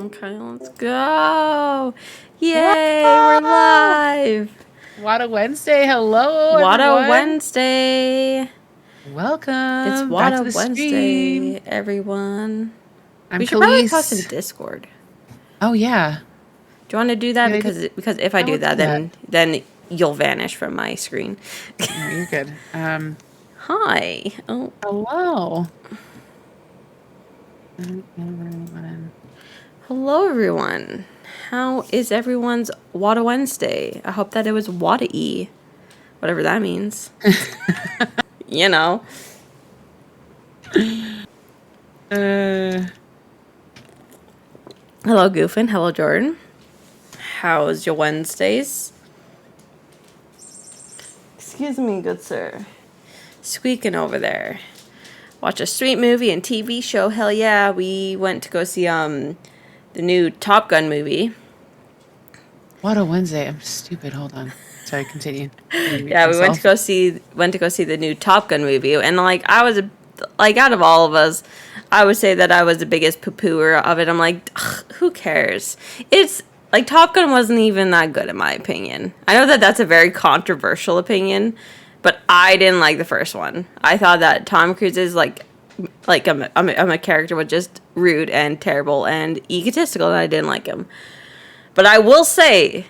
Okay, let's go. Yay, we're live. Wawta Wednesday. Hello, Wawta everyone. Wednesday. Welcome. It's back to Wawta the Wednesday, stream. everyone. I'm We should probably post in Khalees. Discord. Oh, yeah. Do you want to do that? Yeah, Because if I do will that, do that. then you'll vanish from my screen. No, you're good. Hi. Oh, Hello. hello everyone. How is everyone's Wawta Wednesday? I hope that it was Wawta-y, whatever that means. You know. Hello, Goofin. Hello, Jordan. How's your Wednesdays? Excuse me, good sir. Squeaking over there. Watch a street movie and TV show. Hell yeah. We went to go see the new Top Gun movie. Wawta Wednesday. I'm stupid. Hold on. Sorry, continue. Yeah, we went to go see the new Top Gun movie, and like I was out of all of us, I would say that I was the biggest poo-pooer of it. I'm like, who cares? It's like Top Gun wasn't even that good in my opinion. I know that that's a very controversial opinion, but I didn't like the first one. I thought that Tom Cruise's I'm a character was just rude and terrible and egotistical, and I didn't like him. But I will say,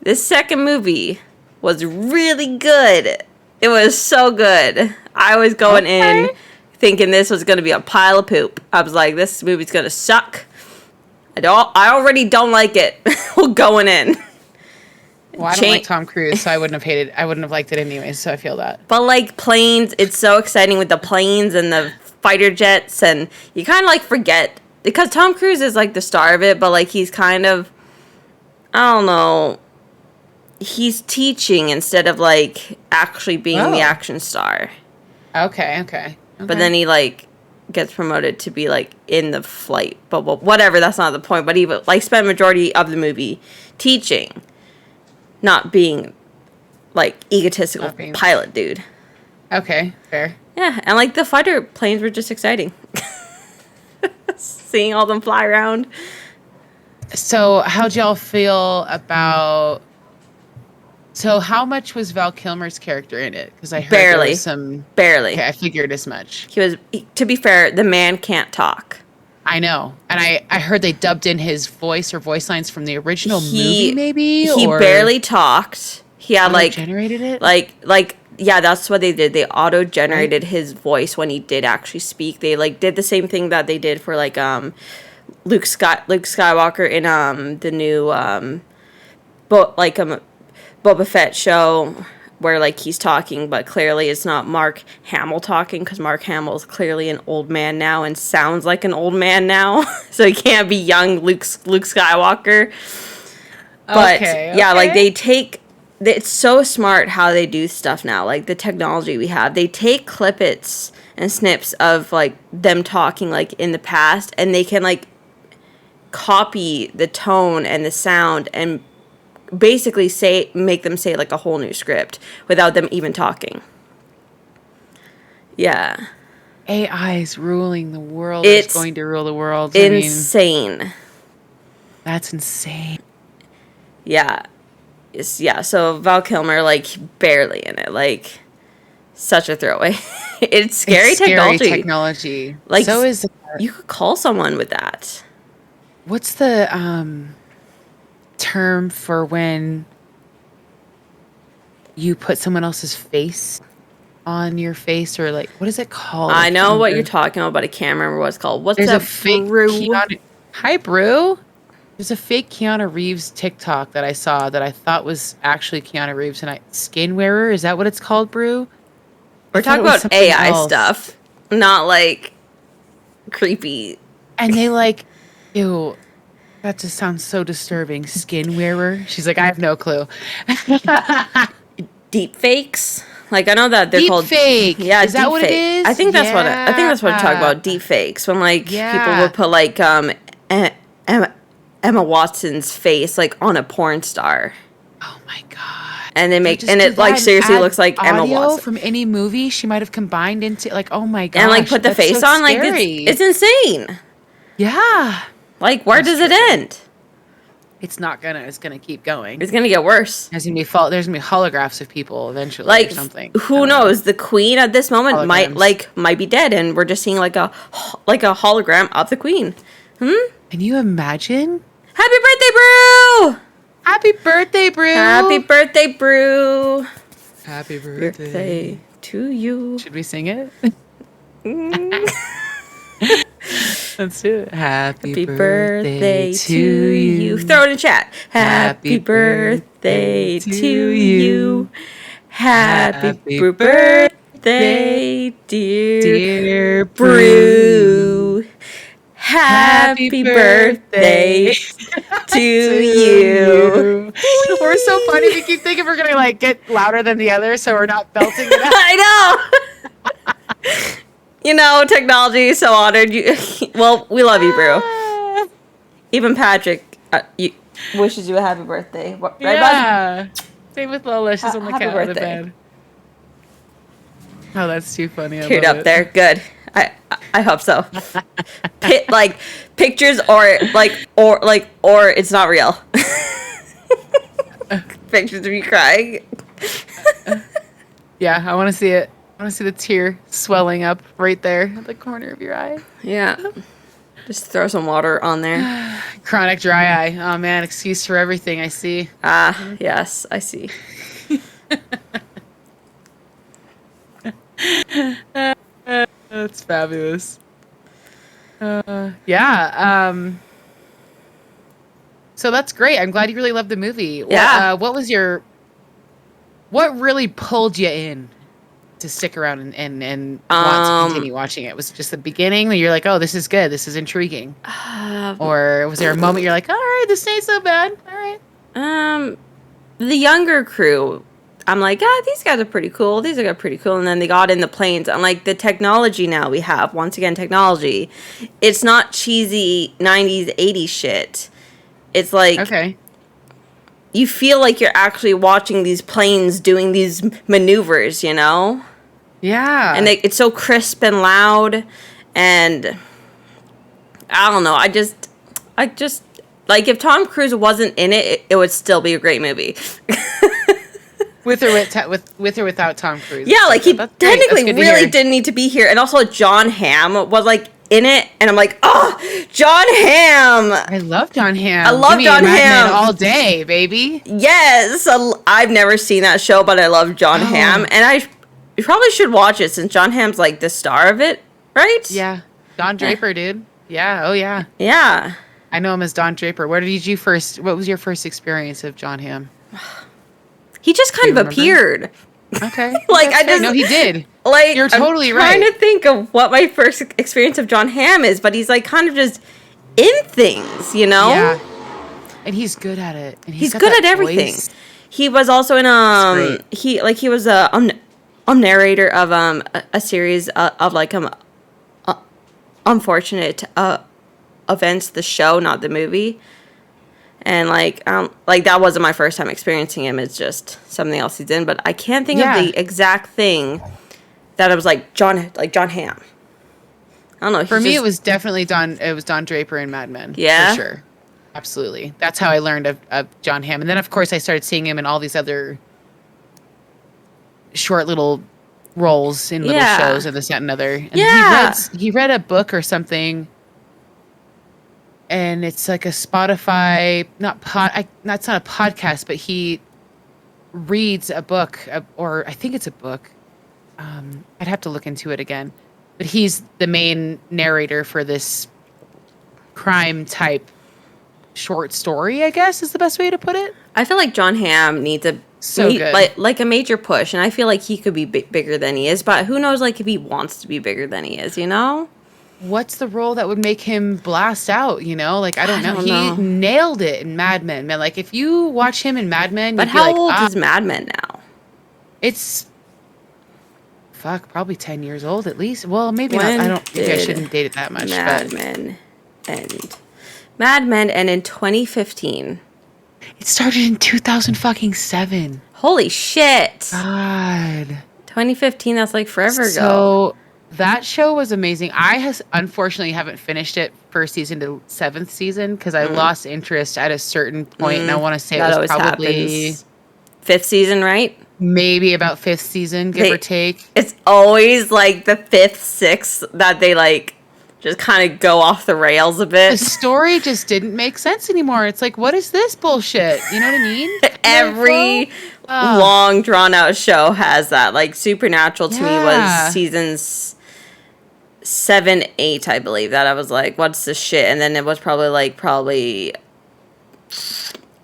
this second movie was really good. It was so good. I was going in thinking this was going to be a pile of poop. I was like, this movie's going to suck. I already don't like it. We're going in. Well, I don't like Tom Cruise, so I wouldn't have liked it anyway, so I feel that. But like planes, it's so exciting with the planes and the fighter jets, and you kind of like forget, because Tom Cruise is like the star of it, but like he's kind of, I don't know, he's teaching instead of like actually being the action star. Okay. But then he like gets promoted to be like in the flight, but whatever, that's not the point. But he like spent majority of the movie teaching, not being like egotistical pilot dude. Okay, fair. Yeah, and like the fighter planes were just exciting. Seeing all them fly around. So how'd y'all feel about... So how much was Val Kilmer's character in it? Because I heard there was some... Barely. Okay, I figured as much. To be fair, the man can't talk. I know. And I heard they dubbed in his voice or voice lines from the original movie, maybe? He barely talked. He had generated it? Yeah, that's what they did. They auto-generated his voice when he did actually speak. They like did the same thing that they did for like Luke Skywalker in the new Boba Fett show, where like he's talking, but clearly it's not Mark Hamill talking, because Mark Hamill is clearly an old man now and sounds like an old man now, so he can't be young Luke Skywalker. But yeah, like it's so smart how they do stuff now, like the technology we have. They take clippets and snips of like them talking like in the past, and they can like copy the tone and the sound and basically make them say like a whole new script without them even talking. Yeah. AI is ruling the world. It's going to rule the world. Insane. That's insane. Yeah. So Val Kilmer, like, barely in it. Like, such a throwaway. It's scary technology. Like, so is you could call someone with that. What's the term for when you put someone else's face on your face, or like, what is it called? I know what you're talking about, but I can't remember what it's called. What's There's that? A fake Keanu... Hi, Brew. There's a fake Keanu Reeves TikTok that I saw that I thought was actually Keanu Reeves, and Skin Wearer. Is that what it's called, Brew? We're talking about AI stuff, not like creepy. And they like, ew. That just sounds so disturbing. Skin Wearer. She's like, I have no clue. Deep fakes. Like, I know that they're called fake. Yeah, is that what it is? I think that's what we're talking about. Deep fakes. When like people would put like Emma Watson's face like on a porn star. Oh my god. And they make it like seriously looks like Emma Watson from any movie she might have combined into, like, oh my god. And like put the face on, like it's insane. Yeah. Like, where does it end? It's not gonna. It's gonna keep going. It's gonna get worse. There's gonna be holographs of people eventually, like, or something. Who knows? The queen at this moment might be dead, and we're just seeing like a hologram of the queen. Can you imagine? Happy birthday, Brew! Happy birthday, Brew! Happy birthday, Brew! Happy birthday to you. Should we sing it? Let's do it. Happy birthday to you. Throw it in chat. Happy birthday to you. Happy birthday, dear Brew. Happy birthday to you. We're so funny. We keep thinking we're gonna like get louder than the other, so we're not belting it out. I know. You know, technology is so honored. Well, we love you, Brew. Even Patrick wishes you a happy birthday. Right, yeah. Bud? Same with Lola. She's on the couch of the bed. Oh, that's too funny. Teared up there. Good. I hope so. Like pictures or it's not real. Pictures of you crying. Yeah, I want to see it. I want to see the tear swelling up right there at the corner of your eye. Yeah. Just throw some water on there. Chronic dry eye. Oh, man. Excuse for everything I see. Yes, I see. That's fabulous. Yeah. So that's great. I'm glad you really loved the movie. Yeah. What really pulled you in to stick around and want to continue watching it? Was it just the beginning that you're like, oh, this is good, this is intriguing? Or was there a moment you're like, all right, this ain't so bad. All right. The younger crew, I'm like, these guys are pretty cool. These are pretty cool. And then they got in the planes. I'm like, the technology now we have, once again, technology. It's not cheesy 90s, 80s shit. It's like, okay, you feel like you're actually watching these planes doing these maneuvers, you know? Yeah. And it's so crisp and loud. And I don't know. I just like, if Tom Cruise wasn't in it, it would still be a great movie. With or without Tom Cruise. Yeah, like he technically really didn't need to be here. And also John Hamm was like in it, and I'm like, oh, John Hamm. I love John Hamm. I love John Hamm all day, baby. Yes, I've never seen that show, but I love John Hamm, and you probably should watch it since John Hamm's like the star of it, right? Yeah, Don Draper, dude. Yeah, oh yeah. Yeah. I know him as Don Draper. What was your first experience of John Hamm? He just kind of appeared. Okay. Like, I just... No, he did. Like, you're totally right. I'm trying to think of what my first experience of John Hamm is, but he's like kind of just in things, you know? Yeah. And he's good at it. And he's good at everything. Voice. He was also in he was a narrator of a series of like unfortunate events, the show, not the movie. And like that wasn't my first time experiencing him. It's just something else he's in. But I can't think of the exact thing that I was like John Hamm. I don't know. For me, it was definitely Don Draper in Mad Men. Yeah, for sure, absolutely. That's how I learned of John Hamm. And then of course I started seeing him in all these other short little roles in little shows and this, that, and other. And he read a book or something. And it's like a Spotify, that's not a podcast, but he reads a book, or I think it's a book. I'd have to look into it again. But he's the main narrator for this crime type short story, I guess is the best way to put it. I feel like John Hamm needs good. like a major push, and I feel like he could be bigger than he is, but who knows, like, if he wants to be bigger than he is, you know? What's the role that would make him blast out, you know? Like, I don't know. He nailed it in Mad Men, man. Like, if you watch him in Mad Men, but how old is Mad Men now? It's probably 10 years old at least. Well, maybe not. I don't think I shouldn't date it that much. Mad Men end. Mad Men end in 2015. It started in 2007. Holy shit. God. 2015, that's like forever ago. So that show was amazing. I unfortunately haven't finished it first season to 7th season because I lost interest at a certain point, and I want to say That it was always probably happens. 5th season, right? maybe about 5th season, give or take. It's always like the 5th, 6th that they like just kind of go off the rails a bit. The story just didn't make sense anymore. It's like, what is this bullshit? You know what I mean? Every long drawn out show has that. Like Supernatural to me was seasons 7, 8, I believe, that I was like, what's this shit? And then it was probably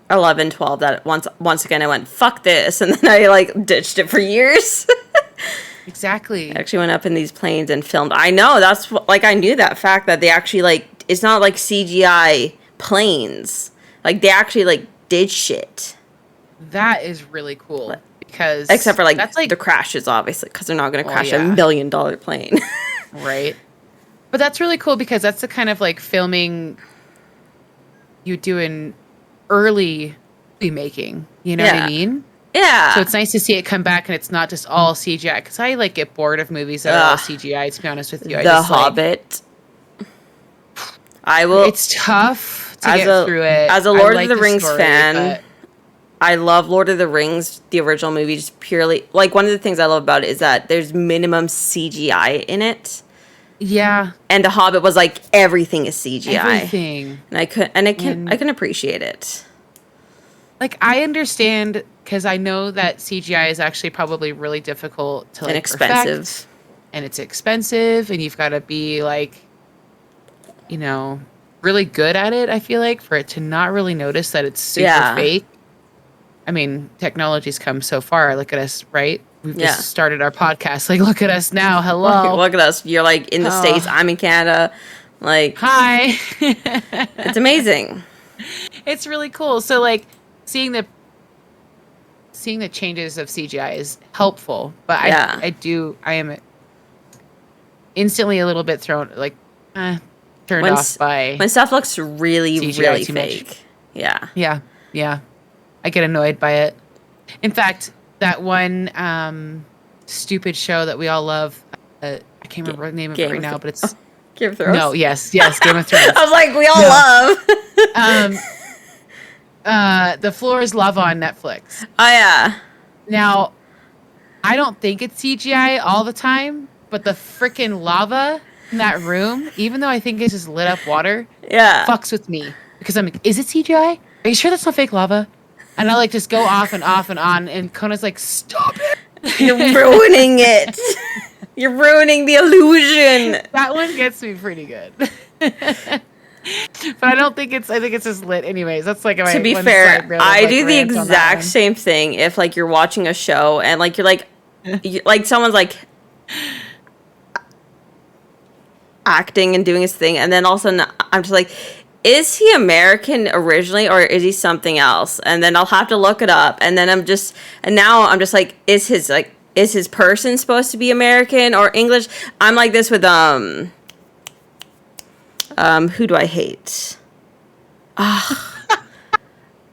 11, 12 that once again I went, fuck this, and then I like ditched it for years. Exactly. I actually went up in these planes and filmed. I know, that's like, I knew that fact that they actually like, it's not like CGI planes. Like they actually like did shit. That is really cool because except for like, that's like the crashes, obviously, because they're not going to crash $1 million plane. Right. But that's really cool because that's the kind of like filming you do in early making. You know what I mean? Yeah. So it's nice to see it come back and it's not just all CGI. Because I like get bored of movies that are all CGI, to be honest with you. The Hobbit. I will. It's tough to get through it. As a Lord of the Rings fan, I love Lord of the Rings, the original movie, just purely. Like, one of the things I love about it is that there's minimum CGI in it. Yeah. And The Hobbit was like, everything is CGI. Everything. And I can appreciate it. Like, I understand, because I know that CGI is actually probably really difficult to, like, and expensive. Perfect, and it's expensive, and you've got to be, like, you know, really good at it, I feel like, for it to not really notice that it's super fake. I mean, technology's come so far. Look at us, right? We've just started our podcast. Like, look at us now. Hello. Look at us. You're, like, in the States. I'm in Canada. Like, hi. It's amazing. It's really cool. So, like, seeing the changes of CGI is helpful, but I am instantly a little bit turned off by when stuff looks really CGI really too fake. much. Yeah. I get annoyed by it. In fact, that one stupid show that we all love, I can't remember the name of it right now, but it's Game of Thrones. No, yes, Game of Thrones. I was like, we all love. The Floor is Lava on Netflix. Oh, yeah. Now, I don't think it's CGI all the time, but the freaking lava in that room, even though I think it's just lit up water, fucks with me. Because I'm like, is it CGI? Are you sure that's not fake lava? And I like just go off and off and on, and Kona's like, stop it! You're ruining it. You're ruining the illusion. That one gets me pretty good. But I think it's just lit anyways. That's like my, to be fair, I do the exact same thing if like you're watching a show and like you're like someone's like acting and doing his thing, and then all of a sudden I'm just like, is he American originally or is he something else? And then I'll have to look it up, and then now I'm just like, is his person supposed to be American or English? I'm like this with who do I hate?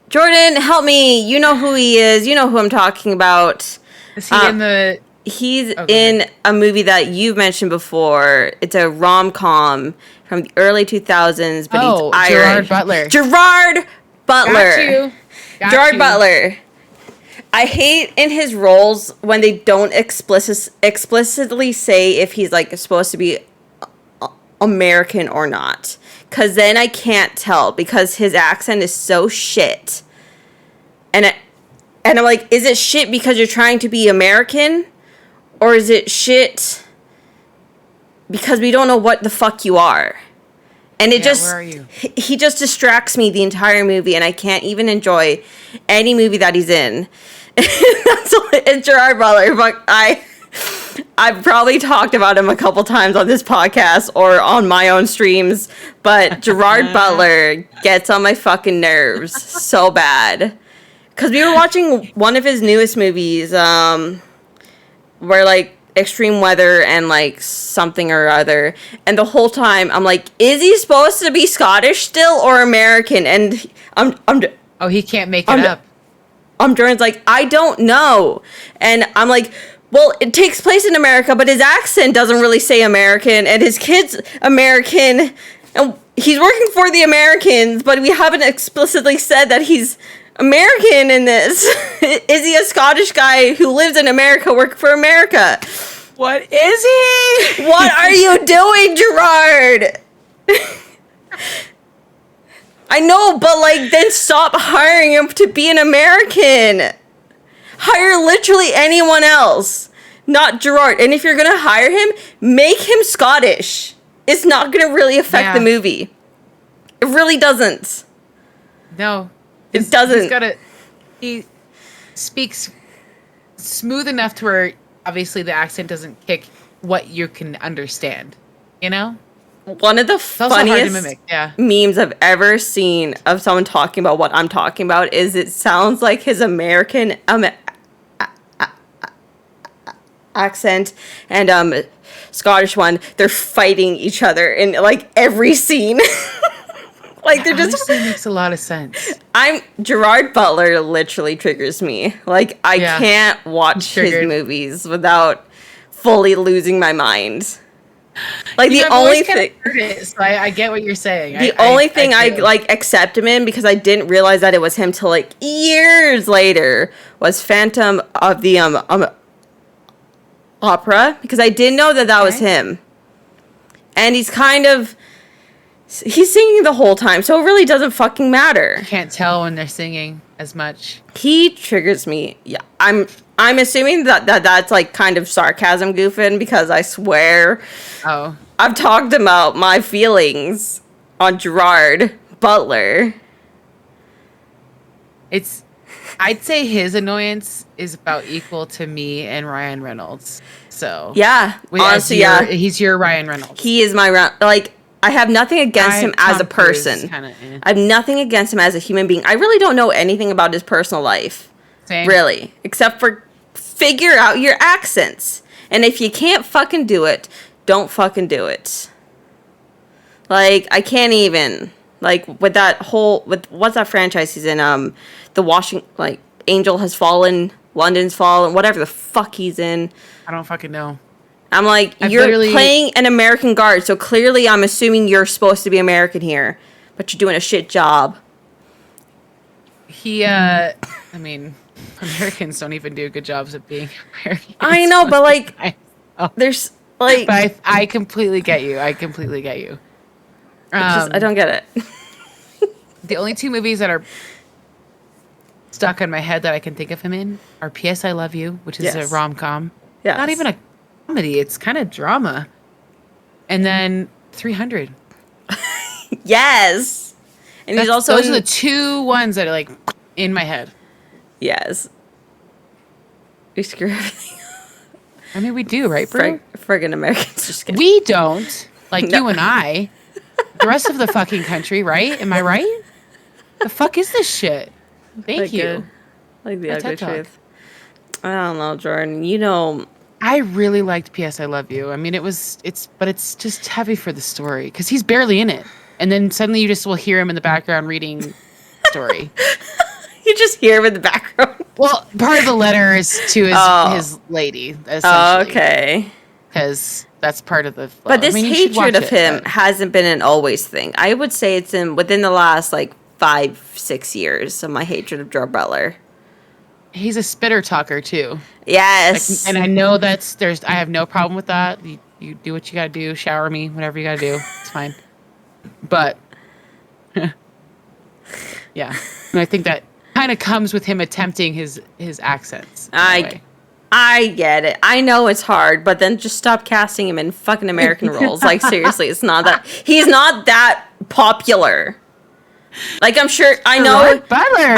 Jordan, help me. You know who he is. You know who I'm talking about. Is he in the... He's in a movie that you've mentioned before. It's a rom-com from the early 2000s, but he's Irish. Gerard Butler. Gerard Butler. Got you. Butler. I hate in his roles when they don't explicitly say if he's like supposed to be American or not, because then I can't tell because his accent is so shit, and I'm like, is it shit because you're trying to be American, or is it shit because we don't know what the fuck you are? And it where are you? He just distracts me the entire movie, and I can't even enjoy any movie that he's in. It's Gerard Butler, but I've probably talked about him a couple times on this podcast or on my own streams, but Gerard Butler gets on my fucking nerves so bad. Because we were watching one of his newest movies, where like extreme weather and like something or other, and the whole time I'm like, is he supposed to be Scottish still or American? And he can't make it up. Jordan's like, I don't know, and I'm like, well, it takes place in America, but his accent doesn't really say American, and his kid's American, and he's working for the Americans, but we haven't explicitly said that he's American in this. Is he a Scottish guy who lives in America working for America? What is he? What are you doing, Gerard? I know, but like, then stop hiring him to be an American. Hire literally anyone else, not Gerard. And if you're gonna hire him, make him Scottish. It's not gonna really affect the movie. It really doesn't. No, it doesn't. He speaks smooth enough to where obviously the accent doesn't kick what you can understand. You know. One of the funniest memes I've ever seen of someone talking about what I'm talking about is it sounds like his American accent and Scottish one, they're fighting each other in like every scene. Like they're just makes a lot of sense. Gerard Butler literally triggers me. Like I can't watch his movies without fully losing my mind. Like the only thing, so I get what you're saying. The only thing I like accept him in, because I didn't realize that it was him till like years later, was Phantom of the Opera, because I didn't know that was him. And he's singing the whole time, so it really doesn't fucking matter. You can't tell when they're singing as much. He triggers me. Yeah, I'm assuming that's like kind of sarcasm goofing, because I swear I've talked about my feelings on Gerard Butler. I'd say his annoyance is about equal to me and Ryan Reynolds. So yeah, honestly, he's your Ryan Reynolds. He is my like. I have nothing against him as a person. I have nothing against him as a human being. I really don't know anything about his personal life. Same. Really, except for figure out your accents. And if you can't fucking do it, don't fucking do it. Like, I can't even. Like, with what's that franchise he's in? Like, Angel Has Fallen, London's Fallen, whatever the fuck he's in. I don't fucking know. I'm like, you're playing an American guard, so clearly I'm assuming you're supposed to be American here, but you're doing a shit job. I mean, Americans don't even do good jobs at being American. I know, but like, there's like... But I completely get you. I don't get it. The only two movies that are stuck in my head that I can think of him in are P.S. I Love You, which is a rom-com. Yeah. Not even a comedy. It's kind of drama. And then 300. Yes. And he's also those are the two ones that are like in my head. Yes. We screw everything up. I mean, we do, right, bro? Friggin' Americans. Just kidding. We don't. Like you and I. The rest of the fucking country, right? Am I right? The fuck is this shit? Thank you. Like the ugly truth. I don't know, Jordan. You know... I really liked P.S. I Love You. I mean, it's just heavy for the story because he's barely in it, and then suddenly you just will hear him in the background reading story. You just hear him in the background. Well, part of the letter is to his lady, essentially. Oh, okay. Because that's part of the flow. But this hatred of him hasn't been an always thing. I would say it's within the last like 5-6 years of my hatred of Gerard Butler. He's a spitter talker too. Yes. And I know I have no problem with that. You do what you gotta do, shower me, whatever you gotta do. It's fine. But yeah. And I think that kind of comes with him attempting his accents. I get it. I know it's hard, but then just stop casting him in fucking American roles. Like seriously, he's not that popular. Like I'm sure I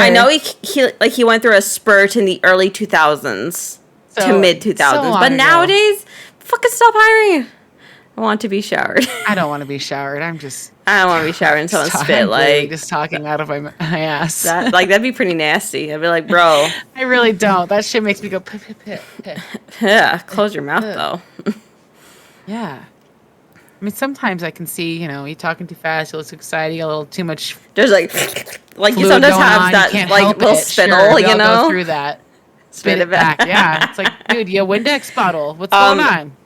know he went through a spurt in the early 2000s to mid 2000s, but nowadays, fucking stop hiring. I want to be showered. I don't want to be showered. I don't want to be showered in someone's spit. Like just talking out of my ass. That'd be pretty nasty. I'd be like, bro. I really don't. That shit makes me go pit pit pit pit. Yeah, close your mouth though. Yeah. I mean, sometimes I can see, you talking too fast, you look too excited, a little too much. There's like you sometimes have that like little spittle, sure, go through that. Spit it back. Yeah, it's like, dude, you Windex bottle. What's going on?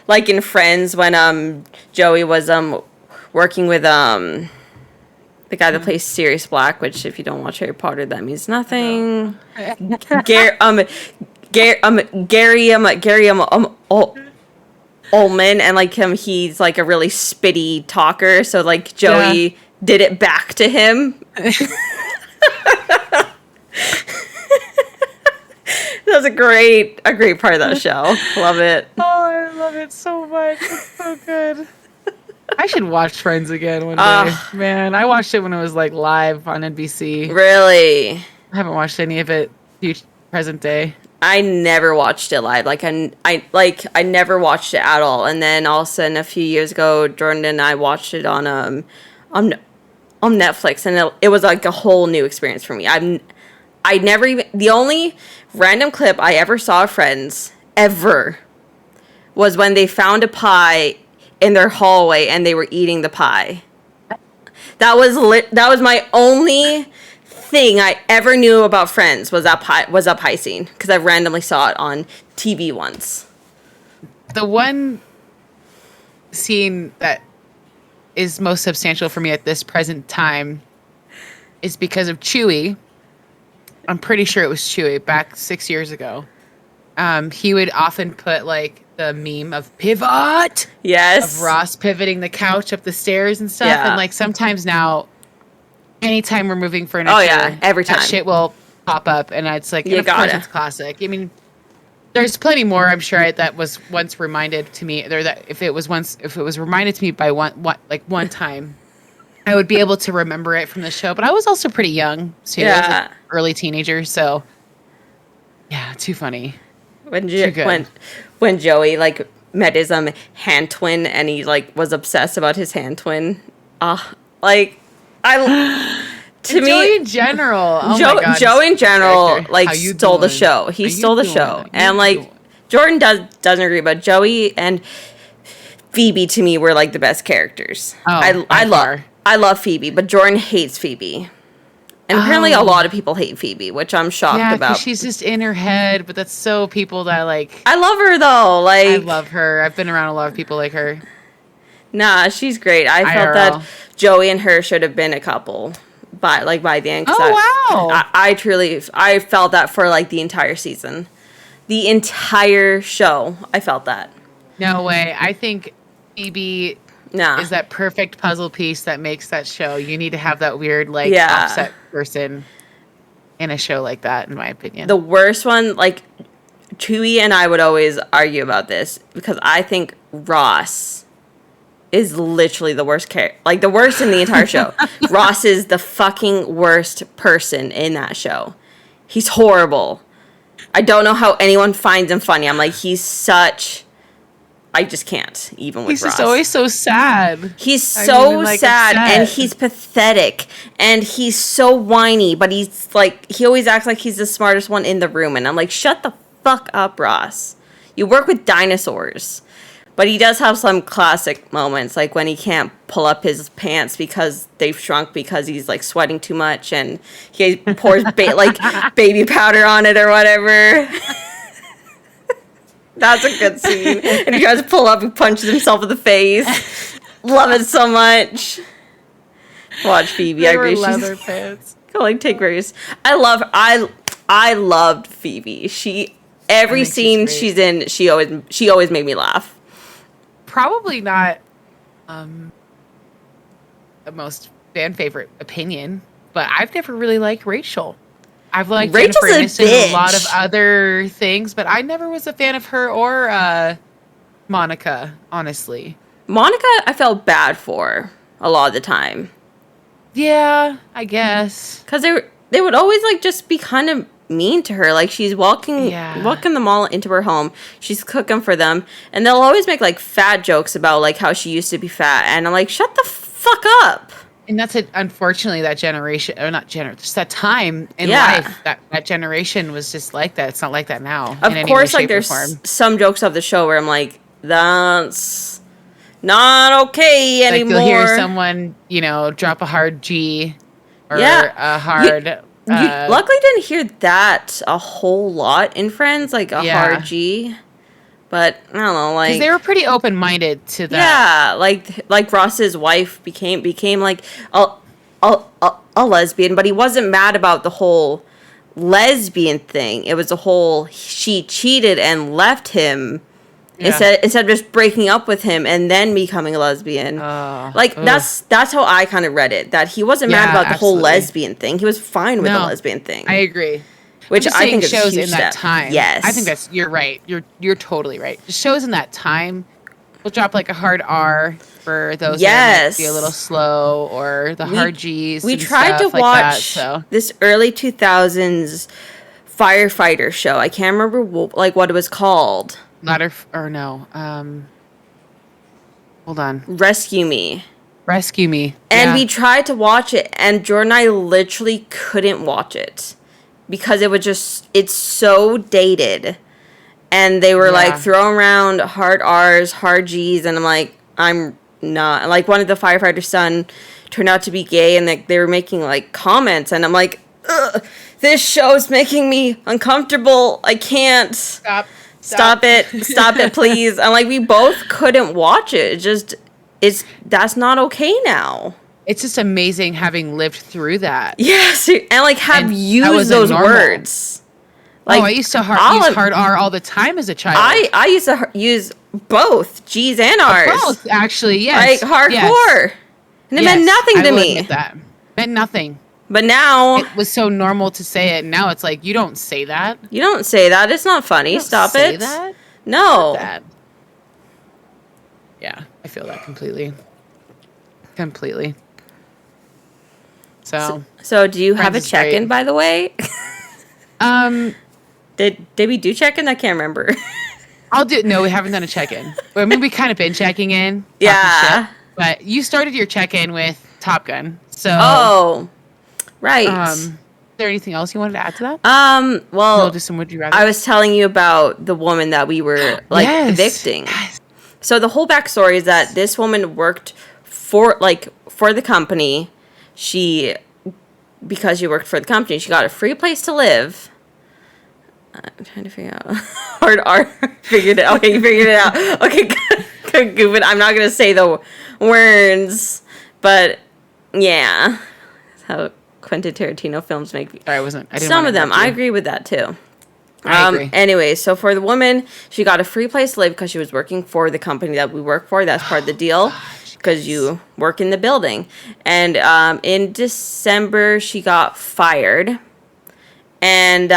Like in Friends when Joey was working with the guy that plays Sirius Black, which if you don't watch Harry Potter, that means nothing. Gary Ullman, and like he's like a really spitty talker, so like Joey did it back to him. That was a great part of that show. Love it. Oh, I love it so much. It's so good. I should watch Friends again one day. Man, I watched it when it was like live on NBC. Really? I haven't watched any of it present day. I never watched it live. Like I never watched it at all. And then all of a sudden, a few years ago, Jordan and I watched it on Netflix, and it was like a whole new experience for me. I never even, the only random clip I ever saw of Friends ever was when they found a pie in their hallway and they were eating the pie. That was my only thing I ever knew about Friends was that pie scene, because I randomly saw it on TV once. The one scene that is most substantial for me at this present time is because of Chewie. I'm pretty sure it was Chewie back 6 years ago. He would often put like the meme of pivot. Yes. Of Ross pivoting the couch up the stairs and stuff. Yeah. And like sometimes now, anytime we're moving furniture, every time that shit will pop up, and it's like, of course it's classic. I mean, there's plenty more. I'm sure that was once reminded to me, or that if it was reminded to me by one time, I would be able to remember it from the show. But I was also pretty young, too. I was an early teenager, so yeah, too funny. When Joey like met his hand twin, and he like was obsessed about his hand twin. Joey in general. Joe in general, like stole the show. He stole the show, and like Jordan doesn't agree, but Joey and Phoebe to me were like the best characters. I love Phoebe, but Jordan hates Phoebe, and apparently a lot of people hate Phoebe, which I'm shocked about. She's just in her head, but that's so people that like. I love her though. Like I love her. I've been around a lot of people like her. Nah, she's great. I felt that Joey and her should have been a couple by the end. Wow! I felt that for like the entire season, the entire show. I felt that. No way. I think Phoebe is that perfect puzzle piece that makes that show. You need to have that weird offset person in a show like that, in my opinion. The worst one, like Chewie and I would always argue about this, because I think Ross is literally the worst the worst in the entire show. Ross is the fucking worst person in that show. He's horrible. I don't know how anyone finds him funny. I'm like, I just can't, even with Ross. He's just always so sad. He's so sad, and he's pathetic, and he's so whiny, but he's like, he always acts like he's the smartest one in the room, and I'm like, shut the fuck up, Ross. You work with dinosaurs. But he does have some classic moments, like when he can't pull up his pants because they've shrunk because he's like sweating too much, and he pours baby powder on it or whatever. That's a good scene. And he tries to pull up and punches himself in the face. Love it so much. Watch Phoebe. I agree. Leather pants. Go take risks. I loved Phoebe. Every scene she's in, she always made me laugh. Probably not the most fan favorite opinion, but I've never really liked Rachel. I've liked Jennifer Aniston and a lot of other things, but I never was a fan of her or Monica, honestly. Monica, I felt bad for a lot of the time. Yeah, I guess. Because they would always just be kind of mean to her. Like, she's walking them all into her home. She's cooking for them, and they'll always make fat jokes about how she used to be fat, and I'm like, shut the fuck up. And that's unfortunately that generation, or not generation, just that time in life. That generation was just like that. It's not like that now. Of course, there's some jokes of the show where I'm like, that's not okay anymore. You'll hear someone, drop a hard G or a hard. You luckily didn't hear that a whole lot in Friends, hard G. But I don't know, like, Because they were pretty open minded to that. yeah, like Ross's wife became like a lesbian, but he wasn't mad about the whole lesbian thing. It was the whole she cheated and left him instead of just breaking up with him and then becoming a lesbian. Like that's how I kind of read it. That he wasn't mad about the whole lesbian thing. He was fine with the lesbian thing. I agree. Which I think shows is a huge in that step. time. Yes, I think you're right. You're totally right. The shows in that time will drop like a hard R for those that might be a little slow, or the hard G's. We tried to watch this early 2000s firefighter show. I can't remember what it was called. Hold on. Rescue Me. And we tried to watch it, and Jordan and I literally couldn't watch it because it's so dated. And they were like throwing around hard R's, hard G's, and I'm like, I'm not. Like, one of the firefighters' son turned out to be gay, and they were making like comments, and I'm like, ugh, this show's making me uncomfortable. I can't. Stop it, please. And like, we both couldn't watch it. That's not okay now. It's just amazing having lived through that. Yes, and like used those words. Like, I used to use hard R all the time as a child. I used to use both G's and R's. Both, actually, yes. Like, hardcore. Yes. And it meant nothing to me. That. Meant nothing. But now... It was so normal to say it, and now it's like, you don't say that. You don't say that. It's not funny. Stop say it. That? No. That. Yeah, I feel that completely. Completely. So do you have a check-in, by the way? Did we do check-in? I can't remember. No, we haven't done a check-in. I mean, we kind of been checking in. Yeah. Shit, but you started your check-in with Top Gun. So. Oh, right. Is there anything else you wanted to add to that? Well, just some would you rather? I was telling you about the woman that we were evicting. Yes. So the whole backstory is that this woman worked for the company. Because she worked for the company, she got a free place to live. I'm trying to figure out. Hard R. Figured it. Okay, you figured it out. Okay, good. I'm not gonna say the words, but yeah, that's how Quentin Tarantino films make. Some of them. I agree with that too. I agree. Anyway, so for the woman, she got a free place to live because she was working for the company that we work for. That's part of the deal. Because you work in the building. And in December, she got fired. And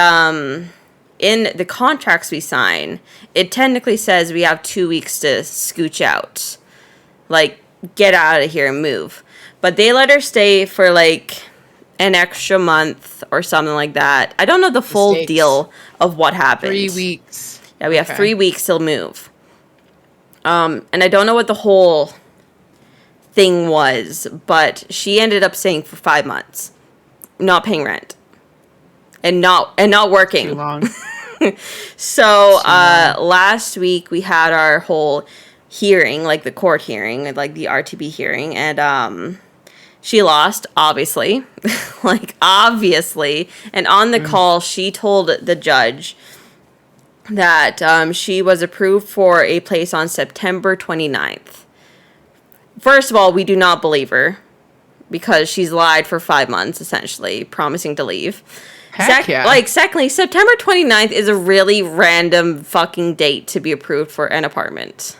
in the contracts we sign, it technically says we have 2 weeks to scooch out. Like, get out of here and move. But they let her stay for, like, an extra month or something like that. I don't know the full deal of what happened. 3 weeks. Yeah, we have 3 weeks to move. And I don't know what the whole thing was, but she ended up staying for 5 months, not paying rent, and not working. Too long. So last week we had our whole hearing, like the court hearing, like the RTB hearing, and she lost, obviously, obviously. And on the call, she told the judge that she was approved for a place on September 29th. First of all, we do not believe her because she's lied for 5 months, essentially, promising to leave. Secondly, September 29th is a really random fucking date to be approved for an apartment.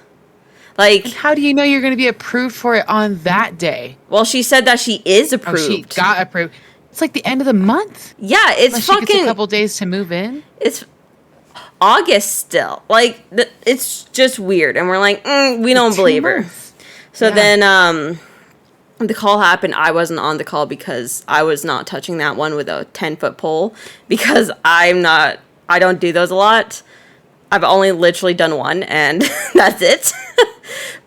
Like, how do you know you're going to be approved for it on that day? Well, she said that she is approved. Oh, she got approved. It's like the end of the month. Yeah, it's Unless fucking... She gets a couple days to move in. It's August still. Like, it's just weird. And we're like, we don't believe her. So then the call happened. I wasn't on the call because I was not touching that one with a 10-foot pole because I don't do those a lot. I've only literally done one and that's it.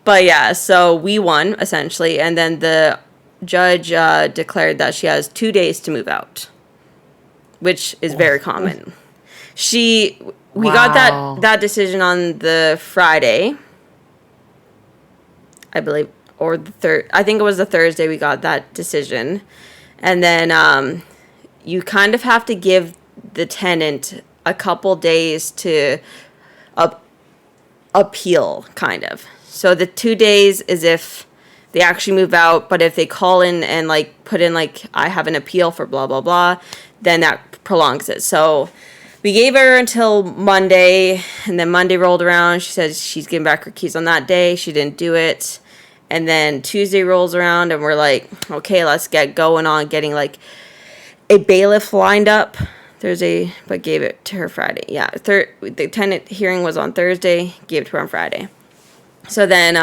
But yeah, so we won essentially. And then the judge declared that she has 2 days to move out, which is very common. We got that decision on the Friday, I believe, or the third. I think it was the Thursday we got that decision. And then you kind of have to give the tenant a couple days to appeal, kind of. So the 2 days is if they actually move out, but if they call in and like put in like I have an appeal for blah blah blah, then that prolongs it. So we gave her until Monday, and then Monday rolled around. She said she's getting back her keys on that day. She didn't do it. And then Tuesday rolls around, and we're like, okay, let's get going on getting like a bailiff lined up Thursday, but gave it to her Friday. Yeah, the tenant hearing was on Thursday, gave it to her on Friday. So then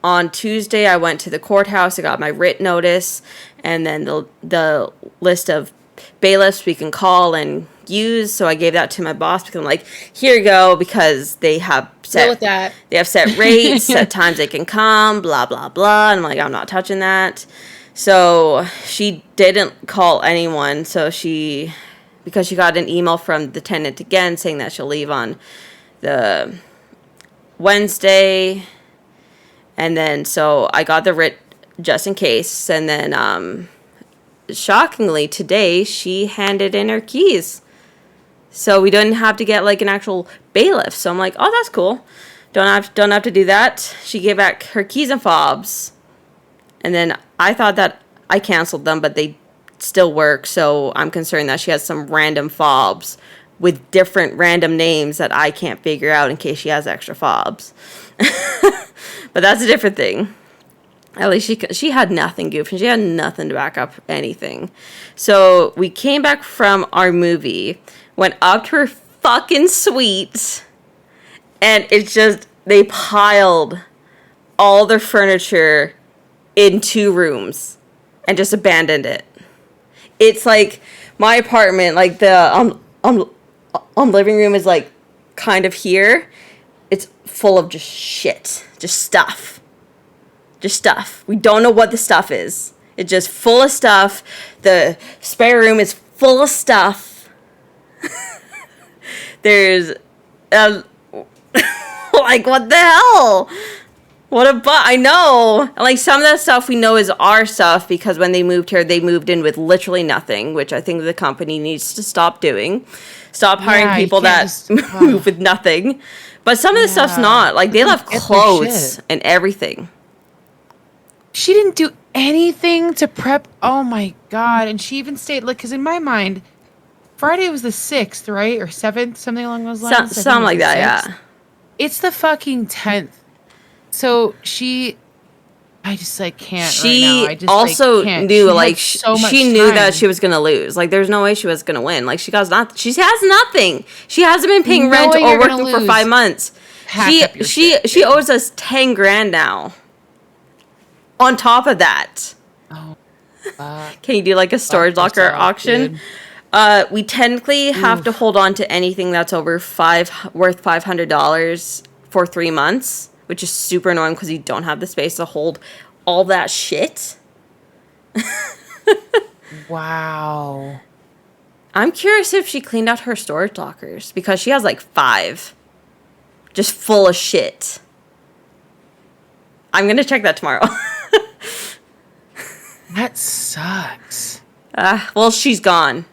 on Tuesday, I went to the courthouse. I got my writ notice, and then the list of bailiffs we can call and use. So I gave that to my boss because I'm like, here you go, because they have Deal with that. They have set rates, set times they can come, blah blah blah. And I'm like, I'm not touching that. So she didn't call anyone. So because she got an email from the tenant again saying that she'll leave on the Wednesday. And then, so I got the writ just in case. And then, shockingly, today she handed in her keys. So we didn't have to get like an actual bailiff. So I'm like, oh, that's cool. Don't have to do that. She gave back her keys and fobs. And then I thought that I canceled them, but they still work. So I'm concerned that she has some random fobs with different random names that I can't figure out in case she has extra fobs. But that's a different thing. At least she had nothing goofy. She had nothing to back up anything. So we came back from our movie, went up to her fucking suite, and it's just, they piled all their furniture in 2 rooms and just abandoned it. It's like my apartment, like the living room is like kind of here. It's full of just shit, just stuff. We don't know what the stuff is. It's just full of stuff. The spare room is full of stuff. There's, like, what the hell? I know. Like, some of that stuff we know is our stuff because when they moved here, they moved in with literally nothing, which I think the company needs to stop doing. Stop hiring people that move with nothing. But some of the stuff's not. Like, they left clothes and everything. She didn't do anything to prep. Oh, my God. And she even stayed, like, because in my mind, Friday was the 6th, right? Or 7th, something along those lines. Something like that, yeah. It's the fucking 10th. So I just like can't. She right now. also can't. knew, she like, she knew time. that she was gonna lose. Like, there's no way she was gonna win. Like, she has nothing. She hasn't been paying rent or working for 5 months. She owes us $10,000 now. On top of that, can you do like a storage locker auction? We technically have to hold on to anything that's over worth $500 for 3 months, which is super annoying because you don't have the space to hold all that shit. Wow. I'm curious if she cleaned out her storage lockers because she has like 5 just full of shit. I'm going to check that tomorrow. That sucks. Well, she's gone.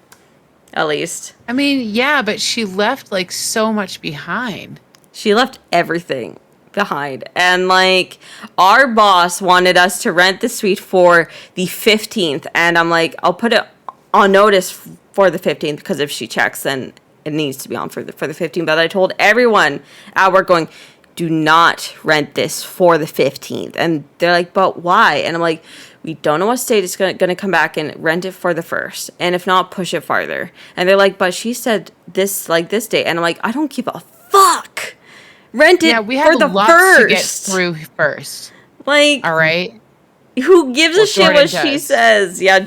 At least. I mean, yeah, but she left like so much behind. She left everything behind. And like, our boss wanted us to rent the suite for the 15th. And I'm like, I'll put it on notice for the 15th because if she checks, then it needs to be on for the 15th. But I told everyone at work going, do not rent this for the 15th. And they're like, but why? And I'm like, we don't know what state it's going to come back and rent it for the 1st. And if not, push it farther. And they're like, but she said this date. And I'm like, I don't give a fuck. Rent it we have for the lots 1st. To get through first. Like, all right. Who gives a shit Jordan what she does. says? Yeah,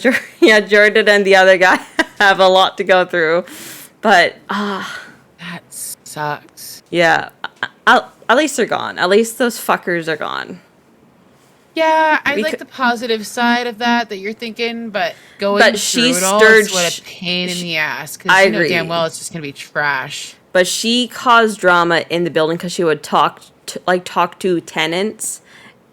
Jordan and the other guy have a lot to go through. But, that sucks. Yeah. At least they're gone. At least those fuckers are gone. Yeah, I like the positive side of that you're thinking, but through it all is what a pain in the ass. Because you know damn well it's just going to be trash. But she caused drama in the building because she would talk to tenants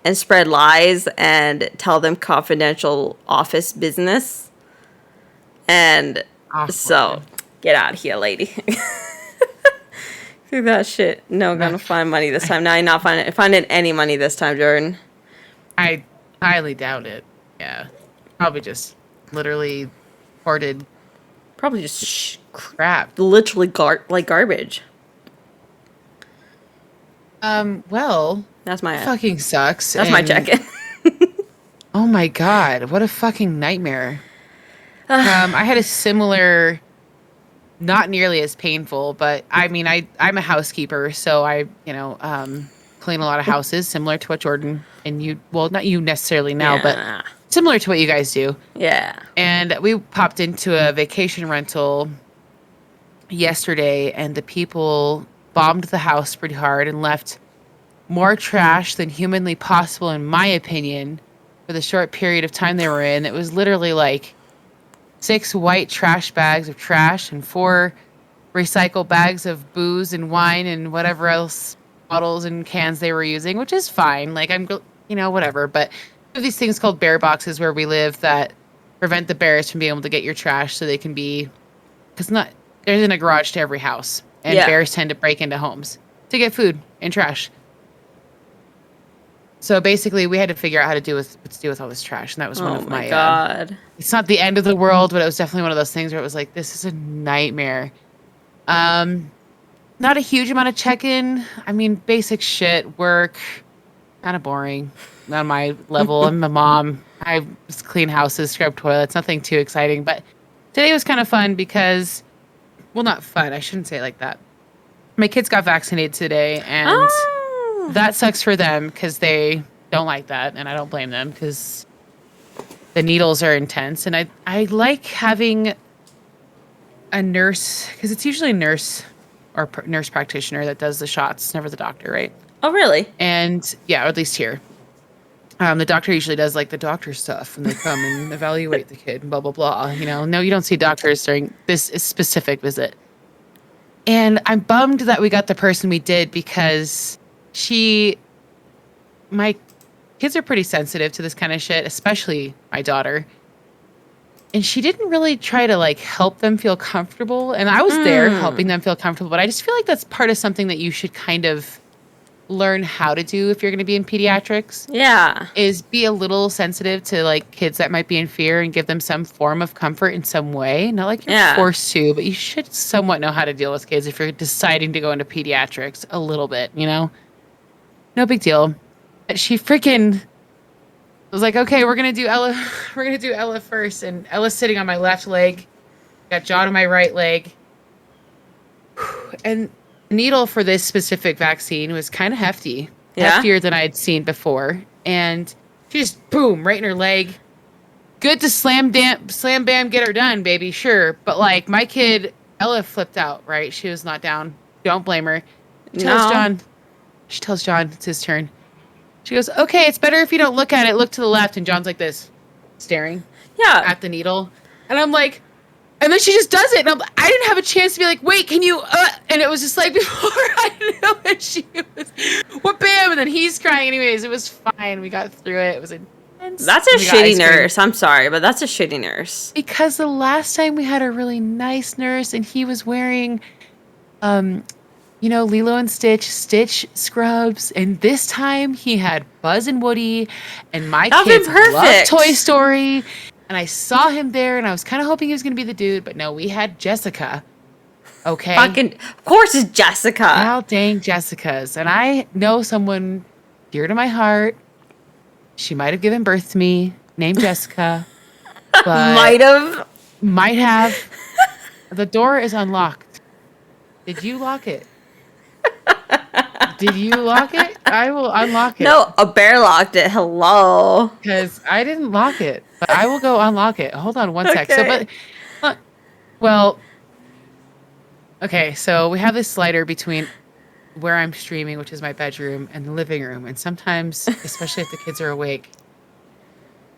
and spread lies and tell them confidential office business. And so, get out of here, lady. Through that shit. No, gonna find money this time. Now I'm not finding any money this time, Jordan. I highly doubt it. Yeah. Probably just literally hoarded Probably just crap. literally garbage. Well, That's my fucking sucks. that's my check-in. Oh my god, what a fucking nightmare. I had a similar, not nearly as painful, but I mean, I'm a housekeeper, so I, clean a lot of houses, similar to what Jordan and you, well, not you necessarily now, Yeah. but similar to what you guys do. Yeah. And we popped into a vacation rental yesterday, and the people bombed the house pretty hard and left more trash than humanly possible, in my opinion, for the short period of time they were in. It was literally like 6 white trash bags of trash and 4 recycle bags of booze and wine and whatever else bottles and cans they were using, which is fine. Like, whatever. But we have these things called bear boxes where we live that prevent the bears from being able to get your trash, so they can be, because there isn't a garage to every house, and bears tend to break into homes to get food and trash. So basically, we had to figure out what to do with all this trash, and that was one of my. God. It's not the end of the world, but it was definitely one of those things where it was like, this is a nightmare. Not a huge amount of check-in. I mean, basic shit, work, kind of boring on my level. I'm a mom. I just clean houses, scrub toilets, nothing too exciting. But today was kind of fun because, well, not fun. I shouldn't say it like that. My kids got vaccinated today, and that sucks for them because they don't like that, and I don't blame them because the needles are intense. And I like having a nurse, because it's usually a nurse or nurse practitioner that does the shots, never the doctor, right? Oh, really? And yeah, or at least here. The doctor usually does like the doctor stuff when they come and evaluate the kid and blah, blah, blah. No, you don't see doctors during this specific visit. And I'm bummed that we got the person we did because my kids are pretty sensitive to this kind of shit, especially my daughter. And she didn't really try to like help them feel comfortable. And I was there helping them feel comfortable, but I just feel like that's part of something that you should kind of learn how to do if you're going to be in pediatrics. Yeah. Is be a little sensitive to like kids that might be in fear and give them some form of comfort in some way. Not like you're forced to, but you should somewhat know how to deal with kids if you're deciding to go into pediatrics a little bit, No big deal. But she freaking was like, okay, we're going to do Ella first. And Ella's sitting on my left leg. Got John on my right leg. And needle for this specific vaccine was kind of hefty. Yeah? Heftier than I had seen before. And she just, boom, right in her leg. Good to slam bam, get her done, baby, sure. But like my kid, Ella flipped out, right? She was not down. Don't blame her. She tells John it's his turn. She goes, okay, it's better if you don't look at it. Look to the left. And John's like this, staring at the needle. And I'm like, and then she just does it. And I didn't have a chance to be like, wait, can you? And it was just like before I knew it, she was, what, bam. And then he's crying anyways. It was fine. We got through it. It was intense. That's a shitty nurse. I'm sorry, but that's a shitty nurse. Because the last time we had a really nice nurse and he was wearing, Lilo and Stitch scrubs. And this time he had Buzz and Woody, and my kids love Toy Story. And I saw him there, and I was kind of hoping he was going to be the dude, but no, we had Jessica. Okay. Of course it's Jessica. Well, dang Jessica's. And I know someone dear to my heart. She might have given birth to me, named Jessica. But might have. The door is unlocked. Did you lock it? Did you lock it? I will unlock it. No, a bear locked it. Hello. Because I didn't lock it, but I will go unlock it. Hold on one sec. So we have this slider between where I'm streaming, which is my bedroom, and the living room. And sometimes, especially if the kids are awake,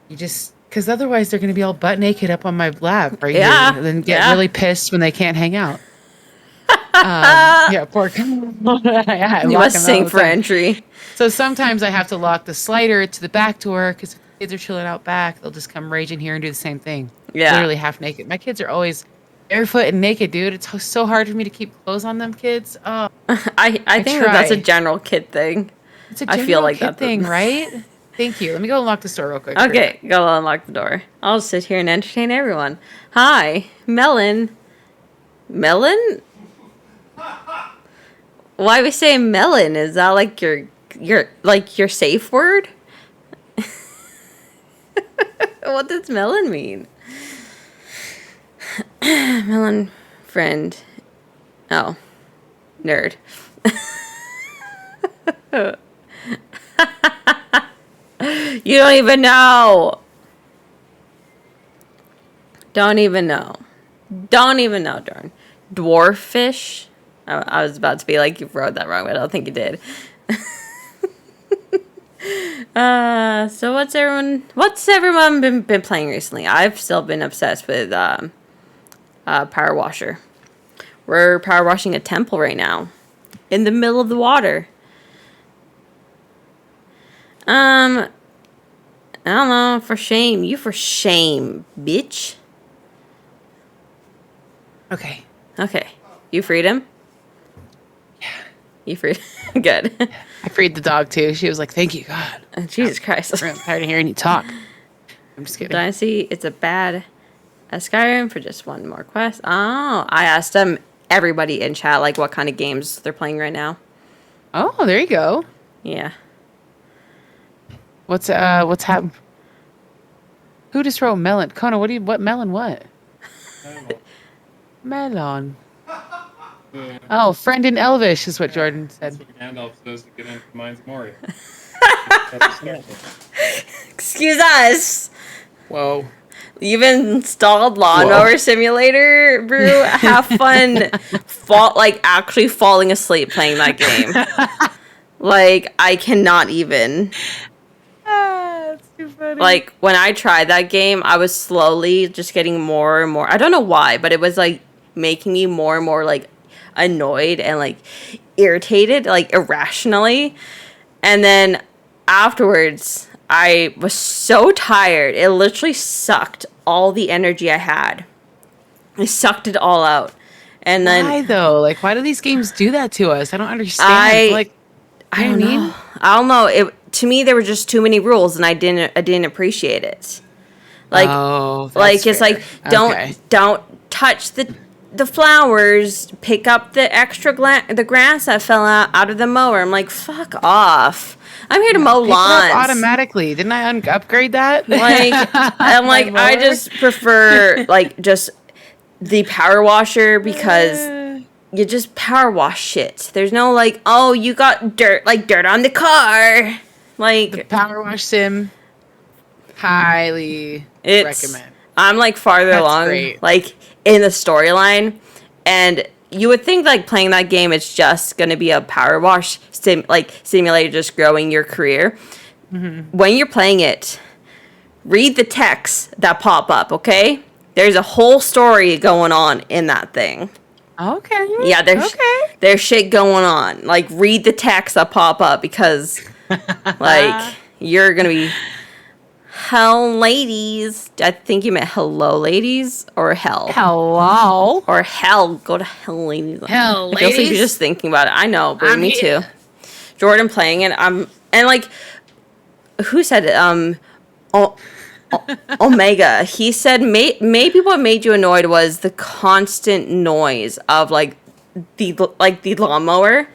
you just, because otherwise they're going to be all butt naked up on my lap right here, and then get really pissed when they can't hang out. Poor. You must sing for entry. So sometimes I have to lock the slider to the back door because if the kids are chilling out back, they'll just come raging here and do the same thing. Yeah, literally half naked. My kids are always barefoot and naked, dude. It's so hard for me to keep clothes on them kids. Oh, I think that's a try. general kid thing. It's a I general feel like kid that's thing, right? Thank you. Let me go unlock the store real quick. Okay, go unlock the door. I'll sit here and entertain everyone. Hi, Melon. Melon? Why we say melon? Is that like your safe word? What does melon mean? Melon friend. Oh, nerd. You don't even know. Don't even know. Don't even know, darn. Dwarfish? I was about to be like, you wrote that wrong, but I don't think you did. So what's everyone been playing recently? I've still been obsessed with Power Washer. We're power washing a temple right now. In the middle of the water. I don't know, for shame. You for shame, bitch. Okay. Okay. You freed him? Yeah. You freed Good. I freed the dog too. She was like, "Thank you, God." Jesus Christ. I'm tired of hearing you talk. I'm just kidding. Dynasty, it's a bad Skyrim for just one more quest. Oh, I asked everybody in chat like what kind of games they're playing right now. Oh, there you go. Yeah. What's happened? Who just wrote melon? Kona, what melon what? Melon. Oh, friend in Elvish is what Jordan said. That's what Gandalf says to get into Mines of Moria. Excuse us. Whoa. You've installed Lawnmower Simulator, Brew. Have fun actually falling asleep playing that game. Like, I cannot even. That's too funny. Like, when I tried that game, I was slowly just getting more and more. I don't know why, but it was, like, making me more and more, like, annoyed and, like, irritated, like, irrationally. And then afterwards, I was so tired. It literally sucked all the energy I had. It sucked it all out. And then Why though? Like, why do these games do that to us? I don't understand. I don't know. I don't know. To me, there were just too many rules, and I didn't appreciate it. Like, it's fair. like don't touch the flowers. Pick up the extra the grass that fell out of the mower. I'm like, fuck off. I'm here to mow lawns automatically. Didn't I upgrade that? Like, I'm like, I just prefer like just the power washer because you just power wash shit. There's no like, oh, you got dirt on the car. Like, the Power Wash Sim, highly recommend. I'm like farther along, great. like in the storyline, and you would think like playing that game, it's just gonna be a power wash simulator, just growing your career. Mm-hmm. When you're playing it, read the texts that pop up. Okay, there's a whole story going on in that thing. Okay. Yeah, there's shit going on. Like, read the texts that pop up because, like, you're gonna be hell, ladies. I think you meant hello, ladies, or hell. Hello. Or hell. Go to hell, ladies. Hell, I feel like you're just thinking about it. I know, but me too. Jordan playing it. And like, who said it? Omega. He said maybe what made you annoyed was the constant noise of like the lawnmower,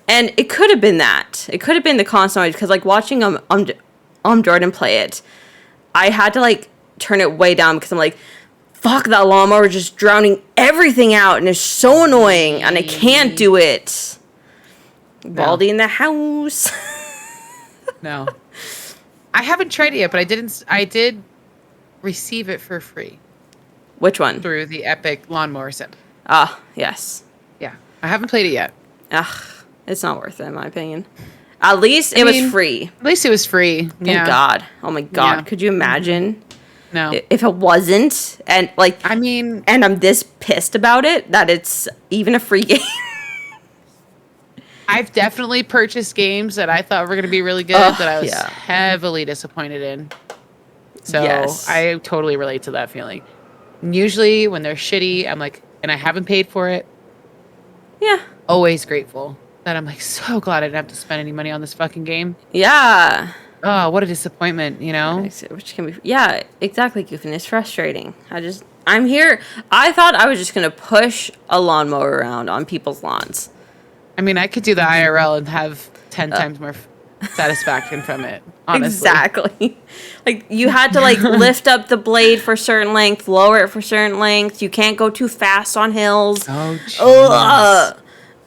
and it could have been that. It could have been the constant noise because like watching Jordan play it, I had to like turn it way down because I'm like, fuck, that lawnmower just drowning everything out and it's so annoying and I can't do it. No. Baldy in the house. No. I haven't tried it yet, but I did receive it for free. Which one? Through the Epic Lawnmower Sim. Ah, yes. Yeah. I haven't played it yet. Ugh, it's not worth it in my opinion. At least it was free. At least it was free. Thank God. Oh my God. Yeah. Could you imagine? No. If it wasn't, and like, and I'm this pissed about it that it's even a free game. I've definitely purchased games that I thought were going to be really good that I was heavily disappointed in. So I totally relate to that feeling. And usually when they're shitty, I'm like, and I haven't paid for it. Yeah. Always grateful. that I'm like so glad I didn't have to spend any money on this fucking game. Yeah. Oh, what a disappointment, you know? Which can be, yeah, exactly, Goofin. It's frustrating. I'm here. I thought I was just going to push a lawnmower around on people's lawns. I mean, I could do the IRL and have 10 times more satisfaction from it, honestly. Exactly. Like, you had to, like, lift up the blade for a certain length, lower it for a certain length. You can't go too fast on hills. Oh, jeez. Ugh.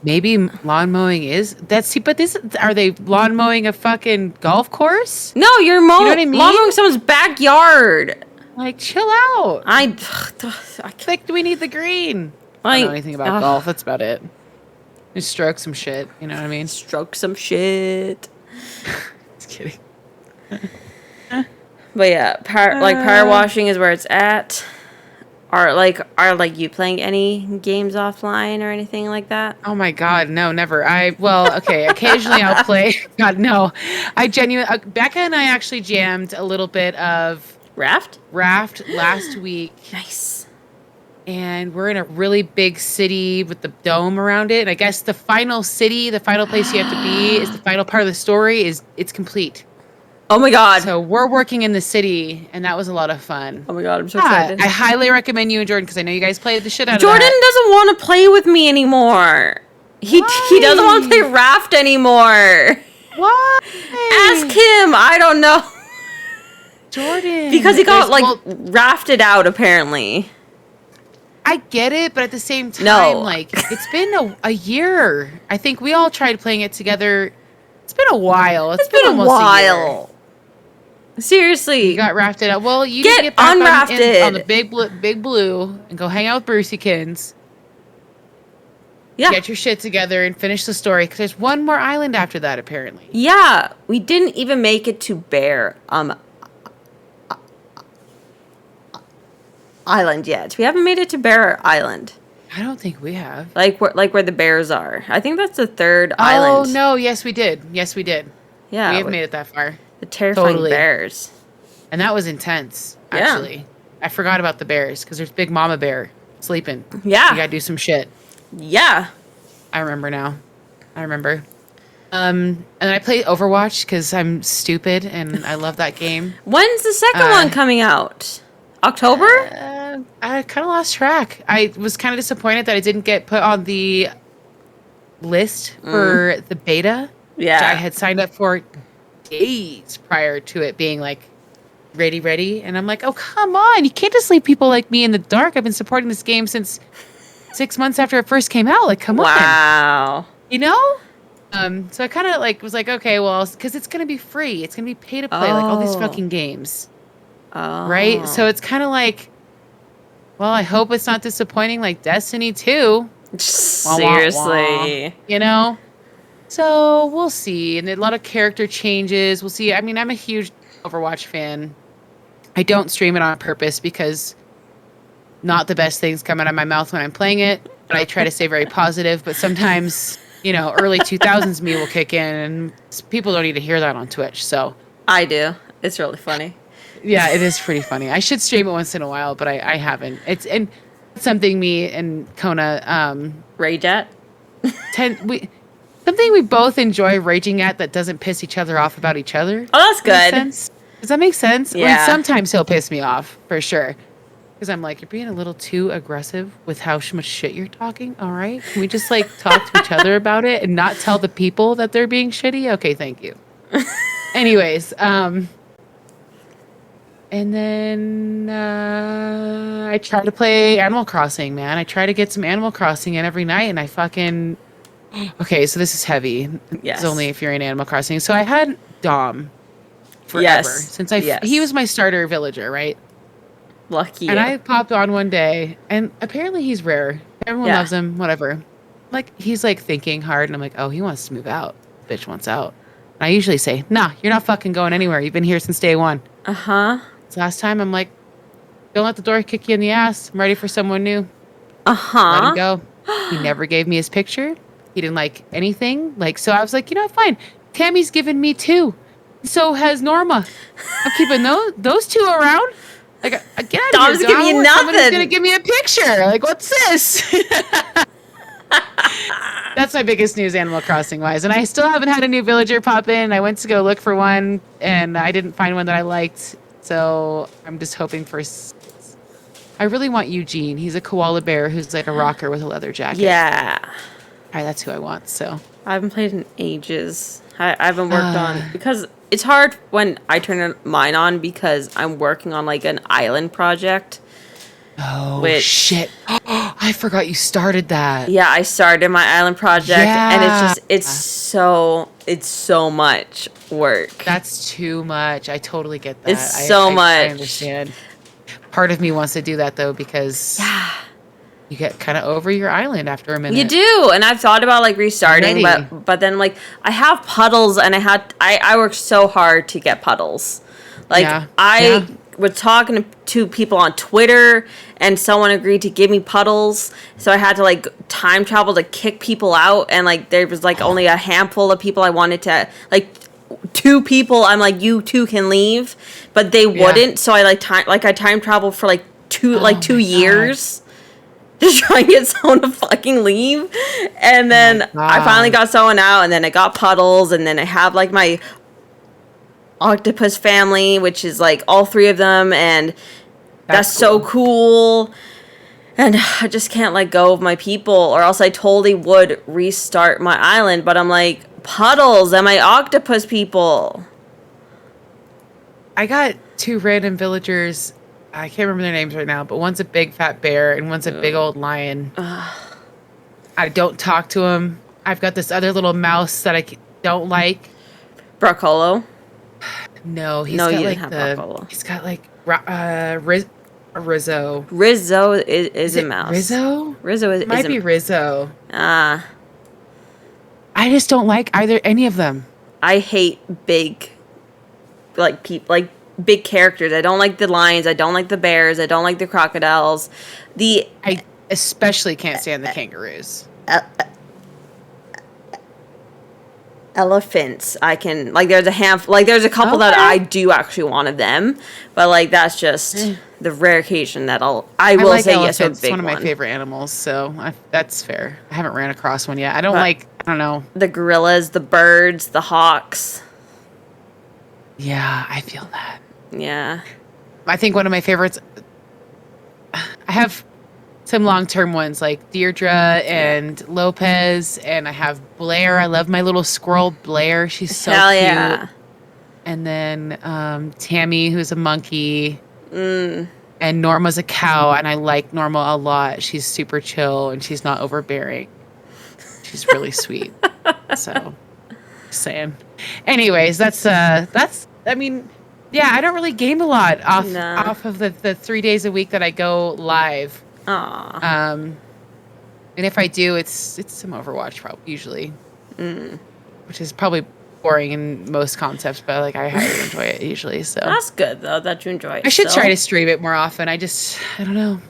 Maybe lawn mowing is but this are they lawn mowing a fucking golf course? No, you're You know what I mean? lawn mowing someone's backyard. Like, chill out. I can't. Like, do we need the green? I don't know anything about golf. That's about it. Just stroke some shit. You know what I mean? Stroke some shit. Just kidding. But yeah, power washing is where it's at. Are you playing any games offline or anything like that? Oh my God, no, never. Okay, occasionally I'll play. God, no. Becca and I actually jammed a little bit of Raft last week. Nice. And we're in a really big city with the dome around it. And I guess the final place you have to be is the final part of the story it's complete. Oh my God. So we're working in the city, and that was a lot of fun. Oh my God, I'm so excited. I highly recommend you and Jordan, because I know you guys played the shit out Jordan of that. doesn't want to play with me anymore. He doesn't want to play Raft anymore. Why? Ask him. I don't know. Jordan. Because he got rafted out apparently. I get it, but at the same time, No. It's been a year. I think we all tried playing it together. It's been a while. It's been almost a year. Seriously. You got rafted out. Well, you get need to get back unrafted on the big blue and go hang out with Brucykins. Yeah. Get your shit together and finish the story, because there's one more island after that, apparently. Yeah, we didn't even make it to Bear Island yet. We haven't made it to Bear Island. I don't think we have. Like where the bears are. I think that's the third island. Oh, no. Yes, we did. Yeah. We have made it that far. The terrifying Totally. bears. And that was intense, Yeah. actually. I forgot about the bears, because there's Big Mama Bear sleeping. Yeah. You gotta do some shit. Yeah. I remember now. And I play Overwatch because I'm stupid and I love that game. When's the second one coming out? October? I kind of lost track. I was kind of disappointed that I didn't get put on the list for the beta. Yeah. Which I had signed up for days prior to it being ready. And I'm like, oh, come on. You can't just leave people like me in the dark. I've been supporting this game since 6 months after it first came out. Come on. Wow. You know? So I kind of was like, okay, well, because it's going to be free. It's going to be pay to play, like all these fucking games. Oh. Right? So it's kind of like, well, I hope it's not disappointing like Destiny 2. Seriously. You know? So we'll see. And a lot of character changes. We'll see. I mean, I'm a huge Overwatch fan. I don't stream it on purpose because not the best things come out of my mouth when I'm playing it. But I try to stay very positive. But sometimes, early 2000s me will kick in, and people don't need to hear that on Twitch. So I do. It's really funny. Yeah, it is pretty funny. I should stream it once in a while, but I haven't. It's something me and Kona rage at. Something we both enjoy raging at that doesn't piss each other off about each other. Oh, that's good. Does that make sense? Yeah. I mean, sometimes he'll piss me off for sure. Because I'm like, you're being a little too aggressive with how much shit you're talking. All right. Can we just talk to each other about it and not tell the people that they're being shitty? Okay, thank you. Anyways, and then I try to play Animal Crossing, man. I try to get some Animal Crossing in every night, and I fucking... Okay, so this is heavy. Yes. It's only if you're in Animal Crossing. So I had Dom forever. Yes. Since Yes. He was my starter villager, right? Lucky. And I popped on one day, and apparently he's rare. Everyone Yeah. loves him, whatever. He's thinking hard, and I'm like, oh, he wants to move out. Bitch wants out. And I usually say, nah, you're not fucking going anywhere. You've been here since day one. Uh-huh. So last time, I'm like, don't let the door kick you in the ass. I'm ready for someone new. Uh-huh. Let him go. He never gave me his picture. He didn't like anything. So I was like, fine. Tammy's given me 2. So has Norma. I'm keeping those 2 around. Get out of Dom's here, giving you Somebody's nothing. gonna give me a picture. What's this? That's my biggest news Animal Crossing wise. And I still haven't had a new villager pop in. I went to go look for one and I didn't find one that I liked. So I'm just hoping for. I really want Eugene. He's a koala bear who's like a rocker with a leather jacket. Yeah. All right, that's who I want. So I haven't played in ages. I haven't worked on because it's hard when I turn mine on because I'm working on like an island project. Oh shit! I forgot you started that. Yeah, I started my island project, and it's so much work. That's too much. I totally get that. It's so much. I understand. Part of me wants to do that though because you get kind of over your island after a minute. You do, and I've thought about like restarting, but then like I have puddles, and I worked so hard to get puddles. Like I was talking to people on Twitter, and someone agreed to give me puddles, so I had to like time travel to kick people out, and like there was like only a handful of people I wanted to like. 2 people, I'm like, you 2 can leave, but they wouldn't. So I time traveled for like 2 years. Just trying to get someone to fucking leave. And then I finally got someone out, and then I got puddles, and then I have like my octopus family, which is like all 3 of them, and that's so cool. And I just can't let go of my people, or else I totally would restart my island, but I'm like, puddles and my octopus people. I got 2 random villagers. I can't remember their names right now, but one's a big fat bear and one's a big old lion. I don't talk to him. I've got this other little mouse that I don't like. Broccolo? No, he's got like Rizzo. Rizzo is a mouse. Rizzo? Rizzo is might be Rizzo. I just don't like any of them. I hate big, big characters. I don't like the lions. I don't like the bears. I don't like the crocodiles. I especially can't stand the kangaroos. Elephants. I can there's a handful. There's a couple that I do actually want of them, but that's just the rare occasion that I will say yes to a big one. It's one of my favorite animals, so that's fair. I haven't ran across one yet. I don't know. The gorillas, the birds, the hawks. Yeah, I feel that. Yeah. I think one of my favorites. I have some long-term ones like Deirdre and Lopez, and I have Blair. I love my little squirrel Blair. She's so cute. Yeah. And then Tammy, who's a monkey. And Norma's a cow, and I like Norma a lot. She's super chill, and she's not overbearing. She's really sweet. So, just saying. Anyways, that's I mean, yeah, I don't really game a lot off of the 3 days a week that I go live. Aww. And if I do, it's some Overwatch probably usually, which is probably boring in most concepts, but I highly enjoy it usually. So that's good though that you enjoy it. I should try to stream it more often. I don't know.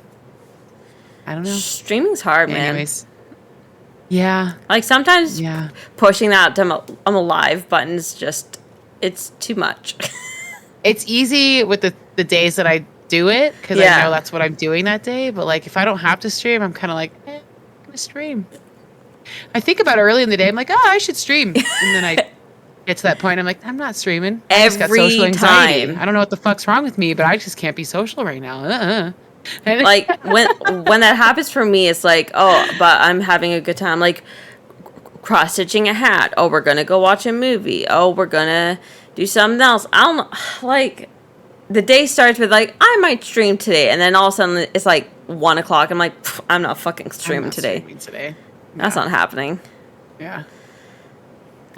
Streaming's hard, Anyways. man. Yeah. Sometimes pushing that on the live buttons it's too much. It's easy with the days that I do it because I know that's what I'm doing that day. But if I don't have to stream, I'm kind of I'm gonna stream. I think about it early in the day. I'm like, I should stream, and then I get to that point. I'm like, I'm not streaming. I just got social anxiety. I don't know what the fuck's wrong with me, but I just can't be social right now. When that happens for me, it's but I'm having a good time. Cross stitching a hat. Oh, we're gonna go watch a movie. Oh, we're gonna do something else. I don't know. The day starts with I might stream today, and then all of a sudden it's 1 o'clock. I'm like, I'm not fucking streaming today. That's not happening. Yeah.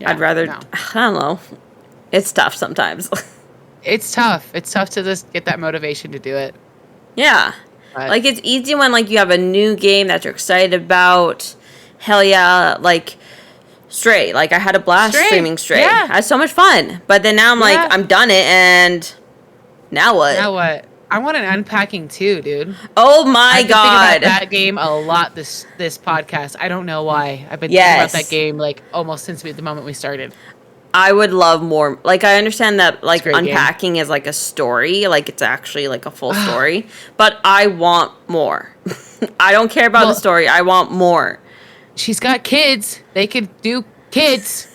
I'd rather. No. I don't know. It's tough sometimes. It's tough. It's tough to just get that motivation to do it. Yeah. But it's easy when you have a new game that you're excited about. Hell yeah, Stray. I had a blast streaming Stray. Yeah. I had so much fun. But then now I'm I'm done it, and now what? I want an unpacking too, dude. Oh my god. I've been thinking about that game a lot this podcast. I don't know why. I've been thinking about that game almost since the moment we started. I would love more. I understand that unpacking game. is a story, it's actually a full story, but I want more. I don't care about the story. I want more. she's got kids. They could do kids.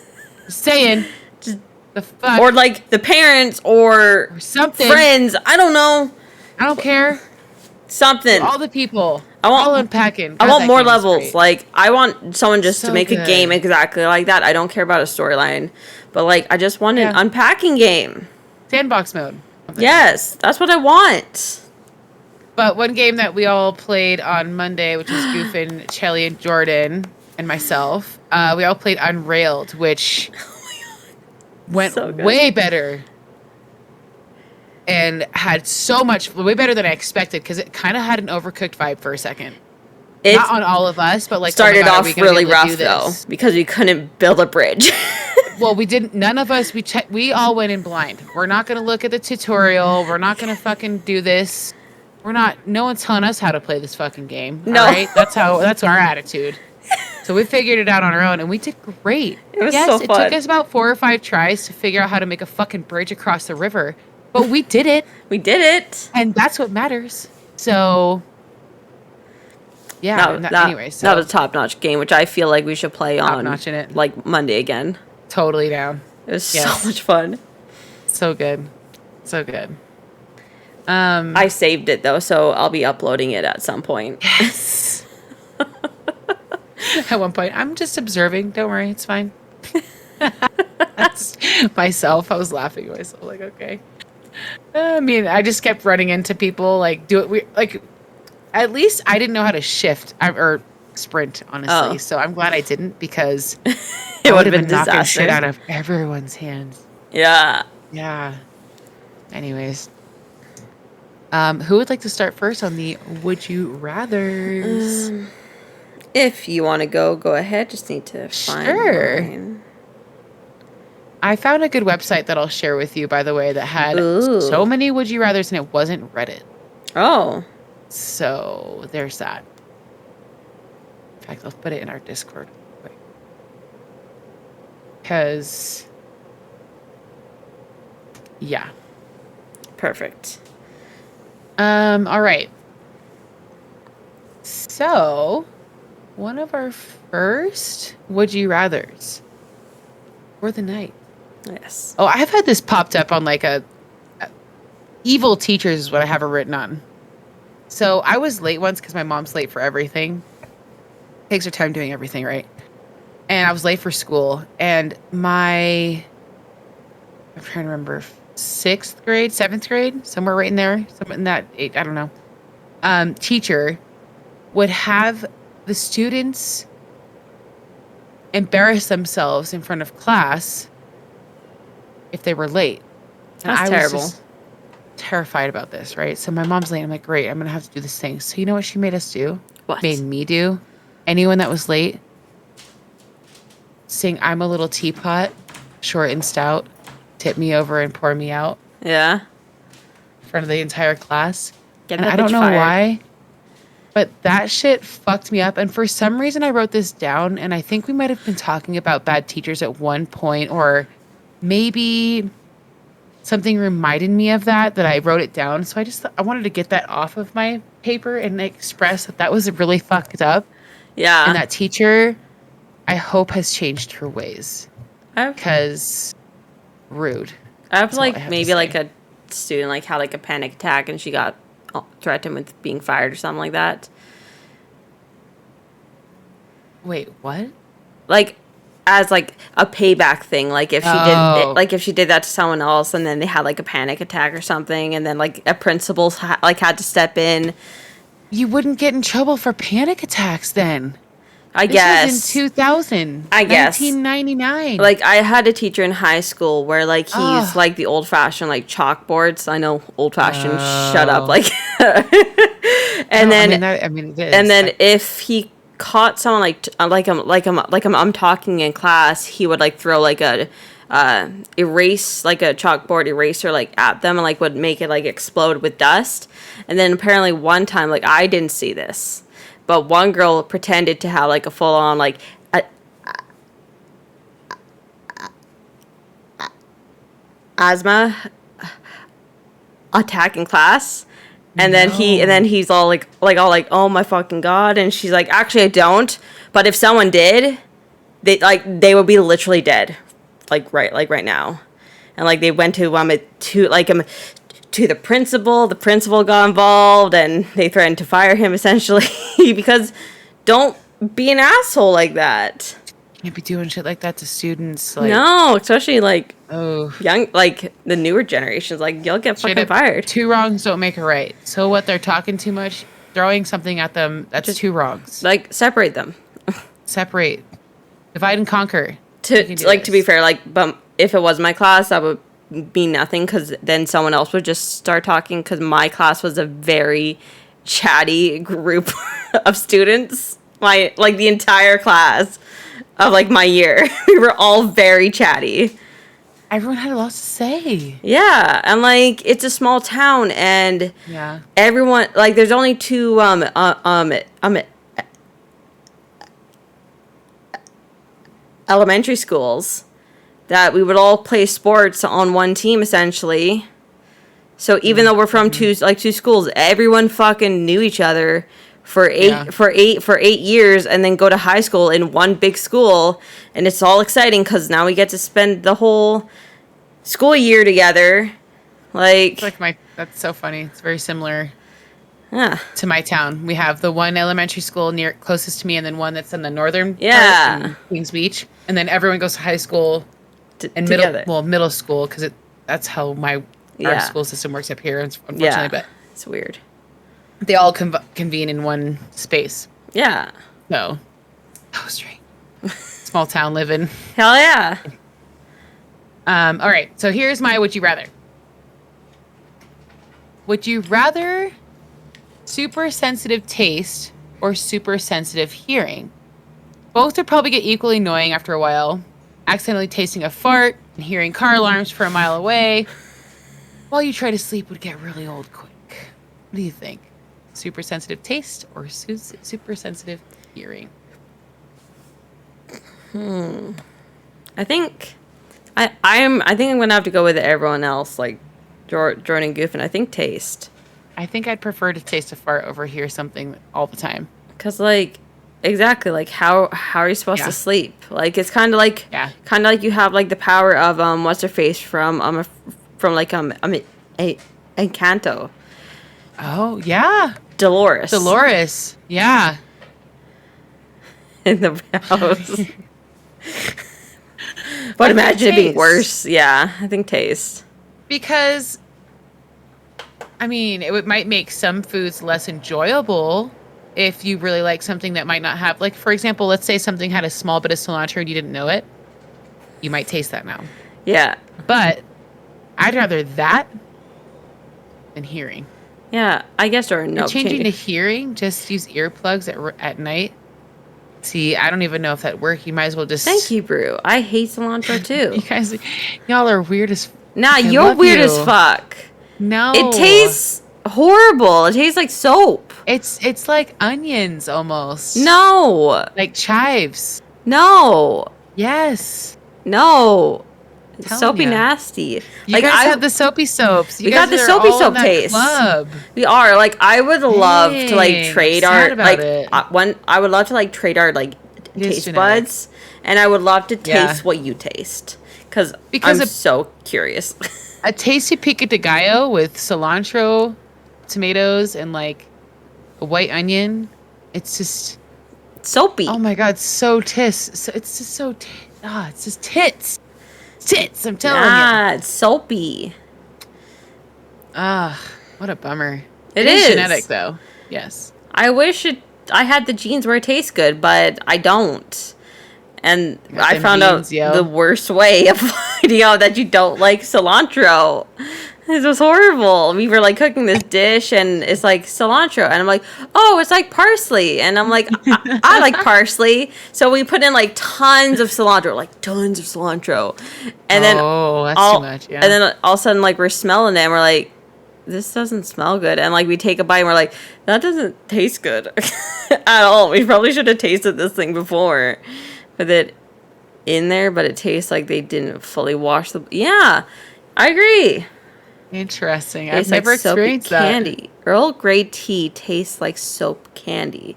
Just saying. Just- The fuck. Or like the parents or something. friends. I don't know. I don't care. Something. All the people. I want- all unpacking. I God, want that more game was levels. great. Like, I want someone just to So make a good. game exactly like that. I don't care about a storyline. But, like, I just want an Yeah. unpacking game. Sandbox mode. Yes, that's what I want. But one game that we all played on Monday, which was Goofin, Chelly, and Jordan, and myself, we all played Unrailed, which went So good. way better and had so much, way better than I expected, because it kind of had an Overcooked vibe for a second. It Not on all of us, but like started oh my God, are off we gonna be really able to do rough, though, this? because we couldn't build a bridge. Well, we didn't. None of us. We all went in blind. We're not gonna look at the tutorial. We're not gonna fucking do this. We're not. No one's telling us how to play this fucking game. No. All right? That's our attitude. So we figured it out on our own, and we did great. It was yes, so it fun. took us about 4 or 5 tries to figure out how to make a fucking bridge across the river, but we did it, We did it. and that's what matters. So, yeah. Anyway, so that was a top-notch game, which I feel like we should play on Top-notching it. like Monday again. totally down. It was Yes. so much fun. So good, so good. I saved it though, so I'll be uploading it at some point. Yes. At one point, I'm just observing. Don't worry, it's fine. That's myself. I was laughing at myself, like, okay. I mean, I just kept running into people, like, at least I didn't know how to shift or sprint, honestly. Oh. So I'm glad I didn't, because It I would have been knocking disaster. shit out of everyone's hands. Yeah. Yeah. Anyways. Who would like to start first on the Would You Rathers? If you want to go ahead. Just need to find Sure. mine. I found a good website that I'll share with you, by the way, that had Ooh. so many Would You Rathers, and it wasn't Reddit. Oh. So there's that. In fact, I'll put it in our Discord. Because, yeah. Perfect. All right. So, one of our first Would You Rathers for the night. Yes. Oh, I've had this popped up on like a evil teachers is what I have it written on. So I was late once because my mom's late for everything. Takes her time doing everything, right? And I was late for school, and I'm trying to remember, 6th grade, 7th grade, somewhere right in there, somewhere in that age, I don't know. Teacher would have the students embarrass themselves in front of class if they were late. And That's I terrible. was just terrified about this, right? So my mom's late. I'm like, great, I'm going to have to do this thing. So you know what she made us do? What? Made me do? Anyone that was late, sing I'm a Little Teapot, short and stout, tip me over and pour me out Yeah. in front of the entire class. Get And that I don't bitch know fired. why, but that shit fucked me up. And for some reason, I wrote this down, and I think we might have been talking about bad teachers at one point, or maybe something reminded me of that I wrote it down. So I wanted to get that off of my paper and express that was really fucked up. Yeah. And that teacher, I hope, has changed her ways, I've, because rude. I've all I like have to maybe like say. a student like had like a panic attack and she got threatened with being fired or something like that. Wait, what? Like as like a payback thing. Like if she Oh. if she did that to someone else and then they had like a panic attack or something and then like a principal had to step in. You wouldn't get in trouble for panic attacks then. I This guess. was in 2000. I guess. 1999. Like I had a teacher in high school where like he's Ugh. like the old fashioned like chalkboards. I know old fashioned. Shut Oh. up. Like, and No, then I mean, it is. and then if he caught someone like I'm talking in class, he would like throw like a erase like a chalkboard eraser like at them and like would make it like explode with dust. And then apparently one time like I didn't see this. But one girl pretended to have like a full on like asthma attack in class, And then he's all like, oh my fucking God. And she's like, actually, I don't. But if someone did, they would be literally dead, right now. And like they went to the principal. The principal got involved, and they threatened to fire him essentially because don't be an asshole like that. Can't be doing shit like that to students. Like, No, especially like oh, young, like the newer generations. Like you'll get fucking fired. Two wrongs don't make a right. So what? They're talking too much, throwing something at them. That's just two wrongs. Like separate them. Separate, divide and conquer. To be fair, like, but if it was my class, that would be nothing because then someone else would just start talking. Because my class was a very chatty group of students. The entire class of like my year, we were all very chatty. Everyone had a lot to say. Yeah, and like it's a small town, and everyone like there's only two elementary schools that we would all play sports on one team essentially. So even though we're from two schools, everyone fucking knew each other for 8 years, and then go to high school in one big school, and it's all exciting because now we get to spend the whole school year together. That's so funny. It's very similar. Yeah. To my town. We have the one elementary school closest to me, and then one that's in the northern part in Queens Beach, and then everyone goes to high school and middle school because that's how our school system works up here, unfortunately. But it's weird. They all convene in one space. Yeah. So, that was strange. Small town living. Hell yeah. All right. So here's my would you rather. Would you rather super sensitive taste or super sensitive hearing? Both would probably get equally annoying after a while. Accidentally tasting a fart and hearing car alarms from a mile away while you try to sleep would get really old quick. What do you think? Super sensitive taste or super sensitive hearing? I think I'm gonna have to go with everyone else, like Jordan and Goof, and I think taste. I think I'd prefer to taste a fart over hear something all the time. Cause like exactly like how are you supposed to sleep? Like it's kind of like you have like the power of what's her face from Encanto. Oh yeah, Dolores. Yeah. In the house. But imagine it being worse. Yeah, I think taste. Because, I mean, it might make some foods less enjoyable if you really like something that might not have, like, for example, let's say something had a small bit of cilantro and you didn't know it. You might taste that now. Yeah. But I'd rather that than hearing. Yeah, I guess, or no. Changing to hearing, just use earplugs at night. See, I don't even know if that works. You might as well just... Thank you, Brew. I hate cilantro, too. You guys, y'all are weird as... Nah, you're weird as fuck. No. It tastes horrible. It tastes like soap. It's like onions, almost. No. Like chives. No. Yes. No. Soapy nasty. You guys have the soapy soaps. We got the soapy soap taste. Club. We are like I would love to like trade our I would love to like trade our like taste buds, and I would love to taste what you taste because I'm so curious. A tasty pico de gallo with cilantro, tomatoes, and like a white onion. It's just soapy. Oh my god, so tis. It's just so it's just tits. Tits, I'm telling you. Yeah, it's soapy. What a bummer. It is genetic, though. Yes. I wish I had the genes where it tastes good, but I don't. And I found out the worst way of finding out that you don't like cilantro. This was horrible. We were like cooking this dish and it's like cilantro. And I'm like, oh, it's like parsley. And I'm like, I like parsley. So we put in like tons of cilantro. And then that's too much. Yeah. And then all of a sudden like we're smelling it and we're like, this doesn't smell good. And like we take a bite and we're like, that doesn't taste good at all. We probably should have tasted this thing before with it in there, but it tastes like they didn't fully wash the... Yeah, I agree. Interesting. I've Tastes like never soapy experienced that. candy. Earl Grey tea tastes like soap candy.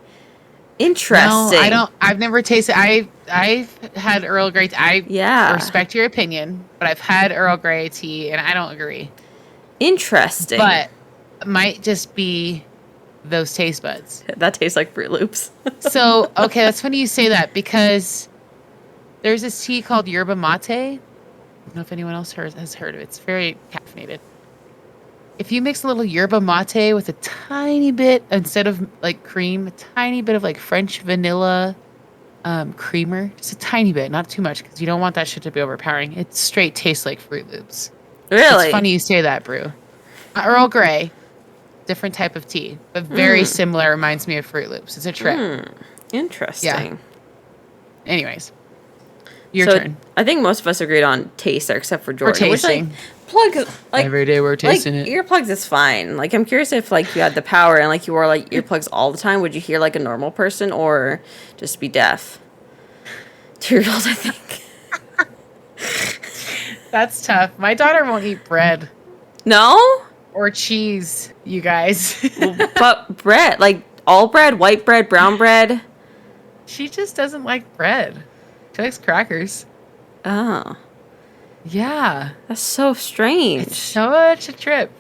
No, Interesting. I don't. I've never tasted. I've had Earl Grey. I Yeah. respect your opinion, but I've had Earl Grey tea, and I don't agree. Interesting. But it might just be those taste buds. That tastes like Fruit Loops. So okay, that's funny you say that because there's this tea called yerba mate. I don't know if anyone else has heard of it. It's very caffeinated. If you mix a little yerba mate with a tiny bit, instead of like cream, a tiny bit of like French vanilla creamer, just a tiny bit, not too much, because you don't want that shit to be overpowering. It straight tastes like Fruit Loops. Really? It's funny you say that, Brew. Earl Grey, different type of tea, but very similar. Reminds me of Fruit Loops. It's a trip. Interesting. Yeah. Anyways, your So turn. I think most of us agreed on taste there, except for Jordan. Which, tasting. plugs, like Every day we're tasting it. earplugs is fine. Like, I'm curious if like you had the power and like you wore like earplugs all the time, would you hear like a normal person or just be deaf? 2-year-old, I think. That's tough. My daughter won't eat bread No, or cheese, you guys. but bread, like all bread, white bread, brown bread. She just doesn't like bread. She likes crackers. Oh, Yeah. that's so strange. It's such a trip.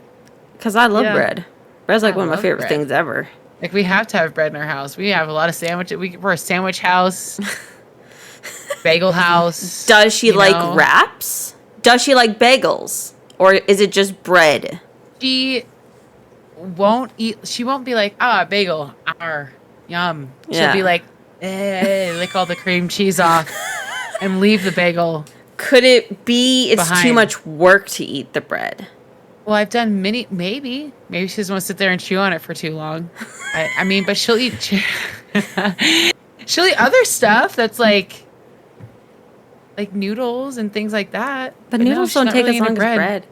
Because I love Yeah. bread. Bread's like I one of my love favorite bread. things ever. Like, we have to have bread in our house. We have a lot of sandwiches. We're a sandwich house. Bagel house. Does she you like know? wraps? Does she like bagels? Or is it just bread? She won't eat. She won't be like, bagel. Yum. She'll Yeah. be like, lick all the cream cheese off and leave the bagel. Could it be it's too Behind. much work to eat the bread? Well, I've done maybe she doesn't want to sit there and chew on it for too long. I mean, but she'll eat she'll eat other stuff that's like noodles and things like that. But no, noodles she's don't not take really as into long as bread.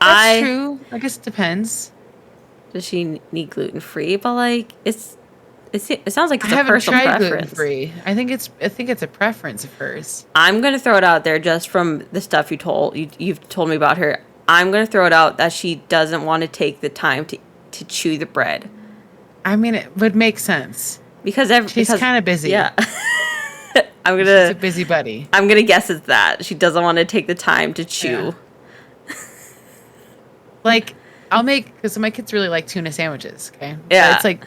That's true. I guess it depends. Does she need gluten free? But like it sounds like I it's a haven't personal tried gluten preference. free. I think it's a preference of hers. I'm gonna throw it out there just from the stuff you've told me about her. I'm gonna throw it out that she doesn't want to take the time to chew the bread I mean, it would make sense. because She's kind of busy. Yeah, She's a busybody. I'm gonna guess it's that she doesn't want to take the time to chew. Yeah. Like, I'll make, because my kids really like tuna sandwiches. Okay. Yeah. So it's like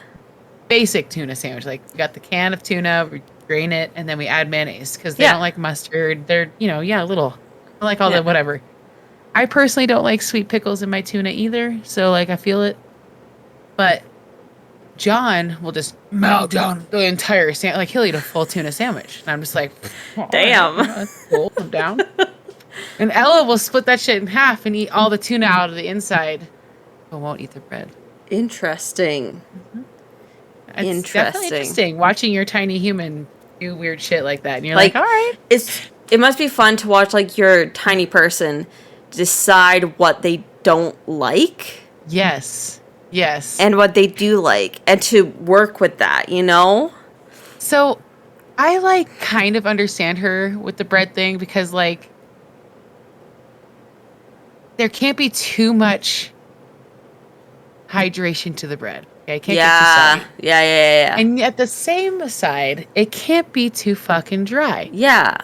basic tuna sandwich. Like, we got the can of tuna, we drain it, and then we add mayonnaise because they Yeah. don't like mustard. They're, a little. I like all Yeah. the whatever. I personally don't like sweet pickles in my tuna either. So, like, I feel it. But John will just melt down the entire sandwich. Like, he'll eat a full tuna sandwich. And I'm just like, Damn. That's cool. I'm down. And Ella will split that shit in half and eat all the tuna out of the inside, but won't eat the bread. Interesting. It's definitely interesting watching your tiny human do weird shit like that. And you're Like, like, all right. It must be fun to watch like your tiny person decide what they don't like Yes. Yes. and what they do like and to work with that, you know? So I like kind of understand her with the bread thing because like there can't be too much hydration to the bread. Okay, it can't get too soggy. Yeah. And at the same side, it can't be too fucking dry. Yeah.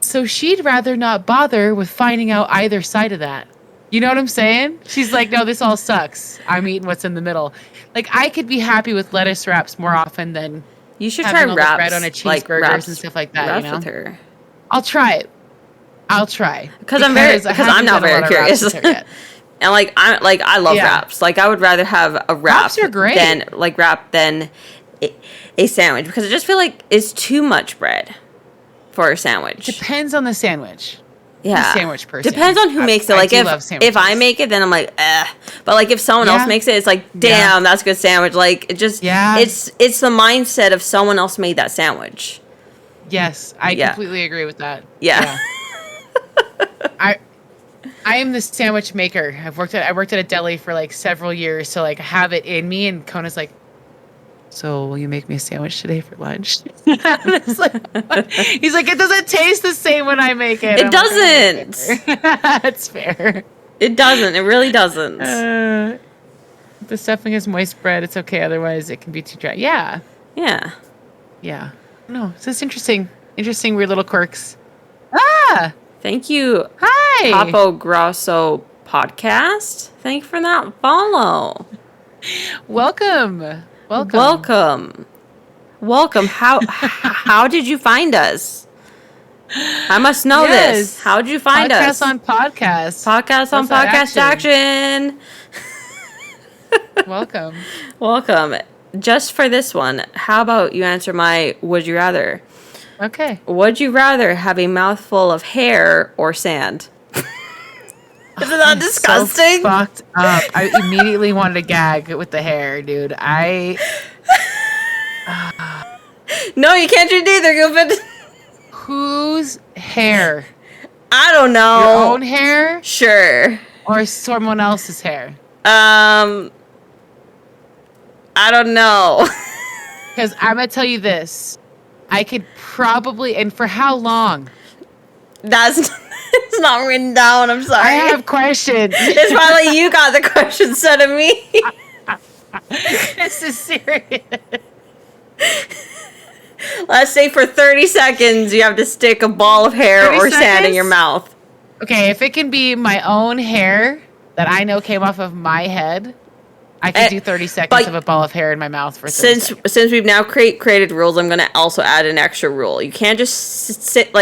So she'd rather not bother with finding out either side of that. You know what I'm saying? She's like, no, this all sucks. I'm eating what's in the middle. Like, I could be happy with lettuce wraps more often than You should try having all the wraps. bread on a like, cheeseburgers wraps, and stuff like that, wraps you know? with her. I'll try it. I'll try. Because I'm not done a very lot of curious. wraps with her yet. And I love Yeah. wraps. Like I would rather have a wrap Wraps are great. than a sandwich because I just feel like it's too much bread for a sandwich. Depends on the sandwich. Yeah, sandwich person. Depends on who makes it. I Like do love if I sandwiches. make it, then I'm like, but like if someone else Yeah. makes it, it's like, damn, that's a good sandwich. Like it just, Yeah. it's the mindset of someone else made that sandwich. Yes, I Yeah. completely agree with that. Yeah. I am the sandwich maker. I worked at a deli for like several years, so like I have it in me. And Kona's like, "So will you make me a sandwich today for lunch?" And it's like, what? He's like, "It doesn't taste the same when I make it." It I'm like, doesn't. "Oh, that's fair." It doesn't. It really doesn't. The stuffing is moist bread. It's okay. Otherwise, it can be too dry. Yeah. Yeah. Yeah. No, so it's interesting. Interesting, weird little quirks. Ah! Thank you, Hi! Papo Grosso Podcast. Thank you for that follow. Welcome. Welcome. How did you find us? I must know this. How did you find us? Podcast on podcast. Podcast on What's that podcast action. Welcome. Just for this one, how about you answer my would you rather? Okay. Would you rather have a mouthful of hair or sand? Isn't that disgusting? So fucked up. I immediately wanted to gag with the hair, dude. No, you can't do neither, Gilpin. Whose hair? I don't know. Your own hair? Sure. Or someone else's hair? I don't know. Because I'm going to tell you this. I could probably, and for how long? It's not written down. I'm sorry. I have questions. It's probably you got the question instead of me. This is serious. Let's say for 30 seconds you have to stick a ball of hair or sand in your mouth. Okay, if it can be my own hair that I know came off of my head, I can do 30 seconds of a ball of hair in my mouth for 30 seconds. Since we've now created rules, I'm going to also add an extra rule. You can't just sit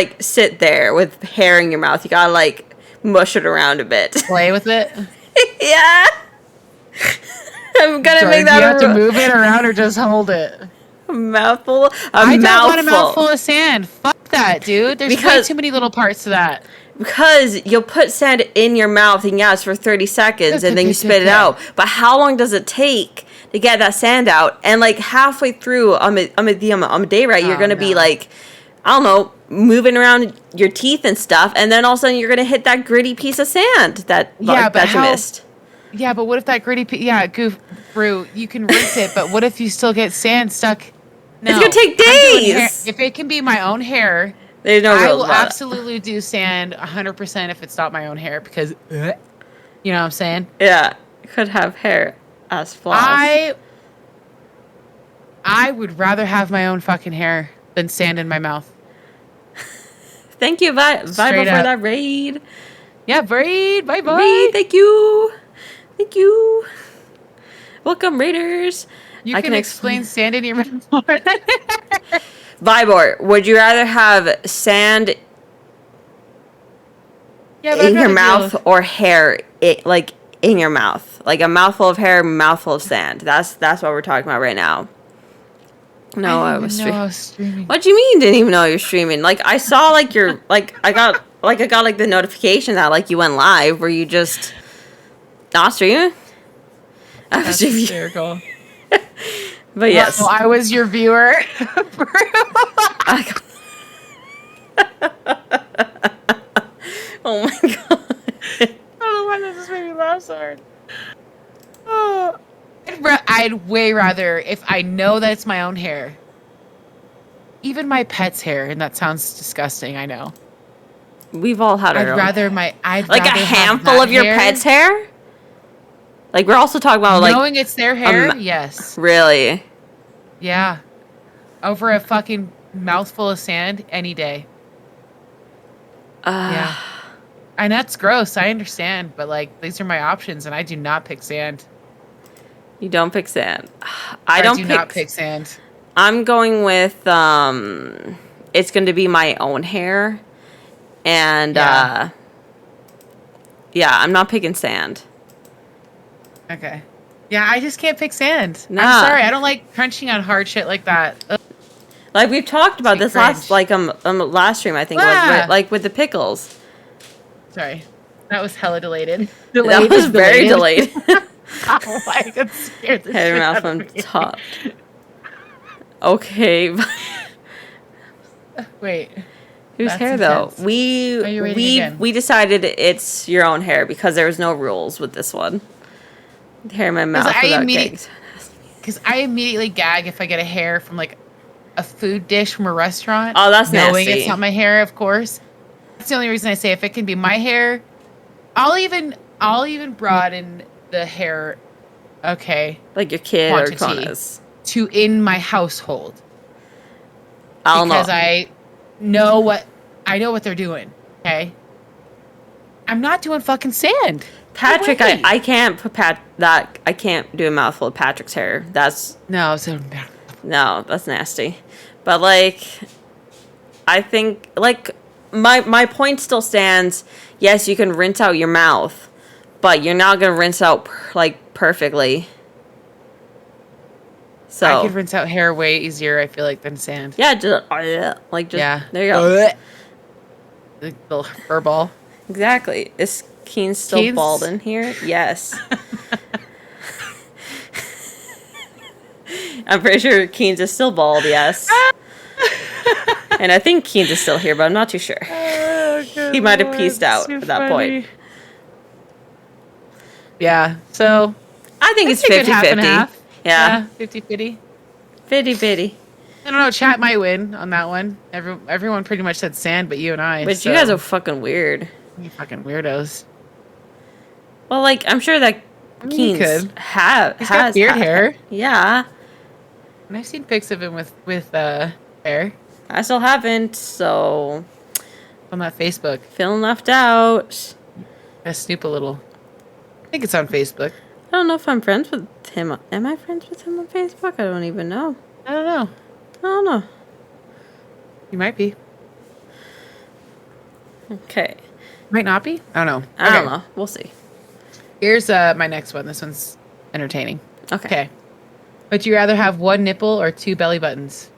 there with hair in your mouth. You got to mush it around a bit. Play with it? Yeah. I'm going to make that do you have to move it around or just hold it? A mouthful? I don't want a mouthful of sand. Fuck that, dude. There's way too many little parts to that. Because you'll put sand in your mouth and it's for 30 seconds and then you spit it out. But how long does it take to get that sand out? And halfway through on a day, right, you're going to be I don't know, moving around your teeth and stuff. And then all of a sudden you're going to hit that gritty piece of sand that you missed. Yeah, but what if that gritty piece, brew, you can rinse it, but what if you still get sand stuck? No. It's going to take days. If it can be my own hair, there's no I will absolutely do sand 100% if it's not my own hair because, you know what I'm saying? Yeah, could have hair as flaws. I would rather have my own fucking hair than sand in my mouth. Thank you, Vibe, for that raid. Yeah, raid. Bye-bye. Raid, thank you. Welcome, Raiders. I can explain sand in your mouth. Vibor, would you rather have sand in your mouth or hair in your mouth? Like a mouthful of hair, mouthful of sand. That's what we're talking about right now. No, I was streaming. What do you mean didn't even know you're streaming? I saw your I got the notification that you went live. Were you just not streaming? That's hysterical. But yes. No, I was your viewer. Oh my god. I don't know why that just made me laugh so hard. Oh. I'd way rather, if I know that it's my own hair, even my pet's hair, and that sounds disgusting, I know. We've all had our own. I'd rather a handful of your pet's hair? We're also talking about knowing it's their hair, yes. Really? Yeah. Over a fucking mouthful of sand any day. Yeah. And that's gross, I understand, but these are my options and I do not pick sand. You don't pick sand. I do not pick sand. I'm going with it's going to be my own hair. And I'm not picking sand. Okay. Yeah, I just can't pick sand. Nah. I'm sorry, I don't like crunching on hard shit like that. Ugh. We've talked about this last last stream, I think was with the pickles. Sorry, that was hella delayed. That was very delayed. Oh my god, scared the Head shit mouth out of on me. top. Okay. Wait. Whose hair though? We decided it's your own hair because there was no rules with this one. Hair in my mouth without gags. Because I immediately gag if I get a hair from a food dish from a restaurant. Oh, that's knowing nasty. It's not my hair, of course. That's the only reason I say if it can be my hair, I'll even I'll even broaden the hair, okay, Like your kid quantity or Kona's. to in my household. I don't know. Because I know what they're doing, okay? I'm not doing fucking sand. Patrick, No way. I can't put I can't do a mouthful of Patrick's hair. That's No, so no, that's nasty. But like, I think like my point still stands. Yes, you can rinse out your mouth, but you're not gonna rinse out perfectly. So I could rinse out hair way easier, I feel like, than sand. yeah, just Yeah. there you go. The little fur ball. Exactly. Is Keen still Keen's- bald in here? Yes. I'm pretty sure Keen's is still bald, yes. And I think Keen's is still here, but I'm not too sure. He might have pieced out at that point. Yeah, so I think it's a good 50-50. half and half. Yeah. 50-50. 50-50. I don't know, chat might win on that one. Everyone pretty much said sand, but you and I. But you guys are fucking weird. You fucking weirdos. Well, like, I'm sure that I mean, you Keen's could. has got beard hair. Yeah. And I've seen pics of him with hair I still haven't, so on that Facebook. feeling left out. I snoop a little. I think it's on Facebook. I don't know if I'm friends with him. Am I friends with him on Facebook? I don't even know. I don't know. I don't know. You might be. Okay. Might not be. I don't know. I don't know. We'll see. Here's my next one. This one's entertaining. Okay. Okay. Would you rather have one nipple or two belly buttons?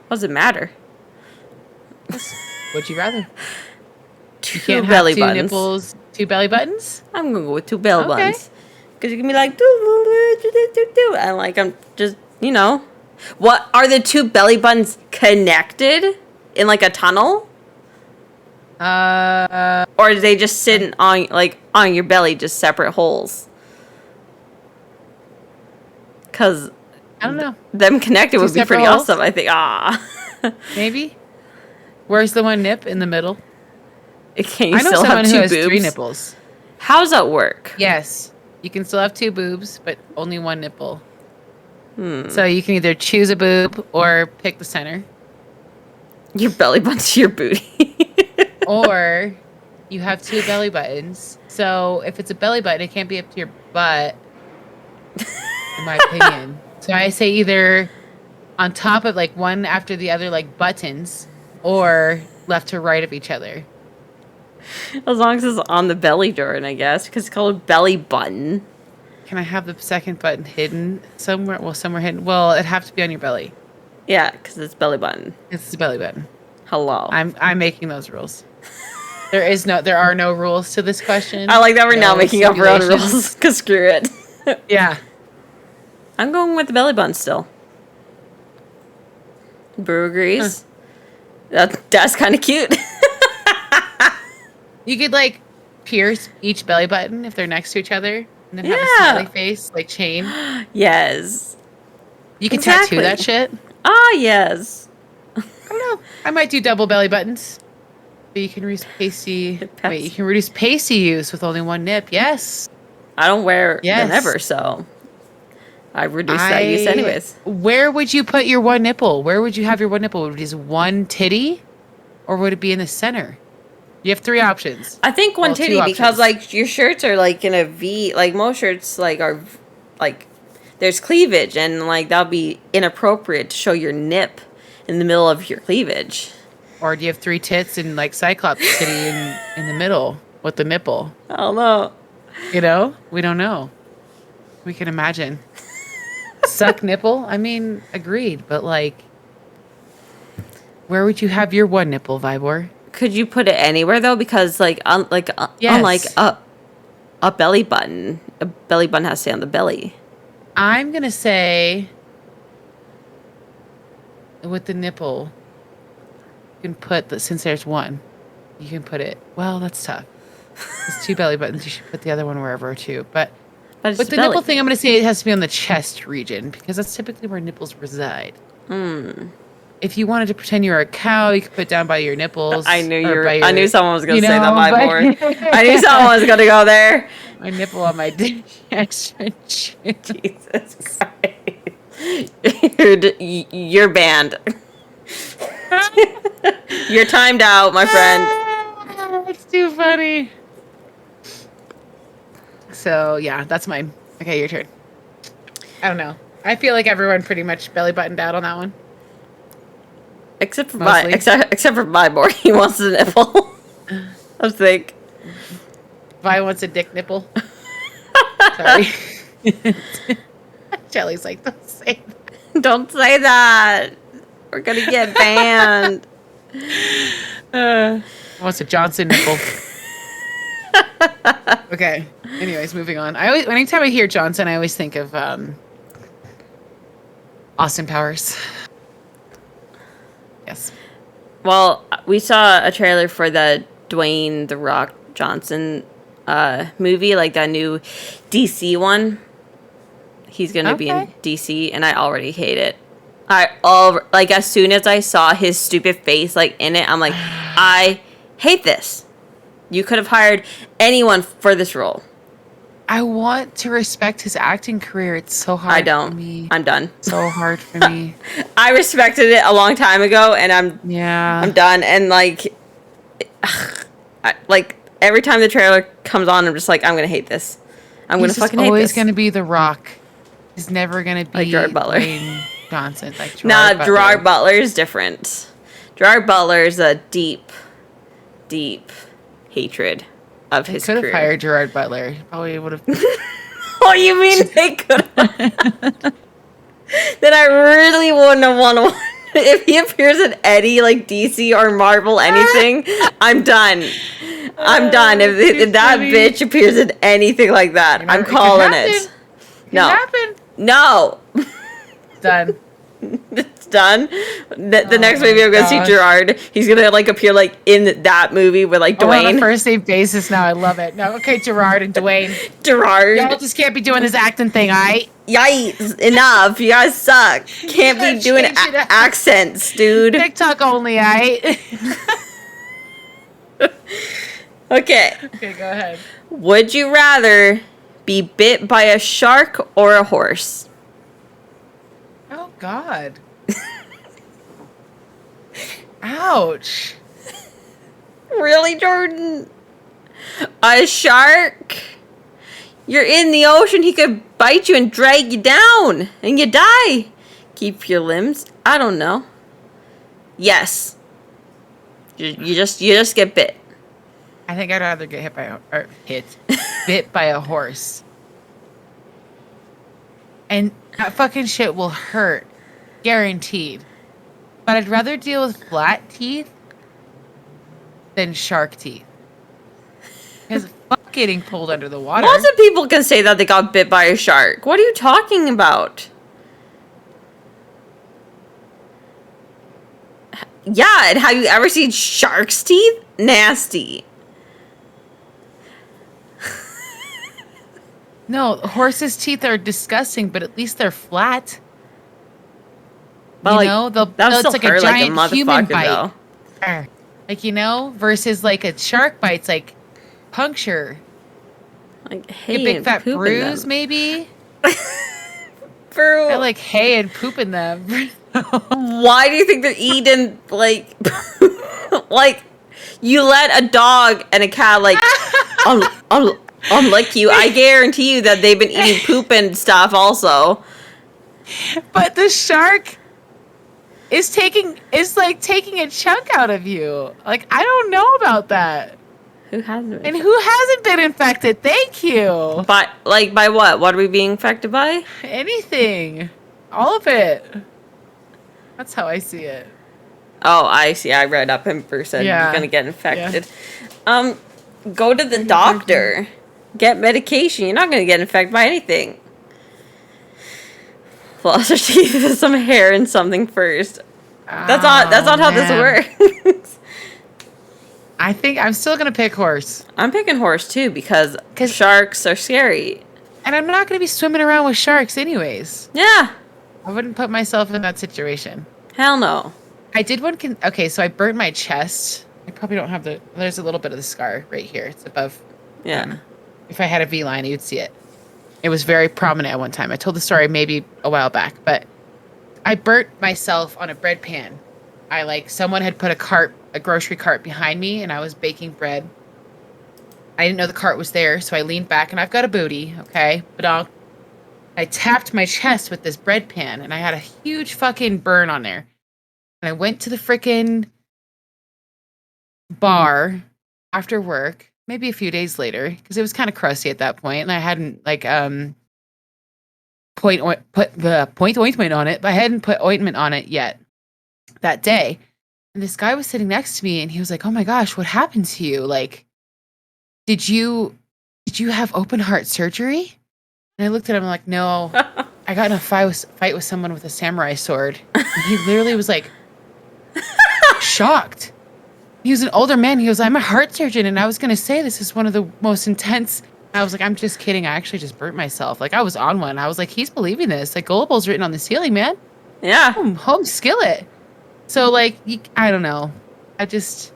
What does it matter? Would you rather? Two You can't belly have two buttons. nipples, two belly buttons? I'm gonna go with two belly Okay. buttons. Because you can be like, do, and like, I'm just, What, are the two belly buttons connected in like a tunnel? Or do they just sit on your belly, just separate holes? Because I don't know. them connected Two would be separate pretty holes? awesome, I think. Maybe. Where's the one nip in the middle? Can you I know still someone have who two has boobs? 3 nipples. How does that work? Yes. You can still have 2 boobs, but only 1 nipple. So you can either choose a boob or pick the center. Your belly button's your booty. Or you have 2 belly buttons. So if it's a belly button, it can't be up to your butt, in my opinion. So I say either on top of like one after the other, like buttons, or left to right of each other. As long as it's on the belly, Jordan, I guess, because it's called belly button. Can I have the second button hidden somewhere? Well, somewhere hidden. Well, it'd have to be on your belly. Yeah, because it's belly button. It's the belly button. Hello. I'm making those rules. There are no rules to this question. I like that we're now No making up our own stipulations. rules, because screw it. Yeah. I'm going with the belly button still. Brew agrees. That's kind of cute. You could like pierce each belly button if they're next to each other, and then have a Yeah. smiley face like chain. Yes. You can Exactly. tattoo that shit. Ah, yes. I don't know. I might do double belly buttons. But you can reduce pasty. Wait, you can reduce pasty use with only 1 nip. Yes. I don't wear Yes. them ever, so I reduce that use anyways. Where would you put your 1 nipple? Where would you have your 1 nipple? Would it be one titty, or would it be in the center? You have 3 options. I think one Well, 2 titty because options. like your shirts are like in a V, like most shirts like are like there's cleavage and like that'll be inappropriate to show your nip in the middle of your cleavage. Or do you have 3 tits and like Cyclops titty in the middle with the nipple? I don't know. You know? We don't know. We can imagine. Suck nipple? I mean, agreed. But like, where would you have your 1 nipple, Vibor? Could you put it anywhere though? Because like Yes. unlike a belly button has to stay on the belly. I'm going to say with the nipple, you can put, since there's 1, you can put it, well, that's tough. There's 2 belly buttons. You should put the other one wherever too. But But it's with the belly. nipple thing, I'm going to say it has to be on the chest region because that's typically where nipples reside. if you wanted to pretend you were a cow, you could put it down by your nipples. I knew or by I knew someone was gonna you say that know, by but- more. I knew someone was gonna go there. My nipple on my dick. Extra chin. Jesus Christ. You're banned. You're timed out, my friend. It's too funny. So yeah, that's mine. Okay, your turn. I don't know. I feel like everyone pretty much belly buttoned out on that one. Except for Mostly. except for my boy. He wants the nipple. I think. Vi wants a dick nipple. Sorry. Jelly's like, don't say that. Don't say that. We're gonna get banned. Wants a Johnson nipple. Okay. Anyways, moving on. Anytime I hear Johnson, I always think of Austin Powers. Yes. Well, we saw a trailer for the Dwayne The Rock Johnson movie, like that new DC one. He's gonna be in Okay. DC, and I already hate it. Like as soon as I saw his stupid face like in it, I'm like, I hate this. You could have hired anyone for this role. I want to respect his acting career. It's so hard I don't. for me. I'm done. So hard for me. I respected it a long time ago, and I'm Yeah. done. And like every time the trailer comes on, I'm just like, I'm gonna hate this. I'm gonna He's fucking just hate always this. going to be The Rock. He's never going to be Like Gerard Butler. Dwayne Johnson. Like Gerard Nah, Butler. Gerard Butler is different. Gerard Butler is a deep, deep hatred of his Could have career. hired Gerard Butler. Probably would have. What do you mean they could have? Then I really wouldn't have wanted. If he appears in any like DC or Marvel anything, I'm done. I'm done. If that funny. bitch appears in anything like that, I'm It could calling happen. it. Could No, happen. no, Done. it's done. The next my movie I'm gonna see gosh. Gerard. He's gonna like appear like in that movie with like We're on a Dwayne. first name basis now. I love it. No, okay, Gerard and Dwayne. Gerard. Y'all just can't be doing this acting thing, alright? Yikes! Enough. You guys suck. Can't be gotta doing change it up. accents, dude. TikTok only, alright? Okay. Okay, go ahead. Would you rather be bit by a shark or a horse? Oh, God. Ouch. Really, Jordan? A shark? You're in the ocean. He could bite you and drag you down, and you die. Keep your limbs. I don't know. Yes. You just get bit. I think I'd rather get bit by a horse. And that fucking shit will hurt. Guaranteed. But I'd rather deal with flat teeth than shark teeth. Because fuck getting pulled under the water. Lots of people can say that they got bit by a shark. What are you talking about? Yeah, and have you ever seen shark's teeth? Nasty. No, horses' teeth are disgusting, but at least they're flat. But, You like, know, that'll it's still like a hurt like a giant human motherfucker, bite. though. Arr. Like, you know, versus like a shark bite's like puncture. Like, A hey, big and fat poop in bruise, them. maybe. For I like hay and poop in them. why do you think they're eating like like you let a dog and a cat like lick you? I guarantee you that they've been eating poop and stuff also. But the shark is like taking a chunk out of you. Like, I don't know about that. Who hasn't? And who hasn't been infected? Thank you. By what? What are we being infected by? Anything. All of it. That's how I see it. Oh, I see. I read up and Bruce said Yeah. you're gonna get infected. Go to the doctor. Get medication. You're not gonna get infected by anything. Floss your teeth with some hair and something first. That's not how this works. I think I'm still gonna pick horse. I'm picking horse too because 'Cause- sharks are scary. And I'm not gonna be swimming around with sharks anyways. Yeah. I wouldn't put myself in that situation. Hell no. I did one. Okay, so I burnt my chest. I probably don't have there's a little bit of the scar right here. It's above. Yeah. If I had a V line, you'd see it. It was very prominent at one time. I told the story maybe a while back, but I burnt myself on a bread pan. Someone had put a grocery cart behind me, and I was baking bread. I didn't know the cart was there, so I leaned back, and I've got a booty, okay? But I tapped my chest with this bread pan, and I had a huge fucking burn on there. And I went to the frickin' bar after work, maybe a few days later, because it was kind of crusty at that point, and I hadn't put the point ointment on it, but I hadn't put ointment on it yet that day. And this guy was sitting next to me, and he was like, "Oh my gosh, what happened to you? Like, did you have open heart surgery?" And I looked at him like, "No, I got in a fight with someone with a samurai sword." And he literally was like shocked. He was an older man. He goes, "I'm a heart surgeon, and I was gonna say this is one of the most intense." I was like, "I'm just kidding. I actually just burnt myself." Like, I was on one. I was like, "He's believing this. Like, Gullible's written on the ceiling, man. Yeah. Home skillet." So like, I don't know. I just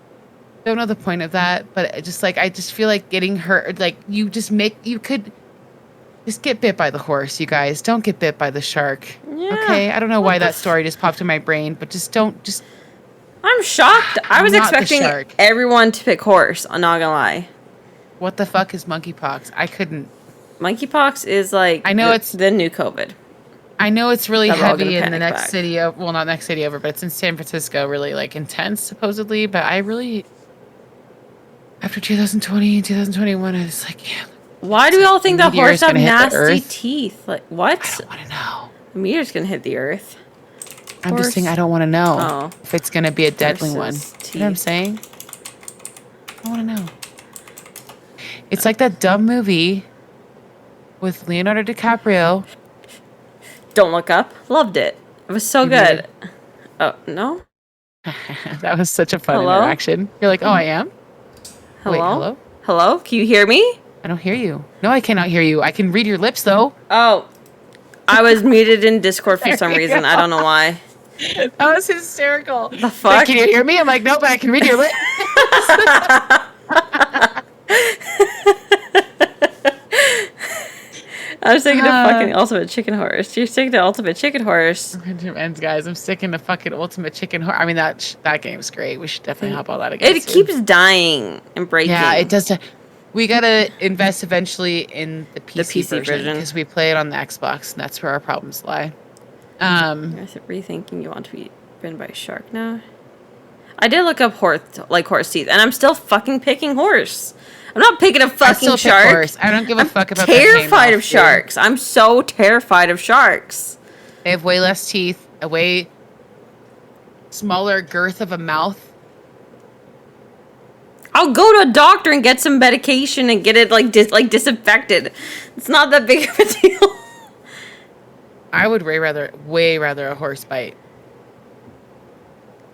don't know the point of that. But I just feel like getting hurt. Like, you could just get bit by the horse. You guys don't get bit by the shark. Yeah. Okay. I don't know why that story just popped in my brain, but just don't. Just I'm shocked. I was Not the expecting shark. everyone to pick horse. I'm not gonna lie. what the fuck is monkeypox? I couldn't. Monkeypox is like I know it's the new COVID. I know it's really That we're all heavy gonna in the panic next back. city. Well, not next city over, but it's in San Francisco. Really like intense, supposedly. But I really, after 2020 and 2021, I was like, yeah, Why do we all think that meteor is horse have gonna hit the nasty earth? teeth? Like what? I don't want to know. A meteor's gonna hit the earth. I'm just saying I don't want to know Oh. if it's gonna be a deadly one. Versus You know what I'm teeth. saying? I want to know. It's like that dumb movie with Leonardo DiCaprio. Don't Look Up. Loved it. It was so You good. Oh no. That was such a fun Hello? interaction. You're like, oh, I am? Hello. Wait, hello? Hello. Can you hear me? I don't hear you. No, I cannot hear you. I can read your lips, though. Oh, I was muted in Discord for There some we reason. go. I don't know why. That was hysterical. The Like, fuck? can you hear me? I'm like, no, but I can read your lips. I was thinking of fucking Ultimate Chicken Horse. You're sticking to Ultimate Chicken Horse. Ends, guys. I'm sticking to fucking Ultimate Chicken Horse. I mean, that game's great. We should definitely hop all that again. It soon. keeps dying and breaking. Yeah, it does. We gotta invest eventually in the PC, PC version. because we play it on the Xbox, and that's where our problems lie. Is it rethinking you want to be bitten by a shark now? I did look up horse teeth, and I'm still fucking picking horse. I'm not picking a I fucking still pick shark. horse. I don't give a fuck about that name, Terrified of dude. sharks. I'm so terrified of sharks. They have way less teeth, a way smaller girth of a mouth. I'll go to a doctor and get some medication and get it disinfected. It's not that big of a deal. I would way rather a horse bite.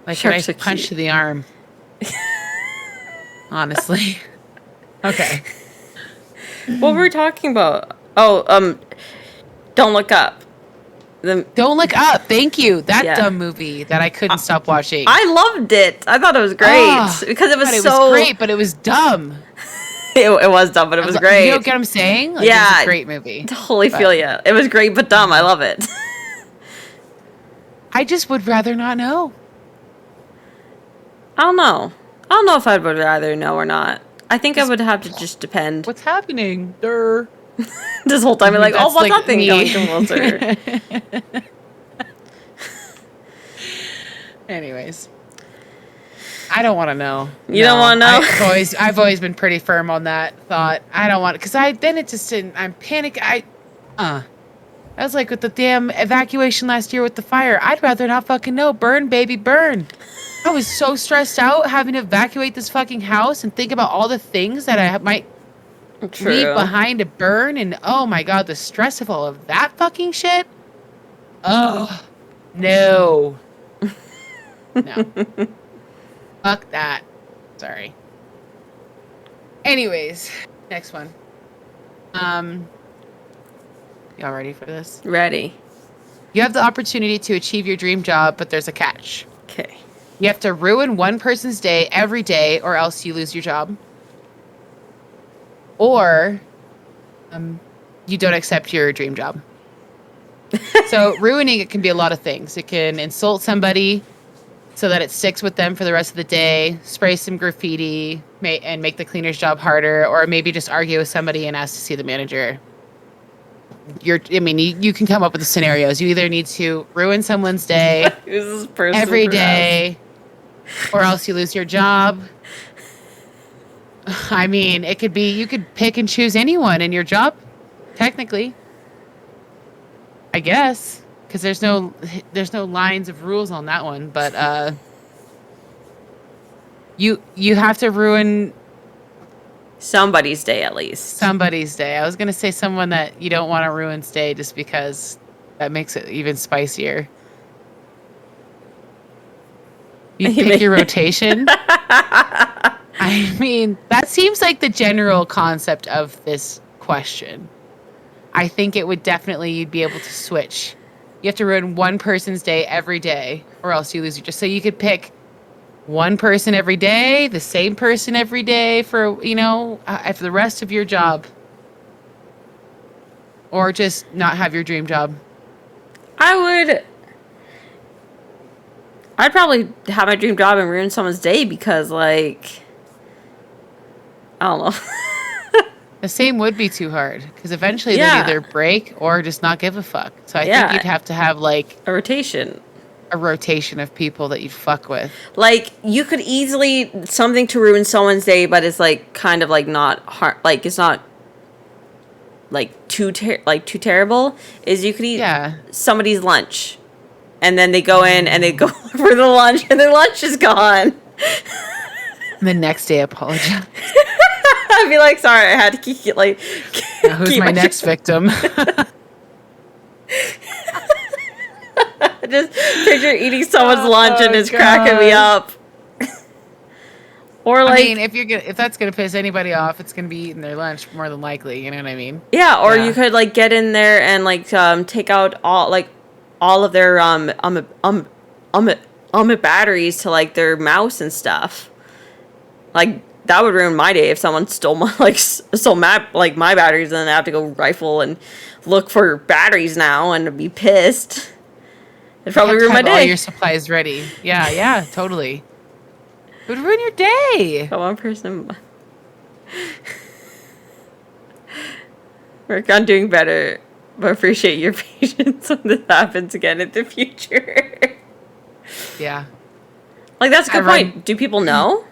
Like a Sharks nice are punch cute. to the arm. Honestly. Okay. What were we talking about? Oh, Don't Look Up. Don't Look Up. Thank you. That Yeah. dumb movie that I couldn't stop watching. I loved it. I thought it was great Oh, because it was God, so great, but it was dumb. It was dumb, but it was great. You know what I'm saying? Like, it Yeah. was a great movie. Totally But- feel ya. It was great, but dumb. I love it. I just would rather not know. I don't know. I don't know if I would rather know or not. I think I would have to just depend. What's happening? Durr. This whole time, you're like, oh, That's what's like nothing? me. Going closer. Anyways, I don't want to know. You don't wanna know? I've always been pretty firm on that thought. I don't want, because then it just didn't. I'm panic. I was like with the damn evacuation last year with the fire. I'd rather not fucking know. Burn, baby, burn. I was so stressed out having to evacuate this fucking house and think about all the things that I might leave behind to burn, and oh my god, the stress of all of that fucking shit. Oh no. No. Fuck that. Sorry. Anyways, next one. Y'all ready for this? Ready. You have the opportunity to achieve your dream job, but there's a catch. Okay. You have to ruin one person's day every day, or else you lose your job. Or you don't accept your dream job. So ruining it can be a lot of things. It can insult somebody so that it sticks with them for the rest of the day, spray some graffiti, and make the cleaner's job harder, or maybe just argue with somebody and ask to see the manager. You can come up with the scenarios. You either need to ruin someone's day every day, or else you lose your job. I mean, it could be, you could pick and choose anyone in your job, technically. I guess, because there's no lines of rules on that one, but you have to ruin somebody's day at least. Somebody's day. I was gonna say someone that you don't want to ruin's day, just because that makes it even spicier. You pick your rotation. I mean, that seems like the general concept of this question. I think it would definitely, you'd be able to switch. You have to ruin one person's day every day, or else you lose your. Just so you could pick one person every day, the same person every day for for the rest of your job, or just not have your dream job. I'd probably have my dream job and ruin someone's day because, like, I don't know. The same would be too hard because eventually they'd either break or just not give a fuck. So I think you'd have to have like a rotation of people that you'd fuck with. Like, you could easily something to ruin someone's day, but it's like kind of like not hard. Like, it's not like too terrible. Is you could eat somebody's lunch, and then they go in and they go for the lunch, and their lunch is gone. The next day, apologize. I'd be like, sorry, I had to keep who's my next victim? Just picture eating someone's lunch and it's cracking me up. Or like, I mean, if that's gonna piss anybody off, it's gonna be eating their lunch more than likely. You know what I mean? Yeah. Or you could like get in there and like take out all of their batteries to like their mouse and stuff. Like, that would ruin my day if someone stole my my batteries, and then I have to go rifle and look for batteries now and be pissed. It'd probably ruin my day. All your supplies ready. Yeah, totally. It would ruin your day. But one person. Work on doing better, but appreciate your patience when this happens again in the future. Yeah. Like, that's a good point. Do people know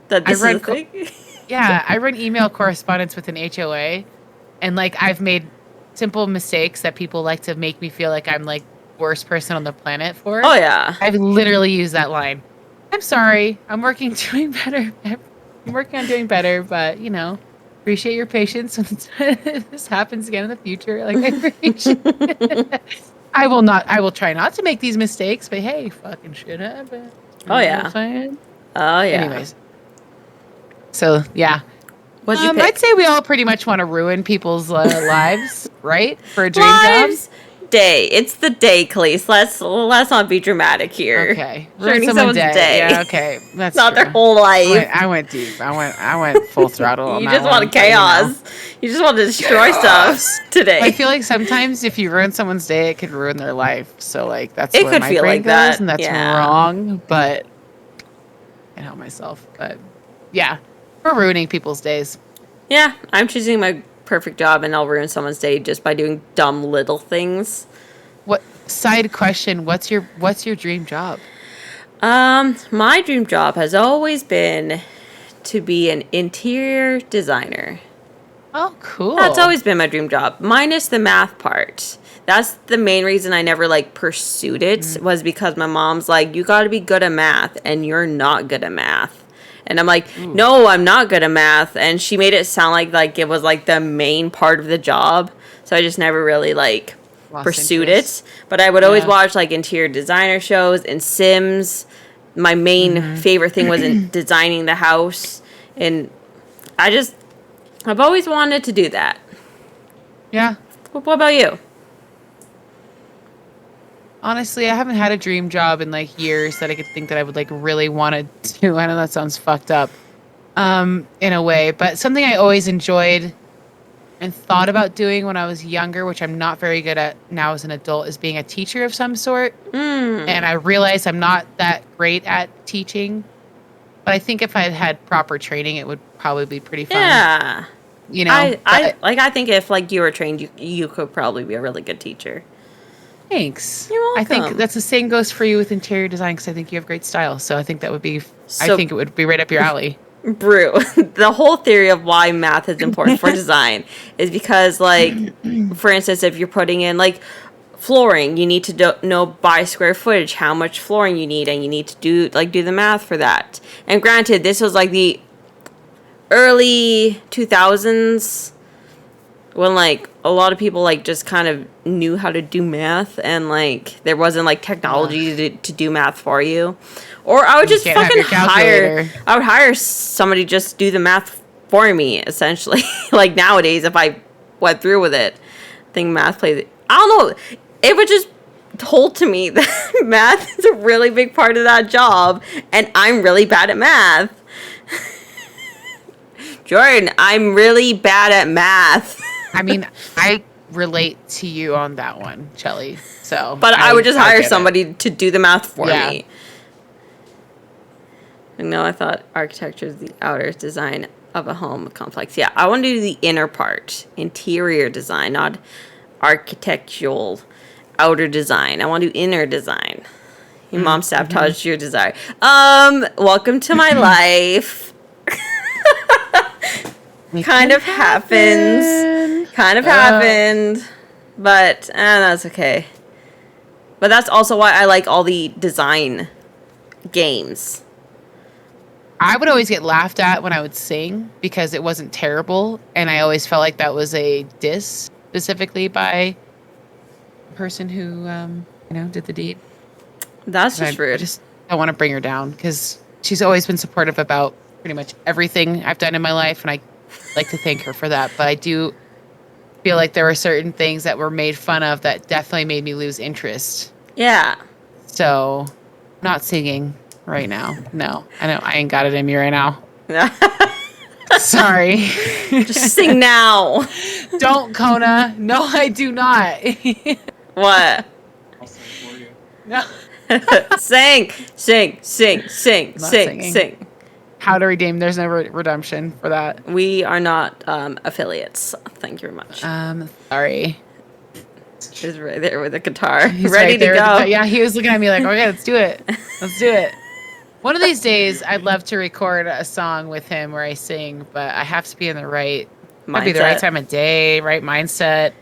that this is a thing? Yeah, I run email correspondence with an HOA, and like I've made simple mistakes that people like to make me feel like I'm like worst person on the planet for. Oh yeah. I've literally used that line. I'm sorry. I'm working on doing better, but appreciate your patience when this happens again in the future. Like, I will try not to make these mistakes, but hey, fucking shit happen. Oh yeah. Oh yeah. Anyways. So yeah. What'd you pick? I'd say we all pretty much want to ruin people's lives, right? For a dream lives, job. Day. It's the day, Khalees. Let's not be dramatic here. Okay. Ruining someone's day. Yeah, okay. That's not true. Their whole life. I went deep. I went full throttle on you that just want chaos. You just want to destroy stuff today. I feel like sometimes if you ruin someone's day, it could ruin their life. So like that's it where could my feel brain like goes, that, and that's wrong. But I can't help myself. But yeah, we're ruining people's days. Yeah, I'm choosing my perfect job, and I'll ruin someone's day just by doing dumb little things. What side question? What's your dream job? My dream job has always been to be an interior designer. Oh, cool. That's always been my dream job, minus the math part. That's the main reason I never pursued it, was because my mom's like, you got to be good at math, and you're not good at math. And I'm like, no, I'm not good at math. And she made it sound like it was the main part of the job. So I just never really pursued it. But I would always watch interior designer shows and Sims. My main favorite thing was in designing the house. And I've always wanted to do that. Yeah. What about you? Honestly, I haven't had a dream job in like years that I could think that I would like really want to do. I know that sounds fucked up, in a way, but something I always enjoyed and thought about doing when I was younger, which I'm not very good at now as an adult, is being a teacher of some sort. And I realize I'm not that great at teaching, but I think if I had had proper training, it would probably be pretty fun. Yeah. You know, I think if like you were trained, you could probably be a really good teacher. Thanks. You're welcome. I think that's the same goes for you with interior design because I think you have great style. So I think that would be. I think it would be right up your alley. Brew. The whole theory of why math is important for design is because, like, for instance, if you're putting in like flooring, you need to know by square footage how much flooring you need, and you need to do the math for that. And granted, this was like the early 2000s when like a lot of people like just kind of knew how to do math, and like there wasn't like technology to do math for you. Or I would just fucking hire somebody to just do the math for me, essentially. Like nowadays, if I went through with it, I think math plays. I don't know. It was just told to me that math is a really big part of that job, and I'm really bad at math. Jordan, I'm really bad at math. I mean, I relate to you on that one, Shelly. So, but I would just hire somebody to do the math for me. No, I thought architecture is the outer design of a home complex. Yeah, I want to do the inner part, interior design, not architectural outer design. I want to do inner design. Your mom sabotaged your desire. Welcome to my life. Kind of happened. But that's okay. But that's also why I like all the design games. I would always get laughed at when I would sing because it wasn't terrible, and I always felt like that was a diss specifically by the person who did the deed. That's just rude. I just don't want to bring her down because she's always been supportive about pretty much everything I've done in my life, and I like to thank her for that. But I do feel like there were certain things that were made fun of that definitely made me lose interest. Yeah. So, not singing right now. No, I know I ain't got it in me right now. Sorry. Just sing now. Don't, Kona. No, I do not. What? I'll sing for you. No. Sing. How to redeem? There's no redemption for that. We are not affiliates. Thank you very much. Sorry. He's right there with the guitar, He's ready right there to go. Yeah, he was looking at me like, okay, let's do it. Let's do it. One of these days, I'd love to record a song with him where I sing, but I have to be in the right mindset. Be the right time of day, right mindset.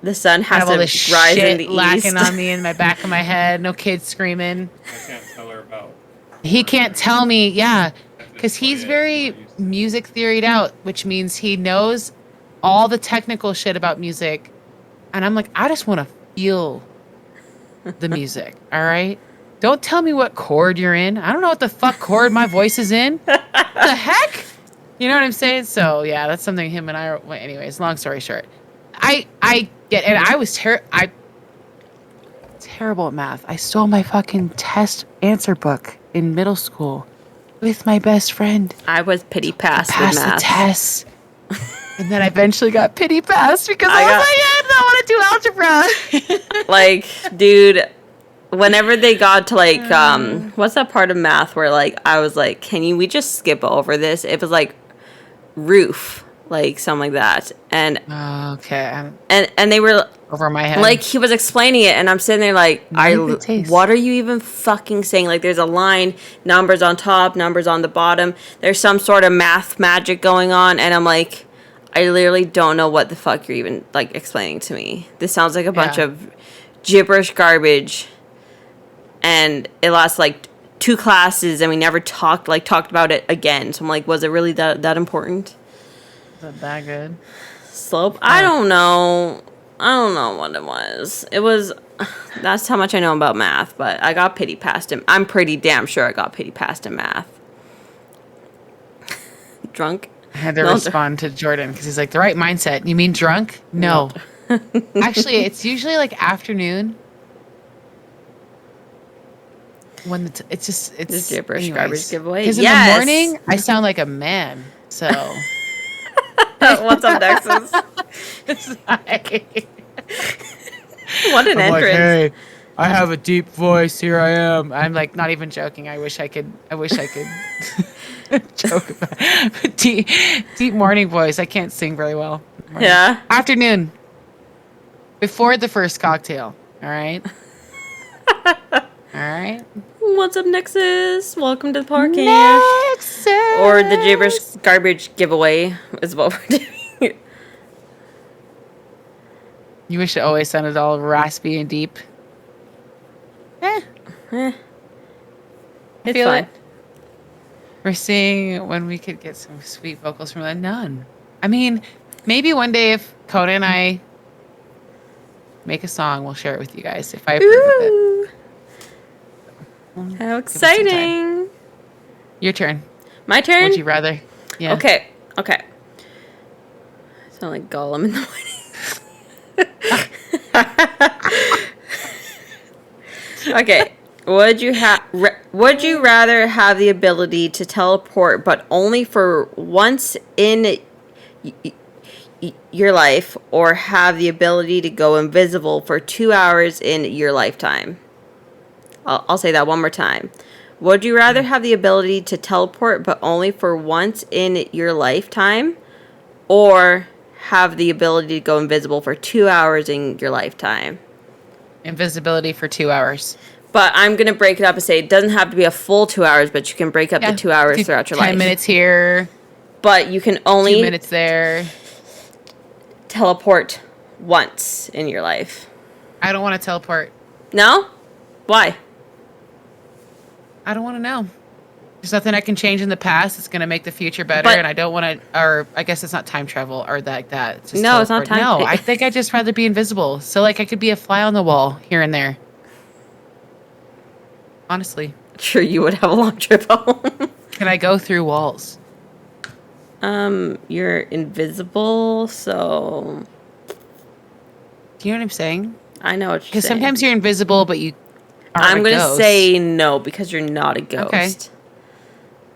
The sun has to rise in the east. Lacking on me in my back of my head. No kids screaming. I can't tell her about. He can't tell me, yeah, because he's very music theoried out, which means he knows all the technical shit about music. And I'm like, I just want to feel the music, all right? Don't tell me what chord you're in. I don't know what the fuck chord my voice is in. What the heck? You know what I'm saying? So, yeah, that's something him and I are... Well, anyways, long story short. I get... And I was terrible at math. I stole my fucking test answer book in middle school with my best friend. I was pity passed with math. The test. And then I eventually got pity passed because I was like, I don't want to do algebra. Like, dude... Whenever they got to like what's that part of math where like I was like, we just skip over this? It was like roof, like something like that. And okay. And they were over my head. Like he was explaining it and I'm sitting there like what are you even fucking saying? Like there's a line, numbers on top, numbers on the bottom. There's some sort of math magic going on and I'm like, I literally don't know what the fuck you're even like explaining to me. This sounds like a bunch of gibberish garbage. And it lasts like 2 classes, and we never talked about it again. So I'm like, was it really that important? Is it that good? Slope? I don't know. I don't know what it was. It was. That's how much I know about math. But I got pity passed him. I'm pretty damn sure I got pity passed in math. Drunk? I had to respond to Jordan because he's like, the right mindset. You mean drunk? No. Actually, it's usually like afternoon. when it's Just gibberish garbage giveaway. Because in the morning I sound like a man. So what's up, Nexus? it's like, What an I'm like, entrance! hey, I have a deep voice. Here I am. I'm like not even joking. I wish I could joke about it. Deep morning voice. I can't sing very well. Morning. Yeah. Afternoon. Before the first cocktail. All right. All right. What's up, Nexus? Welcome to the podcast. Nexus. Or the gibberish garbage giveaway is what we're doing. You wish it always sounded all raspy and deep. It's feel fine. it. We're seeing when we could get some sweet vocals from a nun. I mean, maybe one day if Coda and I make a song, we'll share it with you guys if I approve Ooh, of it. how Give it some time. exciting! Your turn. My turn. Would you rather? Yeah. Okay. I sound like Gollum in the morning. Okay. Would you rather have the ability to teleport, but only for once in your life, or have the ability to go invisible for 2 hours in your lifetime? I'll say that one more time. Would you rather have the ability to teleport, but only for once in your lifetime, or have the ability to go invisible for 2 hours in your lifetime? Invisibility for 2 hours. But I'm going to break it up and say it doesn't have to be a full 2 hours, but you can break up the 2 hours throughout your life. 10 minutes here. But you can only 2 minutes there. teleport once in your life. I don't want to teleport. No? Why? I don't want to know. There's nothing I can change in the past. It's going to make the future better. But- and I don't want to, or I guess it's not time travel or like that. It's just No, it's not teleport. time- No, I think I'd just rather be invisible. So like I could be a fly on the wall here and there. Honestly. Sure, you would have a long trip home. Can I go through walls? You're invisible, so Do you know what I'm saying? I know what you're saying. Because sometimes you're invisible, but you aren't I'm a going to ghost. say no, because you're not a ghost. Okay.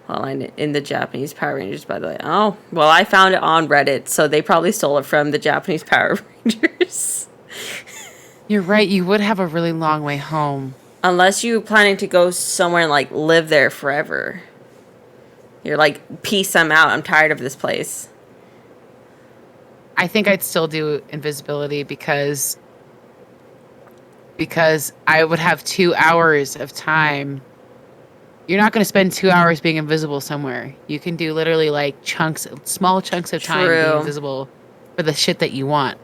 Well, in the Japanese Power Rangers, by the way. Oh, well, I found it on Reddit, so they probably stole it from the Japanese Power Rangers. You're right. You would have a really long way home. Unless you're planning to go somewhere and, like, live there forever. You're like, peace, I'm out. I'm tired of this place. I think I'd still do invisibility because I would have 2 hours of time. You're not going to spend 2 hours being invisible somewhere. You can do literally like small chunks of time being True. invisible for the shit that you want.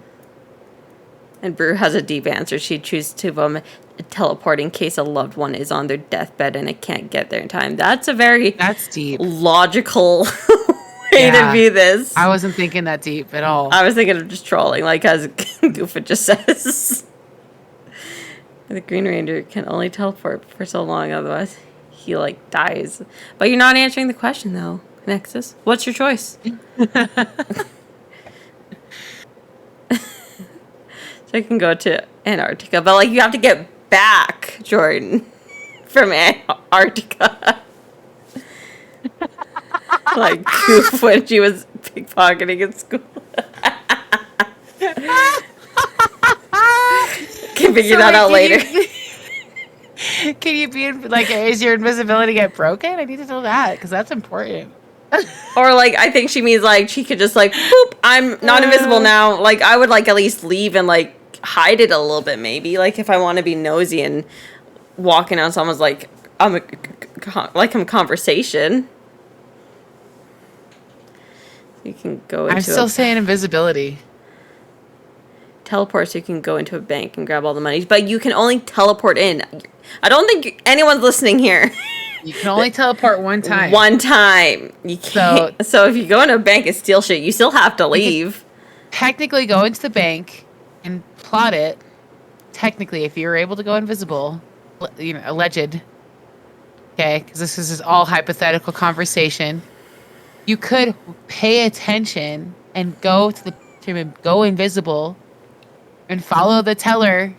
And Brew has a deep answer. She'd choose to teleport in case a loved one is on their deathbed and it can't get there in time. That's a very That's deep. logical way to Yeah. view this. I wasn't thinking that deep at all. I was thinking of just trolling, like as Goofa just says. The Green Ranger can only teleport for so long, otherwise he like dies. But you're not answering the question though, Nexus. What's your choice? So I can go to Antarctica, but like you have to get back, Jordan, from Antarctica. Like Goof when she was pickpocketing in school. Can figure that out later. Can you be like, is your invisibility get broken? I need to know that because that's important. Or like I think she means like she could just like boop, I'm not invisible now. Like I would like at least leave and like hide it a little bit maybe. Like if I want to be nosy and walking on someone's like I'm conversation. You can go into I'm still saying invisibility. teleport so you can go into a bank and grab all the money. But you can only teleport in. I don't think anyone's listening here. You can only teleport one time. One time. You can't. So if you go into a bank and steal shit, you still have to leave. Technically go into the bank and plot it. Technically, if you were able to go invisible, alleged. Okay, because this is all hypothetical conversation. You could pay attention and go to go invisible and follow the teller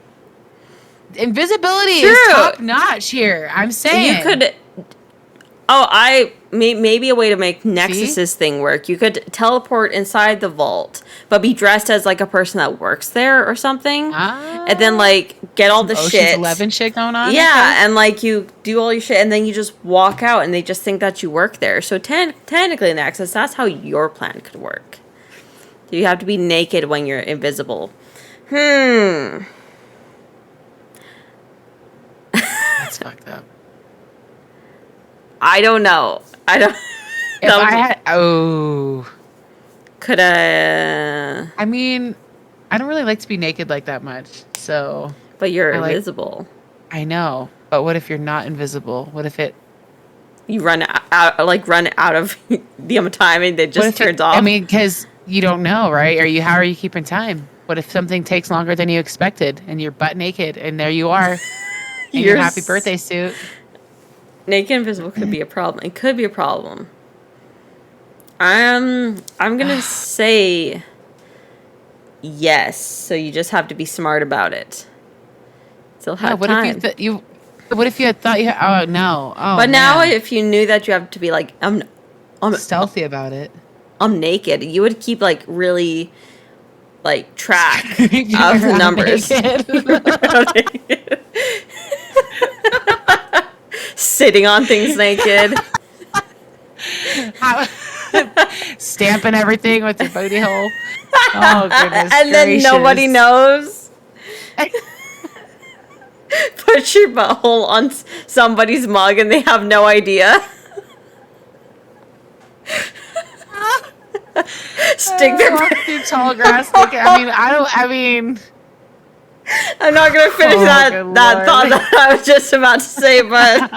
invisibility is True. top notch here. I'm saying You could. Oh, maybe a way to make Nexus's thing work. You could teleport inside the vault, but be dressed as like a person that works there or something, and then like get all the Ocean's shit. 11 shit going on. Yeah, and like you do all your shit, and then you just walk out, and they just think that you work there. So technically, in Nexus, that's how your plan could work. You have to be naked when you're invisible. That's fucked up. I don't know. I don't. If I had, oh, Could I? I mean, I don't really like to be naked like that much. So But you're I like- invisible. I know, but what if you're not invisible? What if it? You run out of the time, and it What just if turns it, off. I mean, because you don't know, right? How are you keeping time? What if something takes longer than you expected, and you're butt naked, and there you are, in your happy birthday suit? Naked invisible could be a problem. It could be a problem. I'm gonna say yes. So you just have to be smart about it. Still have What time. if you What if you had thought you? Oh no! Oh, But now, man. if you knew that you have to be like, I'm Stealthy about it. I'm naked, you would keep like really like track You of the around numbers. naked. Sitting on things naked. Stamping everything with your booty hole. Oh goodness! And then gracious. nobody knows. Put your butthole on somebody's mug and they have no idea. Stick their. Walk through tall grass naked. I mean. I'm not gonna finish Oh, that good thought Lord. that I was just about to say, but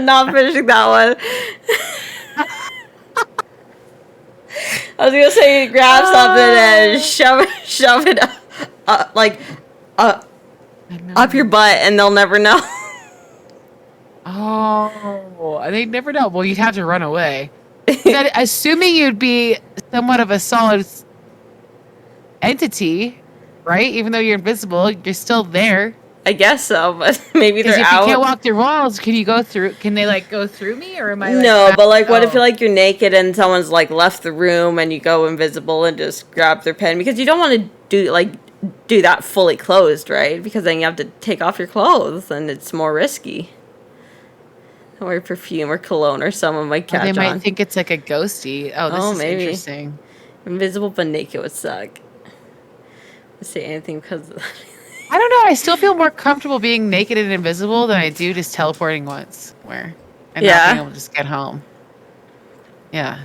not finishing that one. I was gonna say grab something and shove it up your butt, and they'll never know. Oh, they'd never know. Well, you'd have to run away. Assuming you'd be somewhat of a solid entity, right? Even though you're invisible, you're still there. I guess so, but maybe Because they're if out. you can't walk through walls, can you go through? Can they like go through me, or am I? Like, No, but like, what if oh. you're naked and someone's like left the room and you go invisible and just grab their pen, because you don't want to do that fully closed, right? Because then you have to take off your clothes and it's more risky. Or perfume or cologne or someone might Or catch they might on. think it's like a ghosty. Oh, this is maybe. interesting. Invisible but naked would suck. Let's say anything because. I don't know. I still feel more comfortable being naked and invisible than I do just teleporting once, and not being able to just get home. Yeah.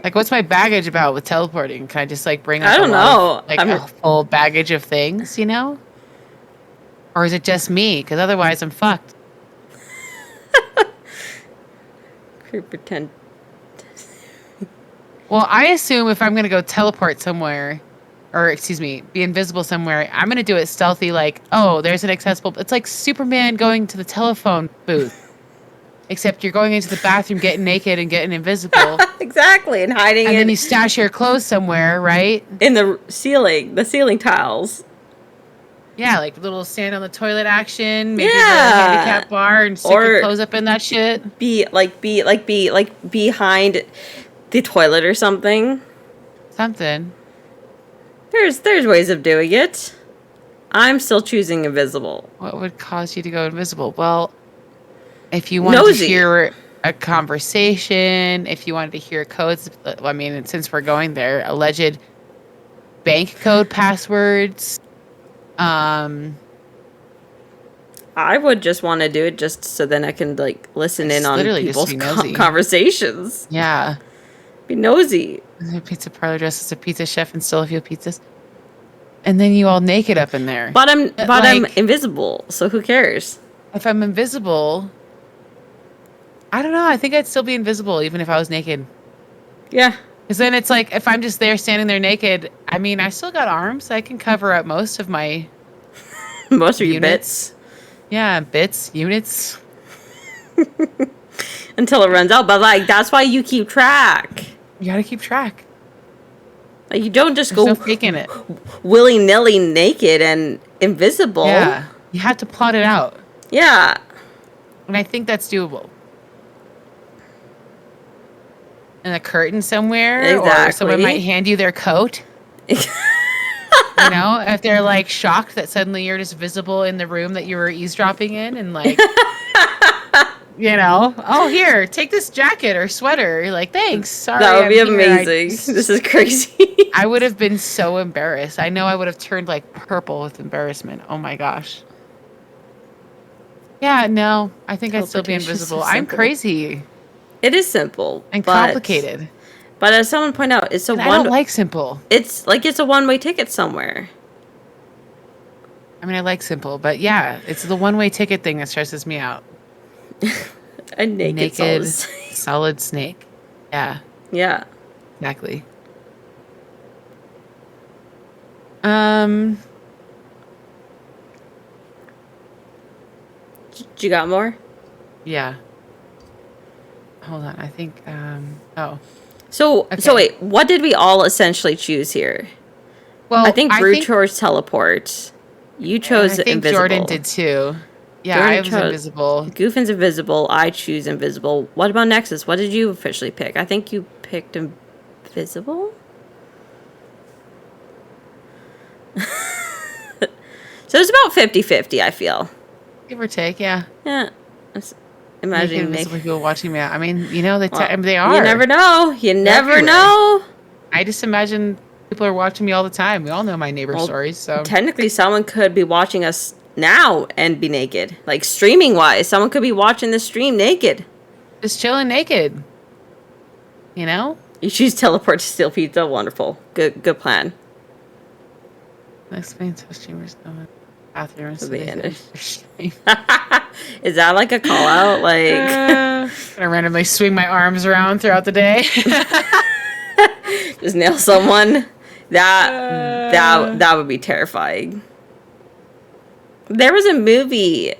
Like, what's my baggage about with teleporting? Can I just like bring? Like, I don't know. A full baggage of things, or is it just me? Because otherwise, I'm fucked. Pretend. Well, I assume if I'm gonna go teleport somewhere, or excuse me, be invisible somewhere, I'm gonna do it stealthy. Like, oh, there's an accessible. It's like Superman going to the telephone booth, except you're going into the bathroom, getting naked and getting invisible, Exactly, and hiding and it then you stash your clothes somewhere, right? in the ceiling tiles. Yeah, like little stand on the toilet action, maybe Yeah. the handicap bar, and stick your Or- clothes up in that shit. Be behind the toilet or something. Something. There's ways of doing it. I'm still choosing invisible. What would cause you to go invisible? Well, if you wanted Nosy. to hear a conversation, if you wanted to hear codes, I mean, since we're going there, alleged bank code passwords. I would just want to do it just so then I can like listen in It's on literally just people's be nosy. conversations. Yeah. Be nosy. A pizza parlor dressed as a pizza chef and still a few pizzas. And then you all naked up in there. But I'm like- invisible, so who cares? If I'm invisible, I don't know. I think I'd still be invisible even if I was naked. Yeah. Because then it's like, if I'm just there standing there naked, I mean, I still got arms. I can cover up most of my Most of your units. bits. Yeah, bits, units. Until it runs out. But like that's why you keep track. You gotta keep track. Like, you don't just There's go no faking it. willy-nilly naked and invisible. Yeah. You have to plot it out. Yeah. And I think that's doable. And a curtain somewhere, or someone might Exactly. hand you their coat. You know, if they're like shocked that suddenly you're just visible in the room that you were eavesdropping in, and like, you know, oh, here, take this jacket or sweater. You're like, thanks. Sorry. That would be I'm here. amazing. This is crazy. I would have been so embarrassed. I know I would have turned like purple with embarrassment. Oh my gosh. Yeah, no, I think I'd still be Teleportation's so invisible. I'm simple. crazy It is simple. and but- complicated. But as someone pointed out, it's a And I don't like simple. it's a one-way ticket somewhere. I mean, I like simple, but yeah, it's the one-way ticket thing that stresses me out. A naked Naked, souls. solid snake. Yeah, Yeah. exactly. You got more? Yeah. Hold on, I think. Oh, So Okay. wait, what did we all essentially choose here? well, I think Brew chose teleport. You and chose I think invisible. Jordan did too. Yeah, Jordan I was chose- invisible. Goofin's invisible. I choose invisible. What about Nexus? What did you officially pick? I think you picked invisible. So it's about 50-50, I feel. Give or take, yeah. Yeah. It's- Naked Imagine invisible people watching me. I mean, you know, they are. You never know. You never everywhere. know. I just imagine people are watching me all the time. We all know my neighbor Well, stories, so Technically, someone could be watching us now and be naked. Like, streaming wise, someone could be watching the stream naked. just chilling naked. You know, You choose teleport to steal pizza. Wonderful. Good plan. next main streamers bathrooms. At the end. Is that like a call out? Like, Gonna randomly swing my arms around throughout the day. just nail someone? That would be terrifying. There was a movie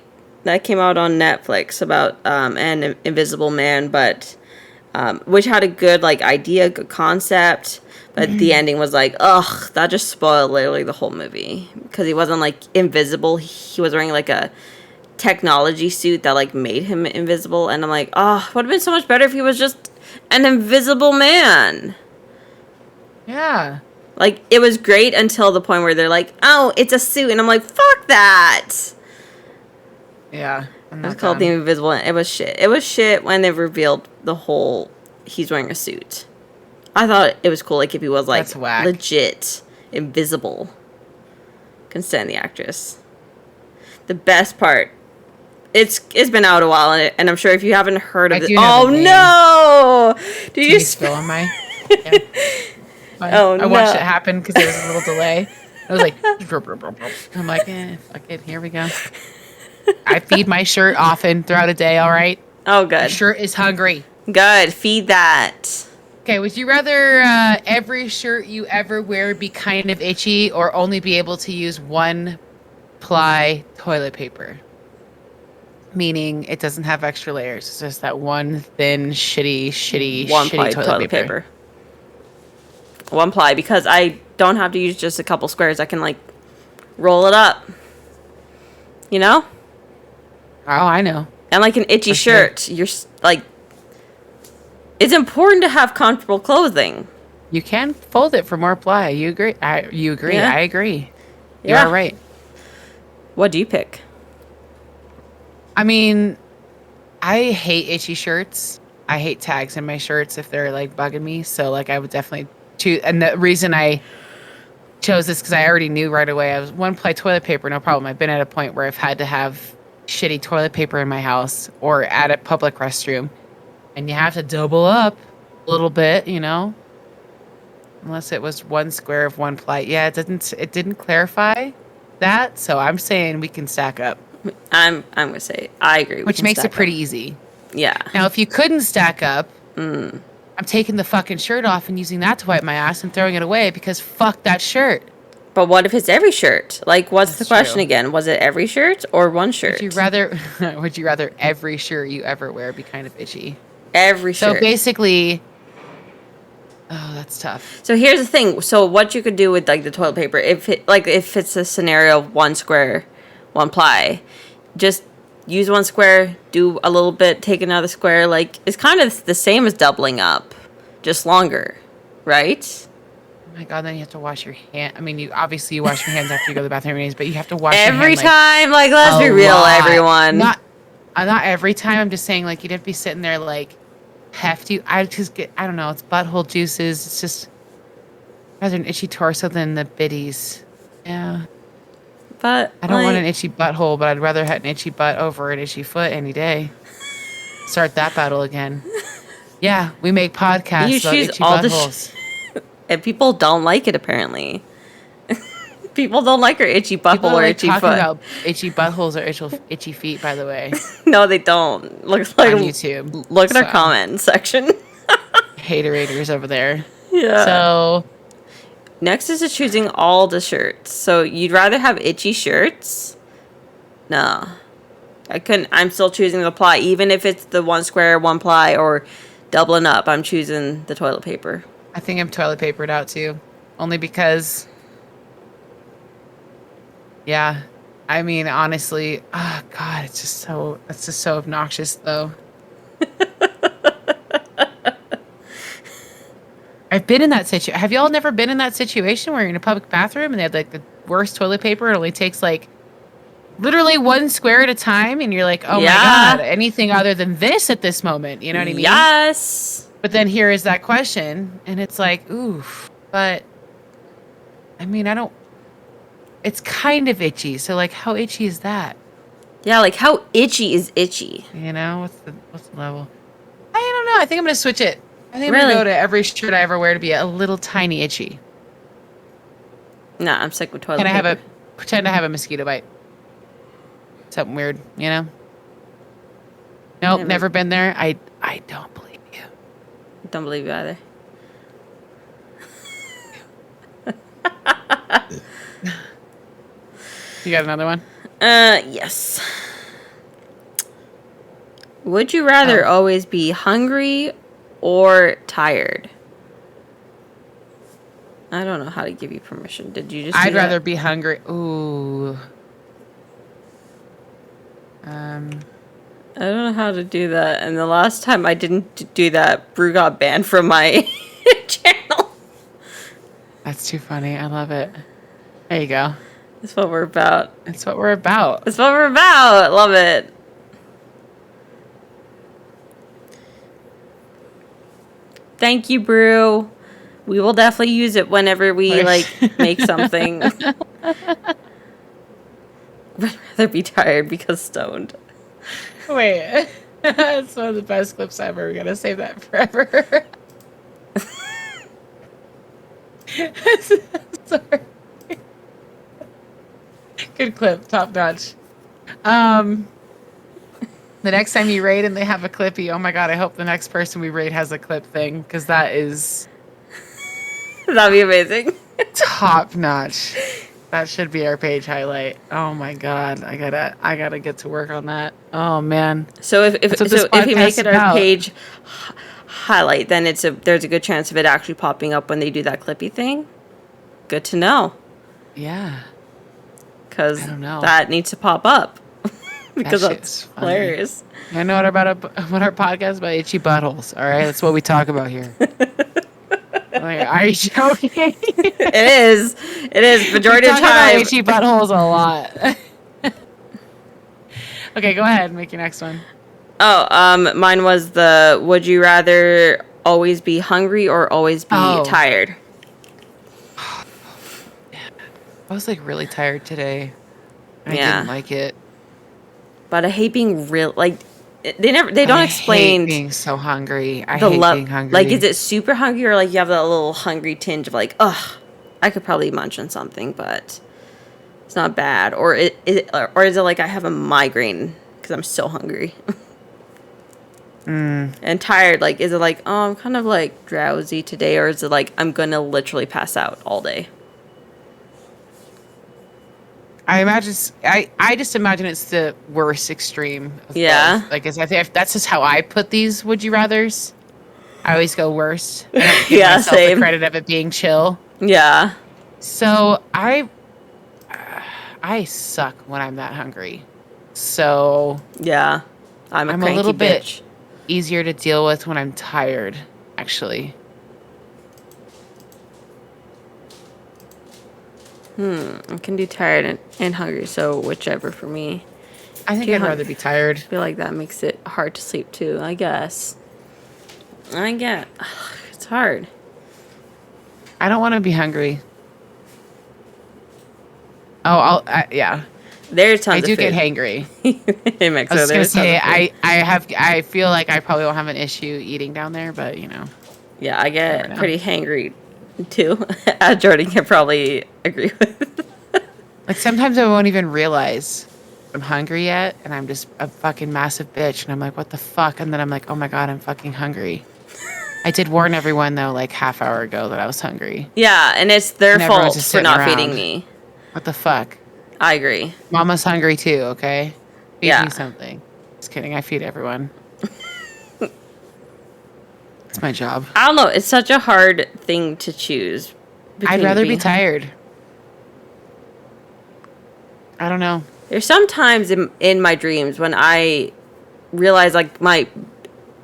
that came out on Netflix about an invisible man, but which had a good like idea, good concept, but the ending was like, ugh, that just spoiled literally the whole movie because he wasn't like invisible. He was wearing like a technology suit that like made him invisible, and I'm like, oh, would have been so much better if he was just an invisible man. Yeah. Like, it was great until the point where they're like, oh, it's a suit. And I'm like, fuck that. Yeah. I'm It's not called the down. Invisible. It was shit. It was shit when they revealed the whole he's wearing a suit. I thought it was cool, like, if he was, like, That's whack. legit invisible. Can stand the actress. The best part. It's been out a while, and I'm sure if you haven't heard of I it. do know Oh, the name. no! Did Can you you spill on my? Yeah. Fine. Oh, I watched no. it happen because there was a little delay. I was like, I'm like, fuck it, here we go. I feed my shirt often throughout a day. All right, Oh, my good. shirt is hungry. Good. Feed that. Okay, would you rather every shirt you ever wear be kind of itchy, or only be able to use one ply toilet paper? Meaning it doesn't have extra layers. It's just that one thin, shitty One ply toilet paper. One ply, because I don't have to use just a couple squares. I can, like, roll it up. You know? Oh, I know. And, like, an itchy For sure. shirt. Like, it's important to have comfortable clothing. You can fold it for more ply. You agree? You agree? Yeah. I agree. You Yeah. are right. What do you pick? I mean, I hate itchy shirts. I hate tags in my shirts if they're like bugging me. So like I would definitely choose. And the reason I chose this because I already knew right away. I was one ply toilet paper, no problem. I've been at a point where I've had to have shitty toilet paper in my house or at a public restroom, and you have to double up a little bit, you know. Unless it was one square of one ply. Yeah, it didn't clarify that. So I'm saying we can stack up, I'm gonna say I agree. We which can makes stack it pretty up. easy. Yeah. Now, if you couldn't stack up, I'm taking the fucking shirt off and using that to wipe my ass and throwing it away because fuck that shirt. But what if it's every shirt? Like, what's That's the question true. again? Was it every shirt or one shirt? Would you rather every shirt you ever wear be kind of itchy? Every So shirt. basically, Oh, that's tough. So here's the thing. So what you could do with like the toilet paper, if it's a scenario of one square, one ply, just use one square, do a little bit, take another square. Like it's kind of the same as doubling up, just longer, right? Oh my god! Then you have to wash your hand. I mean, you wash your hands after you go to the bathroom, anyways, but you have to wash your Every hand, time. Like let's a be real, lot. everyone. Not every time. I'm just saying, like, you'd have to be sitting there, like, hefty. I don't know. It's butthole juices. It's just rather an itchy torso than the biddies. Yeah. But I don't want an itchy butthole, but I'd rather have an itchy butt over an itchy foot any day. Start that battle again. Yeah, we make podcasts You about choose itchy all the buttholes. and people don't like it apparently. People don't like her itchy People butthole or like itchy talking foot. about itchy buttholes or itchy feet, by the way, No, they don't. Looks like on YouTube. Look at our So, comment section. haterators over there. Yeah. So, Next is choosing all the shirts. So you'd rather have itchy shirts? No. I couldn't. I'm still choosing the ply. Even if it's the one square, one ply, or doubling up, I'm choosing the toilet paper. I think I'm toilet papered out too. Only because, yeah. I mean, honestly, oh God, it's just so obnoxious though. I've been in that situation. Have y'all never been in that situation where you're in a public bathroom and they have like the worst toilet paper? It only takes like literally one square at a time, and you're like, oh Yeah. my God, anything other than this at this moment. You know what I mean? Yes. But then here is that question, and it's like, oof. But I mean, it's kind of itchy. So like, how itchy is that? Yeah, like how itchy is itchy? You know, what's the level? I don't know. I think I'm gonna switch it. I think I'm Really? gonna go to every shirt I ever wear to be a little tiny itchy. No, I'm sick with toilet Can I paper. pretend I have a mosquito bite? Something weird, you know? Nope, never been there. I don't believe you. Don't believe you either. You got another one? Yes. Would you rather Oh. always be hungry or tired? I don't know how to give you permission. Did you just do I'd that? rather be hungry. Ooh. I don't know how to do that. And the last time I didn't do that, Brew got banned from my channel. That's too funny. I love it. There you go. That's what we're about. That's what we're about. That's what we're about. Love it. Thank you, Brew. We will definitely use it whenever we like make something. I'd rather be tired because stoned. Wait. That's one of the best clips ever. We're going to save that forever. Sorry. Good clip. Top notch. The next time you raid and they have a clippy, oh my God, I hope the next person we raid has a clip thing, because that is That'd be amazing. top notch. That should be our page highlight. Oh my God. I gotta get to work on that. Oh man. So if That's what this if you make podcast's it our about. page highlight, then there's a good chance of it actually popping up when they do that clippy thing. Good to know, Yeah. because I don't know. that needs to pop up because That that's shit's funny. hilarious. I know what our podcast is about itchy buttholes. All right, that's what we talk about here. Like, are you joking? It is. It is. Majority We of talk about time. itchy buttholes a lot. Okay, go ahead. Make your next one. Oh, mine was the would you rather always be hungry or always be Oh. tired? I was like really tired today. I Yeah. didn't like it. But I hate being real. Like they don't I explain hate being so hungry. I the hate love. being hungry. Like, is it super hungry or like you have that little hungry tinge of like, ugh, I could probably munch on something, but it's not bad. Or or is it like I have a migraine because I'm so hungry and tired? Like, is it like, oh, I'm kind of like drowsy today, or is it like I'm gonna literally pass out all day? I imagine. I just imagine it's the worst extreme. Of Yeah. both. Like, I think that's just how I put these. Would you rather's? I always go worst. I don't give Yeah, myself same. the credit of it being chill. Yeah. So I suck when I'm that hungry. So Yeah. I'm a I'm a cranky little bit bitch. easier to deal with when I'm tired, actually. I can do tired and hungry, so whichever for me. I think Too I'd hung- rather be tired. I feel like that makes it hard to sleep too, I guess. It's hard. I don't want to be hungry. Yeah. There's tons I of do food. get hangry. In I Mexico, was just gonna there's tons say of food. I feel like I probably won't have an issue eating down there, but Yeah, I never get know. pretty hangry too. As Jordan can probably agree with. Like sometimes I won't even realize I'm hungry yet, and I'm just a fucking massive bitch, and I'm like, what the fuck? And then I'm like, oh my god, I'm fucking hungry. I did warn everyone though, like half hour ago, that I was hungry. Yeah, and it's their And everyone's fault just for sitting not around. feeding me. What the fuck? I agree. Mama's hungry too, okay? Feed Yeah. me something. Just kidding. I feed everyone. It's my job. I don't know. It's such a hard thing to choose. I'd between rather be being- tired. I don't know. There's some times in my dreams when I realize like my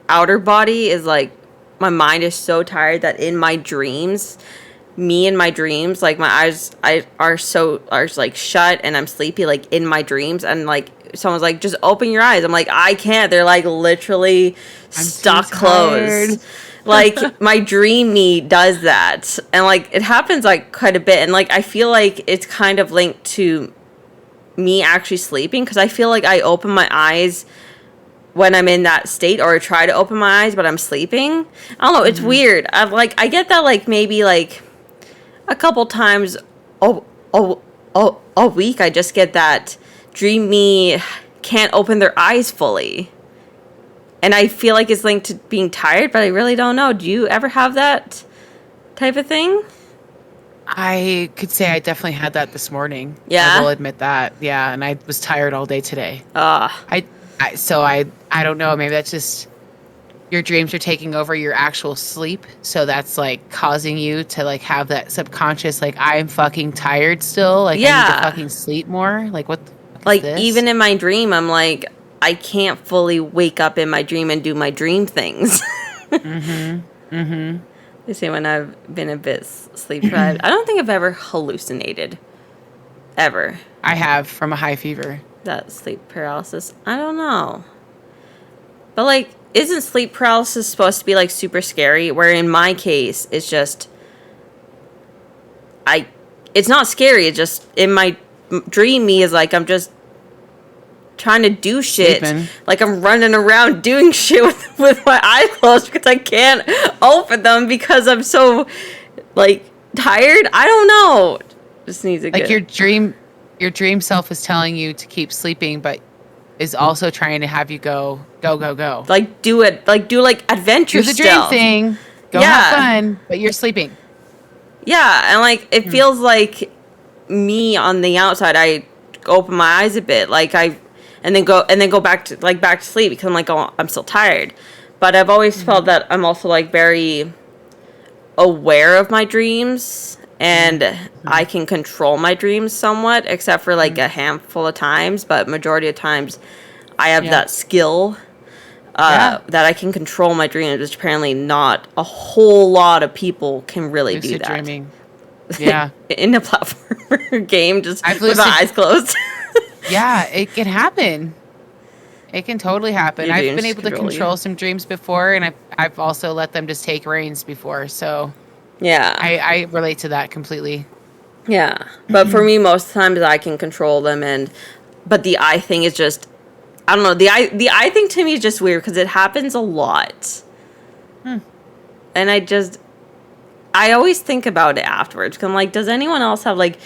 outer body is like my mind is so tired that in my dreams, like my eyes are like shut and I'm sleepy like in my dreams, and like someone's like, just open your eyes. I'm like, I can't. They're like literally stuck too closed. Like my dream me does that, and like it happens like quite a bit, and like I feel like it's kind of linked to me actually sleeping, because I feel like I open my eyes when I'm in that state, or I try to open my eyes but I'm sleeping. I don't know, it's weird. I get that like maybe like a couple times a week. I just get that dream me can't open their eyes fully, and I feel like it's linked to being tired, but I really don't know. Do you ever have that type of thing? I could say I definitely had that this morning. Yeah? I will admit that. Yeah, and I was tired all day today. Ah. I don't know. Maybe that's just your dreams are taking over your actual sleep. So that's like causing you to like have that subconscious, like, I'm fucking tired still. Like, I need Yeah. to fucking sleep more. Like, what the fuck is Like, this? even in my dream, I'm like, I can't fully wake up in my dream and do my dream things. They say when I've been a bit sleep deprived. I don't think I've ever hallucinated. Ever. I have from a high fever. That sleep paralysis. I don't know. But, like, isn't sleep paralysis supposed to be, like, super scary? Where in my case, it's just... It's not scary. It's just, in my dream, me is like, I'm just trying to do shit. Sleeping. Like, I'm running around doing shit with my eyes closed because I can't open them because I'm so, like, tired. I don't know. Just needs to Like, get... your dream self is telling you to keep sleeping, but is also trying to have you go. Like, do it. Like, do, like, adventure Do the dream still. thing. Go Yeah. have fun, but you're sleeping. Yeah, and like it feels like me on the outside. I open my eyes a bit, like and then go back to sleep because I'm like, oh, I'm still tired. But I've always felt that I'm also like very aware of my dreams, and I can control my dreams somewhat, except for like a handful of times. But majority of times, I have that skill. That I can control my dreams, which apparently not a whole lot of people can really do Lucid that. dreaming. Yeah. In a platformer game, just I've with my lucid- eyes closed. Yeah, it can happen. It can totally happen. Your I've dreams been able to control you. control some dreams before, and I've also let them just take reins before. So Yeah. I relate to that completely. Yeah. But for me, most times I can control them, but the eye thing is just, I don't know. The eye thing to me is just weird because it happens a lot. And I always think about it afterwards. 'Cause I'm like, does anyone else have like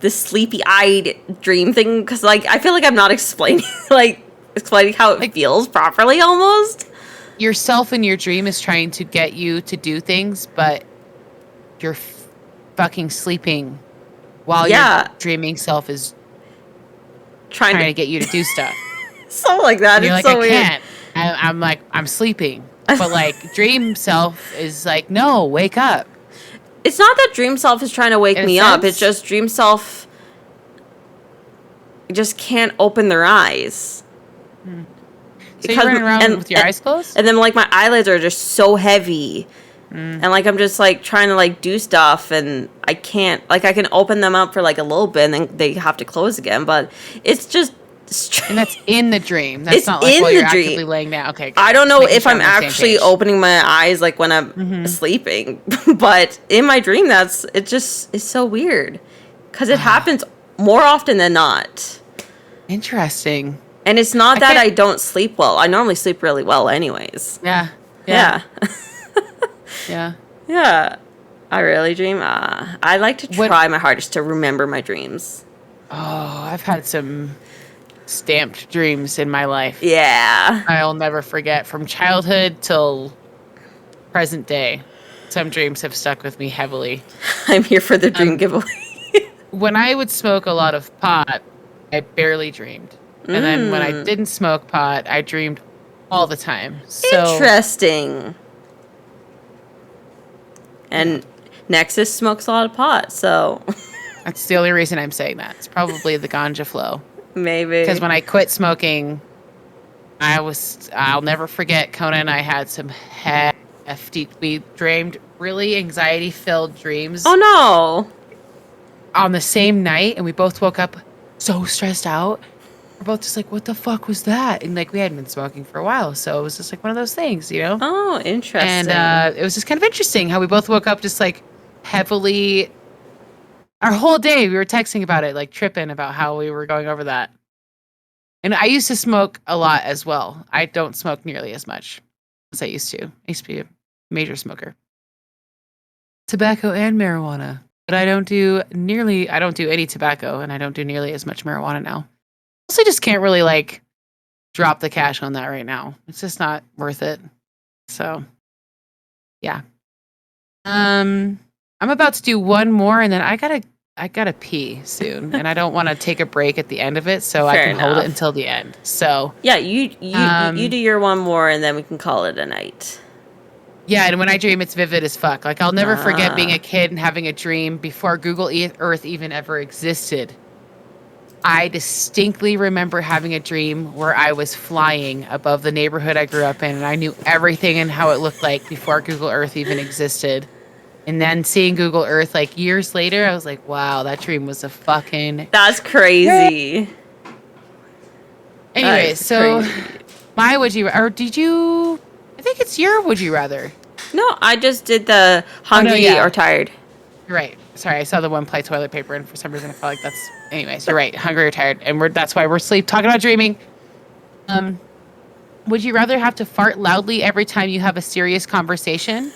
this sleepy-eyed dream thing? Because like I feel like I'm not explaining how it feels properly almost. Yourself in your dream is trying to get you to do things, but you're fucking sleeping while your dreaming self is Trying to to get you to do stuff. something like that. And you're It's like, so I weird. can't. I'm like, I'm sleeping. But like dream self is like, no, wake up. It's not that dream self is trying to wake In a me up. sense? It's just dream self just can't open their eyes. So you're running around with your eyes closed? And then like my eyelids are just so heavy. And like I'm just like trying to like do stuff and I can't, like I can open them up for like a little bit and then they have to close again, but it's just And that's in the dream. That's It's not like in while the you're dream. actively laying down. Okay. Good. I don't know Making if sure I'm we're on the same actually page. opening my eyes like when I'm sleeping, but in my dream it's so weird because it happens more often than not. Interesting. And it's not I that can't- I don't sleep well. I normally sleep really well anyways. Yeah. Yeah. Yeah. Yeah. I really dream. I like to What- try my hardest to remember my dreams. Oh, I've had some stamped dreams in my life. Yeah. I'll never forget from childhood till present day. Some dreams have stuck with me heavily. I'm here for the dream giveaway. When I would smoke a lot of pot, I barely dreamed. And then when I didn't smoke pot, I dreamed all the time. So Interesting. And Nexus smokes a lot of pot, so that's the only reason I'm saying that. It's probably the ganja flow. maybe. Because when I quit smoking, I'll never forget, Kona and I had some hefty, we dreamed really anxiety-filled dreams Oh no. on the same night, and we both woke up so stressed out. We're both just like, what the fuck was that? And like, we hadn't been smoking for a while, so it was just like one of those things, you know? Oh, interesting. And it was just kind of interesting how we both woke up just like heavily. Our whole day we were texting about it, like tripping about how we were going over that. And I used to smoke a lot as well. I don't smoke nearly as much as I used to. I used to be a major smoker. Tobacco and marijuana. But I don't do any tobacco, and I don't do nearly as much marijuana now. Also just can't really like drop the cash on that right now. It's just not worth it. So yeah. I'm about to do one more and then I gotta pee soon. And I don't want to take a break at the end of it, so I Fair can hold enough. it until the end. So yeah, you do your one more and then we can call it a night. yeah, and when I dream, it's vivid as fuck. Like I'll never forget being a kid and having a dream before Google Earth even ever existed. I distinctly remember having a dream where I was flying above the neighborhood I grew up in, and I knew everything and how it looked like before Google Earth even existed. And then seeing Google Earth like years later, I was like, wow, that dream was a fucking... That's crazy. Anyway, That's so crazy. my would you... Or did you... I think it's your would you rather. No, I just did the hungry yeah. or tired. You're right. Sorry, I saw the one ply toilet paper, and for some reason I felt like that's... Anyways, you're right. Hungry or tired. And that's why we're talking about dreaming. Would you rather have to fart loudly every time you have a serious conversation,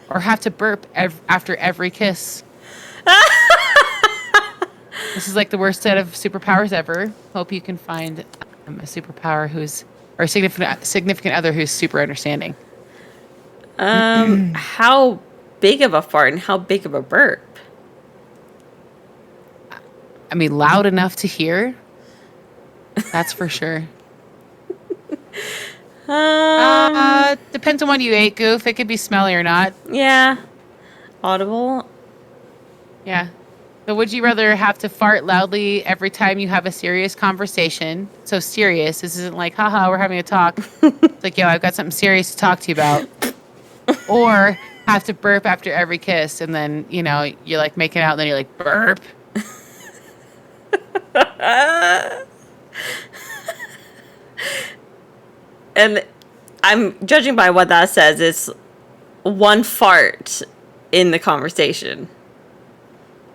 or have to burp after every kiss? This is like the worst set of superpowers ever. Hope you can find a superpower or a significant other who's super understanding. How big of a fart and how big of a burp? I mean, loud enough to hear. That's for sure. Depends on what you ate, Goof. It could be smelly or not. Yeah. Audible. Yeah. So would you rather have to fart loudly every time you have a serious conversation? So serious. This isn't like, haha, we're having a talk. It's like, yo, I've got something serious to talk to you about. Or have to burp after every kiss, and then, you're like making out, and then you're like, burp. And I'm judging by what that says. It's one fart in the conversation,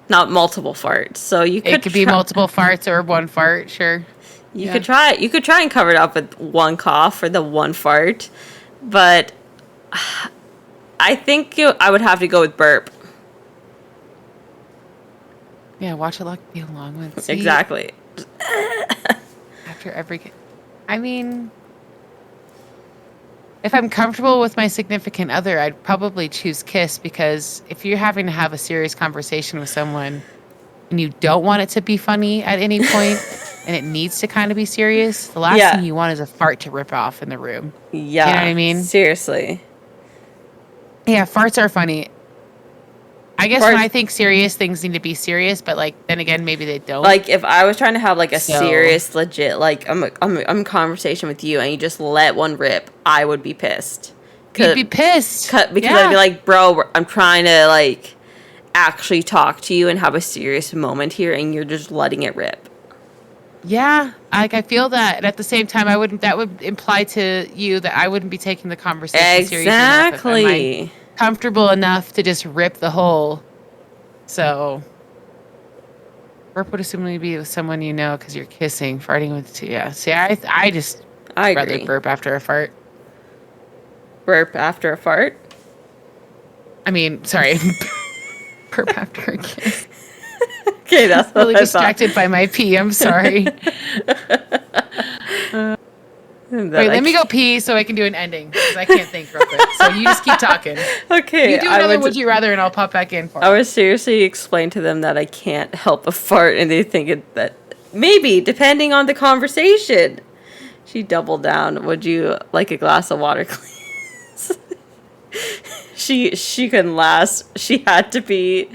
not multiple farts. So It could be multiple farts or one fart, sure. You could try. You could try and cover it up with one cough or the one fart, but I think I would have to go with burp. Yeah, watch it be a long one. See, Exactly. After I mean, if I'm comfortable with my significant other, I'd probably choose kiss, because if you're having to have a serious conversation with someone and you don't want it to be funny at any point, and it needs to kind of be serious, the last Yeah. thing you want is a fart to rip off in the room. Yeah. You know what I mean? Seriously. Yeah, farts are funny. I guess Farts- when I think serious, things need to be serious, but like then again, maybe they don't. Like if I was trying to have like a So- serious, legit, like I'm in conversation with you and you just let one rip, I would be pissed. You'd be pissed. Because I'd be like, bro, I'm trying to like actually talk to you and have a serious moment here, and you're just letting it rip. Yeah, like I feel that, and at the same time, I wouldn't. That would imply to you that I wouldn't be taking the conversation seriously enough. Am I Exactly. comfortable enough to just rip the hole? So, burp would assumably be with someone you know because you're kissing, farting with. Yeah. See, I just I rather agree. burp after a fart. Burp after a fart. I mean, sorry, burp after a kiss. Okay, that's what Really I distracted by my pee. I'm sorry. thought. Wait, let me go pee so I can do an ending because I can't think real quick. So you just keep talking. Okay, You do another would you rather, and I'll pop back in for I it. would seriously explain to them that I can't help a fart, and they think that maybe, depending on the conversation. She doubled down. Would you like a glass of water, please? She couldn't last. She had to be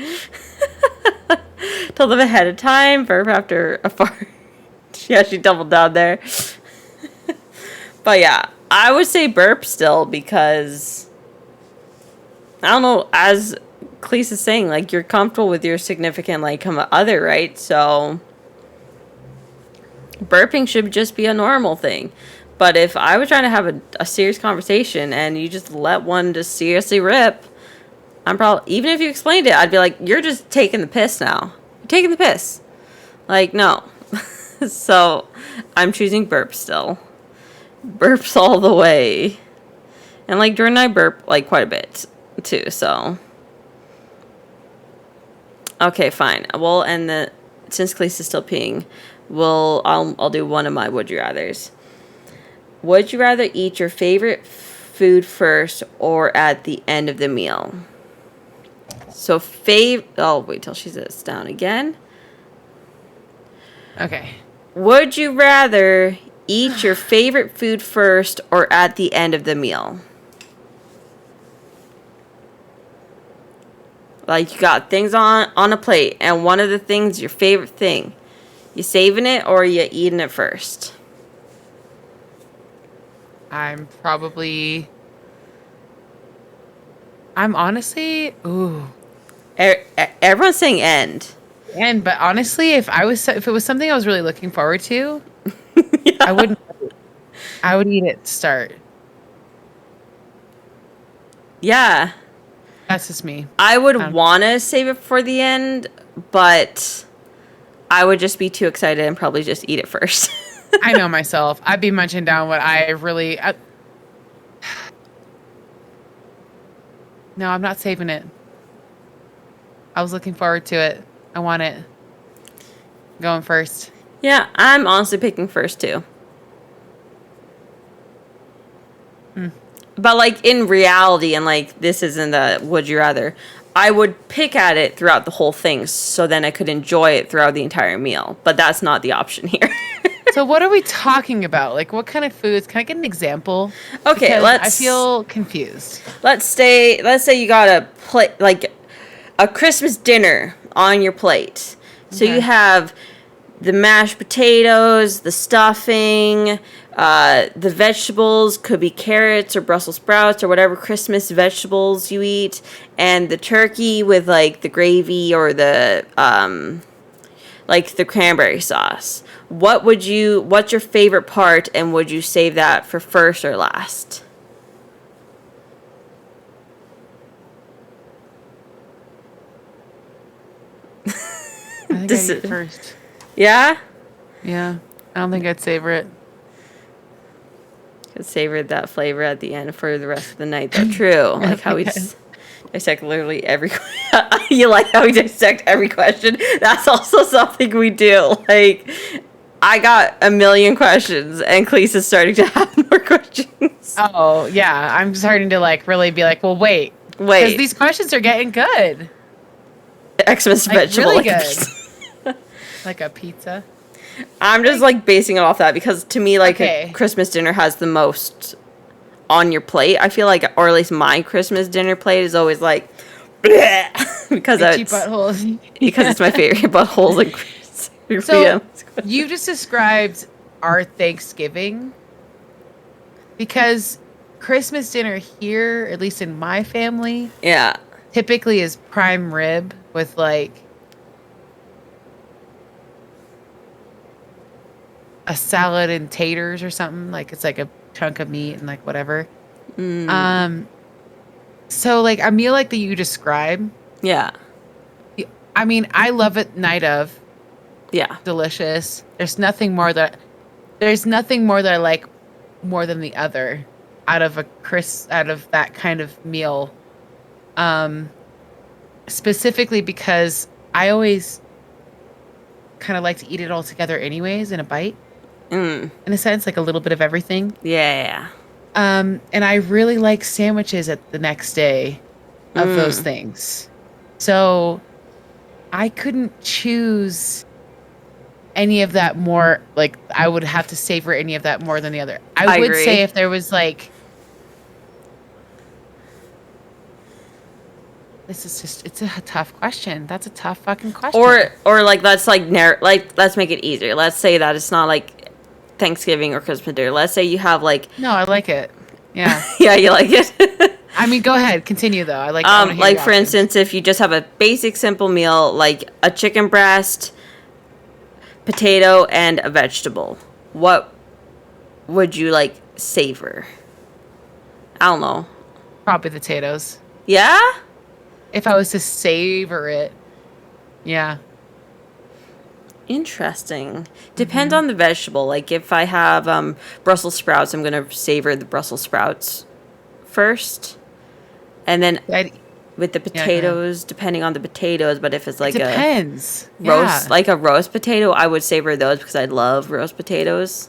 told them ahead of time. Burp after a fart. Yeah, she doubled down there. But yeah, I would say burp still because I don't know. As Cleese is saying, like you're comfortable with your significant like other, right? So burping should just be a normal thing. But if I was trying to have a serious conversation and you just let one just seriously rip, I'm probably, even if you explained it, I'd be like, you're just taking the piss now. You're taking the piss. Like, no. So I'm choosing burp still. Burps all the way. And like Jordan and I burp like quite a bit too, so. Okay, fine. Well, and since Cleese is still peeing, I'll do one of my would you rathers. Would you rather eat your favorite food first or at the end of the meal? So wait till she sits down again. Okay. Would you rather eat your favorite food first or at the end of the meal? Like you got things on a plate and one of the things your favorite thing. You saving it or you eating it first? I'm honestly, Everyone's saying end. but honestly, if it was something I was really looking forward to, I would eat it to start. Yeah. That's just me. I would want to save it for the end, but I would just be too excited and probably just eat it first. I know myself. I'd be munching down what No, I'm not saving it. I was looking forward to it. I want it. Going first. Yeah, I'm honestly picking first too. But like in reality, and like this isn't the would you rather, I would pick at it throughout the whole thing so then I could enjoy it throughout the entire meal. But that's not the option here. So what are we talking about? Like what kind of foods? Can I get an example? Okay, Because let's. I feel confused. Let's say you got a plate, like a Christmas dinner on your plate. So Okay. you have the mashed potatoes, the stuffing, the vegetables, could be carrots or Brussels sprouts or whatever Christmas vegetables you eat, and the turkey with like the gravy or the like the cranberry sauce. What's your favorite part, and would you save that for first or last? I think This I'd eat is- first. Yeah? Yeah. I don't think I'd savor it. Could savor that flavor at the end for the rest of the night. That's true. Like how we Okay. just dissect literally every. You like how we dissect every question? That's also something we do. Like, I got a million questions, and Cleese is starting to have more questions. Oh, yeah. I'm starting to like really be like, well, wait. Because Wait, these questions are getting good. Xmas Like, vegetable. really good. Like a pizza. I'm just like basing it off that because to me, like Okay. a Christmas dinner has the most on your plate. I feel like, or at least my Christmas dinner plate is always like bleh, because Itchy it's buttholes. because it's my favorite buttholes like So you just described our Thanksgiving because Christmas dinner here, at least in my family, yeah. typically is prime rib with like a salad and taters or something. Like it's like a chunk of meat and like whatever. So like a meal like that you describe, Yeah. I mean, I love it night of. Yeah. Delicious. There's nothing more that I like more than the other out of that kind of meal. Specifically because I always kind of like to eat it all together anyways in a bite. In a sense, like a little bit of everything. Yeah. And I really like sandwiches at the next day of those things. So I couldn't choose any of that more. Like I would have to savor any of that more than the other. I would agree. say if there was like, it's a tough question. That's a tough fucking question. Or like let's like let's make it easier. Let's say that it's not like Thanksgiving or Christmas dinner. Let's say you have like No, I like it. Yeah. yeah, you like it. I mean, go ahead, continue though. I wanna hear like your for options. instance, if you just have a basic simple meal like a chicken breast, potato, and a vegetable, what would you like savor? I don't know. Probably potatoes. Yeah? If I was to savor it, yeah. Interesting. Depends on the vegetable. Like if I have Brussels sprouts, I'm gonna savor the Brussels sprouts first, and then with the potatoes, depending on the potatoes. But if it's like depends. a roast, like a roast potato, I would savor those because I love roast potatoes.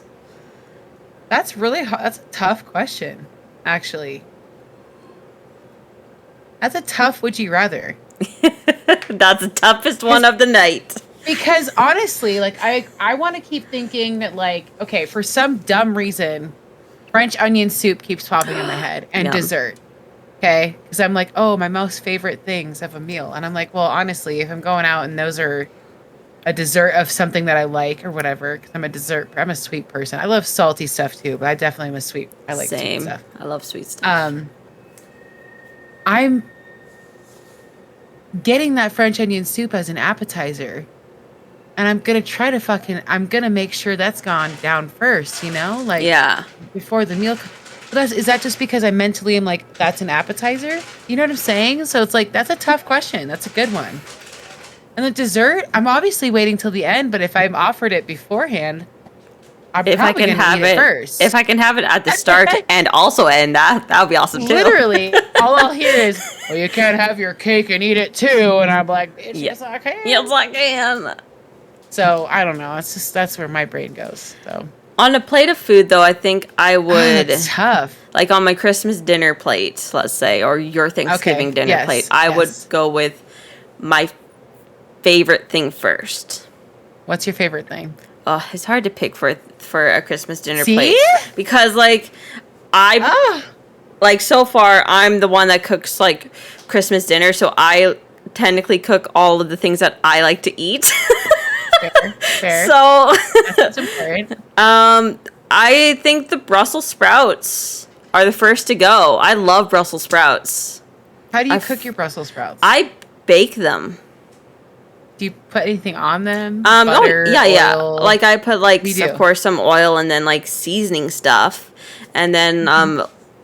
That's really hard. That's a tough question, actually. That's a tough would you rather. That's the toughest one of the night. Because honestly, like I want to keep thinking that like, okay, for some dumb reason, French onion soup keeps popping in my head and Yum. dessert. Okay? Because I'm like, oh, my most favorite things of a meal. And I'm like, well, honestly, if I'm going out and those are a dessert of something that I like or whatever, because I'm a sweet person. I love salty stuff too, but I definitely am I like Same. sweet stuff. I love sweet stuff. I'm getting that French onion soup as an appetizer. And I'm gonna make sure that's gone down first, you know? Like, yeah. before the meal. But is that just because I mentally am like, that's an appetizer? You know what I'm saying? So it's like, that's a tough question. That's a good one. And the dessert, I'm obviously waiting till the end, but if I'm offered it beforehand, I'm If I probably can gonna have eat it first. if I can have it at the start and also end, that would be awesome too. Literally, all I'll hear is, well, you can't have your cake and eat it too. And I'm like, bitch, Yeah. yes, I can. Yes, I can. So I don't know. It's just, that's where my brain goes. So On a plate of food, though, I think I would, it's tough. like on my Christmas dinner plate, let's say, or your Thanksgiving Okay, dinner yes, plate, I would yes. go with my favorite thing first. What's your favorite thing? Oh, it's hard to pick for a Christmas dinner See? plate because, like, like so far I'm the one that cooks like Christmas dinner, so I technically cook all of the things that I like to eat. Fair. So, That's important. I think the Brussels sprouts are the first to go. I love Brussels sprouts. How do you cook your Brussels sprouts? I bake them. Do you put anything on them? Oh, Butter, yeah. oil? Like I put like, We do. of course, some oil and then like seasoning stuff. And then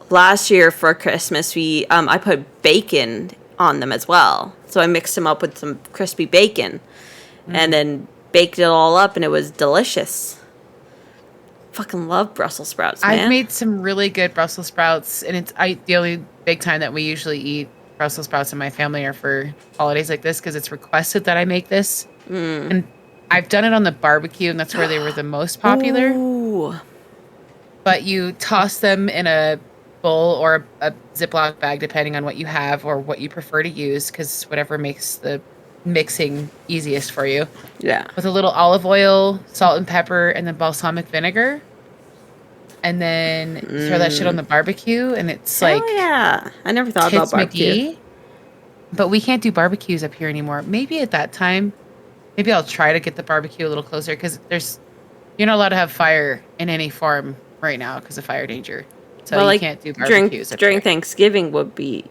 last year for Christmas, I put bacon on them as well. So I mixed them up with some crispy bacon, and then baked it all up, and it was delicious. Fucking love Brussels sprouts, man. I've made some really good Brussels sprouts, and the only big time that we usually eat Brussels sprouts in my family are for holidays like this because it's requested that I make this. And I've done it on the barbecue, and that's where they were the most popular. Ooh. But you toss them in a bowl or a Ziploc bag, depending on what you have or what you prefer to use, because whatever makes the mixing easiest for you. Yeah. With a little olive oil, salt and pepper, and then balsamic vinegar. And then throw that shit on the barbecue, and it's Hell like yeah. I never thought about Tits barbecue. McGee. But we can't do barbecues up here anymore. Maybe at that time, maybe I'll try to get the barbecue a little closer because you're not allowed to have fire in any farm right now because of fire danger. So Well, you can't do barbecues up during here. Thanksgiving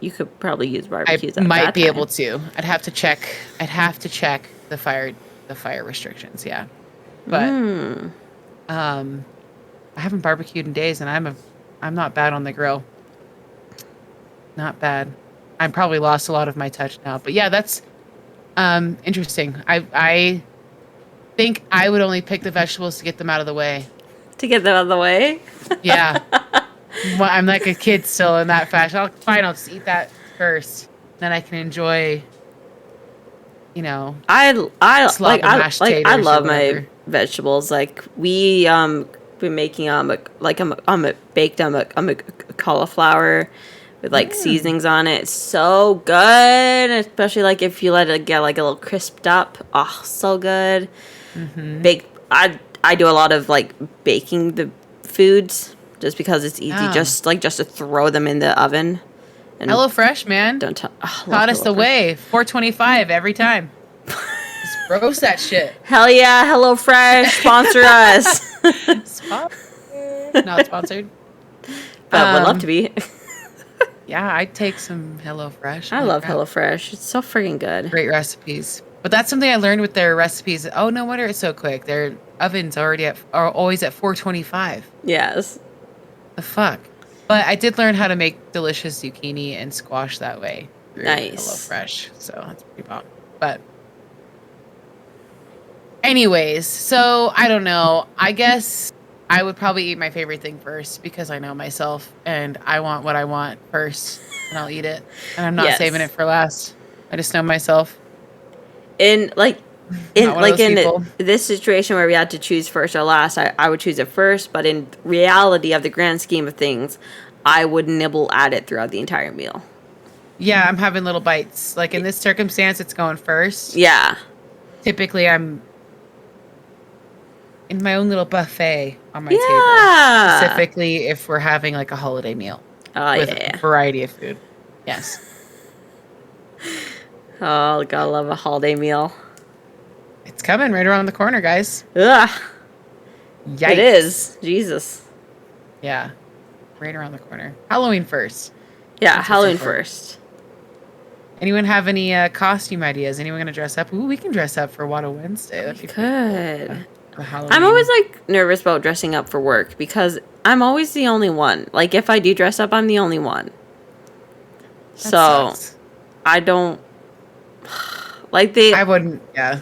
you could probably use I barbecues at might that be time. able to. I'd have to check the fire restrictions. Yeah, but I haven't barbecued in days, and I'm not bad on the grill. Not bad. I probably lost a lot of my touch now, but yeah, that's interesting. I think I would only pick the vegetables to get them out of the way. To get them out of the way? Yeah. Well, I'm like a kid still in that fashion. I'll just eat that first. Then I can enjoy, I slab of mashed I taters or love my whatever. vegetables. Like we been making baked cauliflower with like seasonings on it. It's so good, especially like if you let it get like a little crisped up. Oh, so good. Baked. I do a lot of like baking the foods just because it's easy. Yeah. Just to throw them in the oven. And HelloFresh, man. don't tell. Oh, I love Taught us the HelloFresh. way. $4.25 every time. Just roast that shit. Hell yeah, HelloFresh, sponsor us. Sponsored. Not sponsored. But would love to be. Yeah, I'd take some HelloFresh. I Oh my love God. HelloFresh. It's so freaking good. Great recipes. But that's something I learned with their recipes. Oh, no wonder it's so quick. Their ovens are always at 425. Yes. The fuck. But I did learn how to make delicious zucchini and squash that way. Through Nice. HelloFresh. So that's pretty bomb. But anyways, so I don't know. I guess I would probably eat my favorite thing first because I know myself and I want what I want first and I'll eat it. And I'm not Yes. saving it for last. I just know myself. In Not one of those people. this situation where we had to choose first or last, I would choose it first. But in reality of the grand scheme of things, I would nibble at it throughout the entire meal. Yeah, I'm having little bites. Like in this circumstance, it's going first. Yeah. Typically, I'm in my own little buffet on my Yeah. table. Specifically, if we're having like a holiday meal Oh with yeah. a variety of food. Yes. Oh, gotta love a holiday meal. It's coming right around the corner, guys. Ugh. Yikes. It is. Jesus. Yeah. Right around the corner. Halloween first. Yeah, That's Halloween what's important. first. Anyone have any costume ideas? Anyone going to dress up? Ooh, we can dress up for Wawta Wednesday. That'd be pretty Good. for Halloween. I'm always like nervous about dressing up for work because I'm always the only one. Like if I do dress up, I'm the only one. That So sucks. I don't like I wouldn't. Yeah.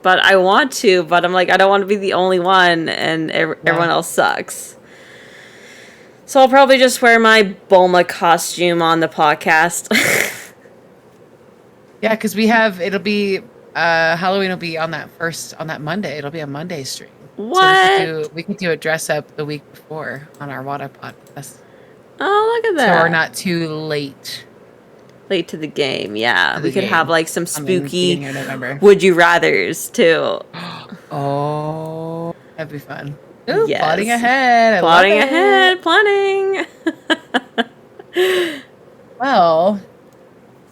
but I want to, but I'm like I don't want to be the only one and everyone else sucks. So I'll probably just wear my Bulma costume on the podcast. Yeah, because it'll be Halloween will be on that Monday. It'll be a Monday stream. What? So we could do a dress up the week before on our Wawta podcast. Oh, look at So that. we're not too late. Late to the game. Yeah, To we the could have game. like some I mean, spooky beginning of November. would you rathers too. Oh, that'd be fun. Ooh, Yes. plotting ahead. I love Plotting it. ahead, planning. Well,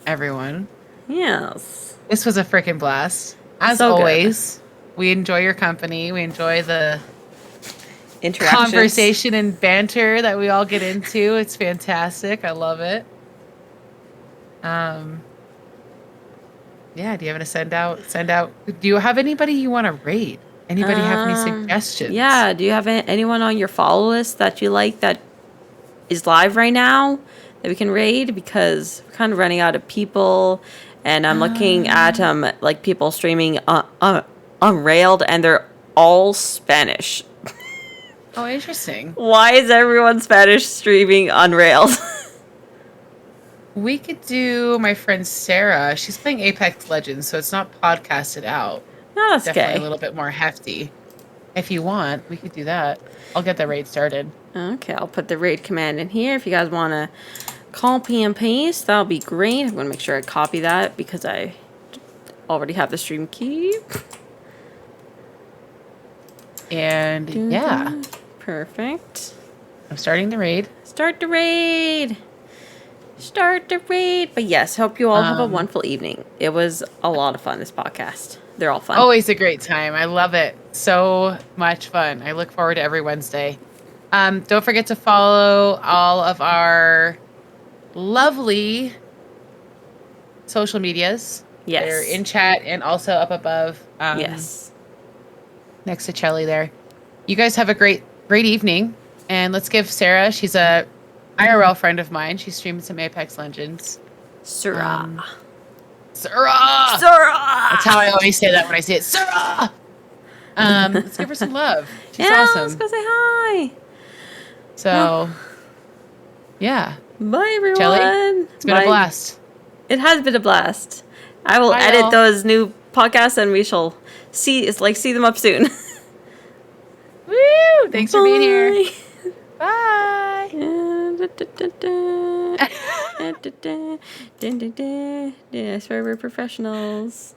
everyone, Yes. this was a freaking blast. As So good. always, we enjoy your company. We enjoy the Interactions. conversation and banter that we all get into. It's fantastic. I love it. Yeah, do you have any send out? Do you have anybody you want to rate? Anybody have any suggestions? Yeah. Do you have anyone on your follow list that you like that is live right now that we can raid? Because we're kind of running out of people, and I'm looking at like people streaming Unrailed, and they're all Spanish. Oh, interesting. Why is everyone Spanish streaming Unrailed? We could do my friend Sarah. She's playing Apex Legends, so it's not podcasted out. No, that's Definitely okay. a little bit more hefty. If you want, we could do that. I'll get the raid started. Okay, I'll put the raid command in here if you guys want to Copy and paste. That'll be great. I'm gonna make sure I copy that because I already have the stream key. And yeah, Perfect. I'm starting the raid. Start the raid. Start the raid. But yes, hope you all have a wonderful evening. It was a lot of fun, this podcast. They're all fun. Always a great time. I love it. So much fun. I look forward to every Wednesday. Don't forget to follow all of our lovely social medias. Yes. They're in chat and also up above. Yes. Next to Chelly there. You guys have a great evening. And let's give Sarah, she's a IRL friend of mine. She streams some Apex Legends. Sarah. Sarah! Sarah! That's how I always say that when I say it. Sarah! Let's give her some love. She's awesome. Let's go say hi. So, yeah. Bye, everyone. Chelly, it's been a blast. It has been a blast. I will Bye, edit y'all. those new podcasts and we shall see them up soon. Woo! Thanks for being here. Bye. Bye. Yeah, I swear we're professionals.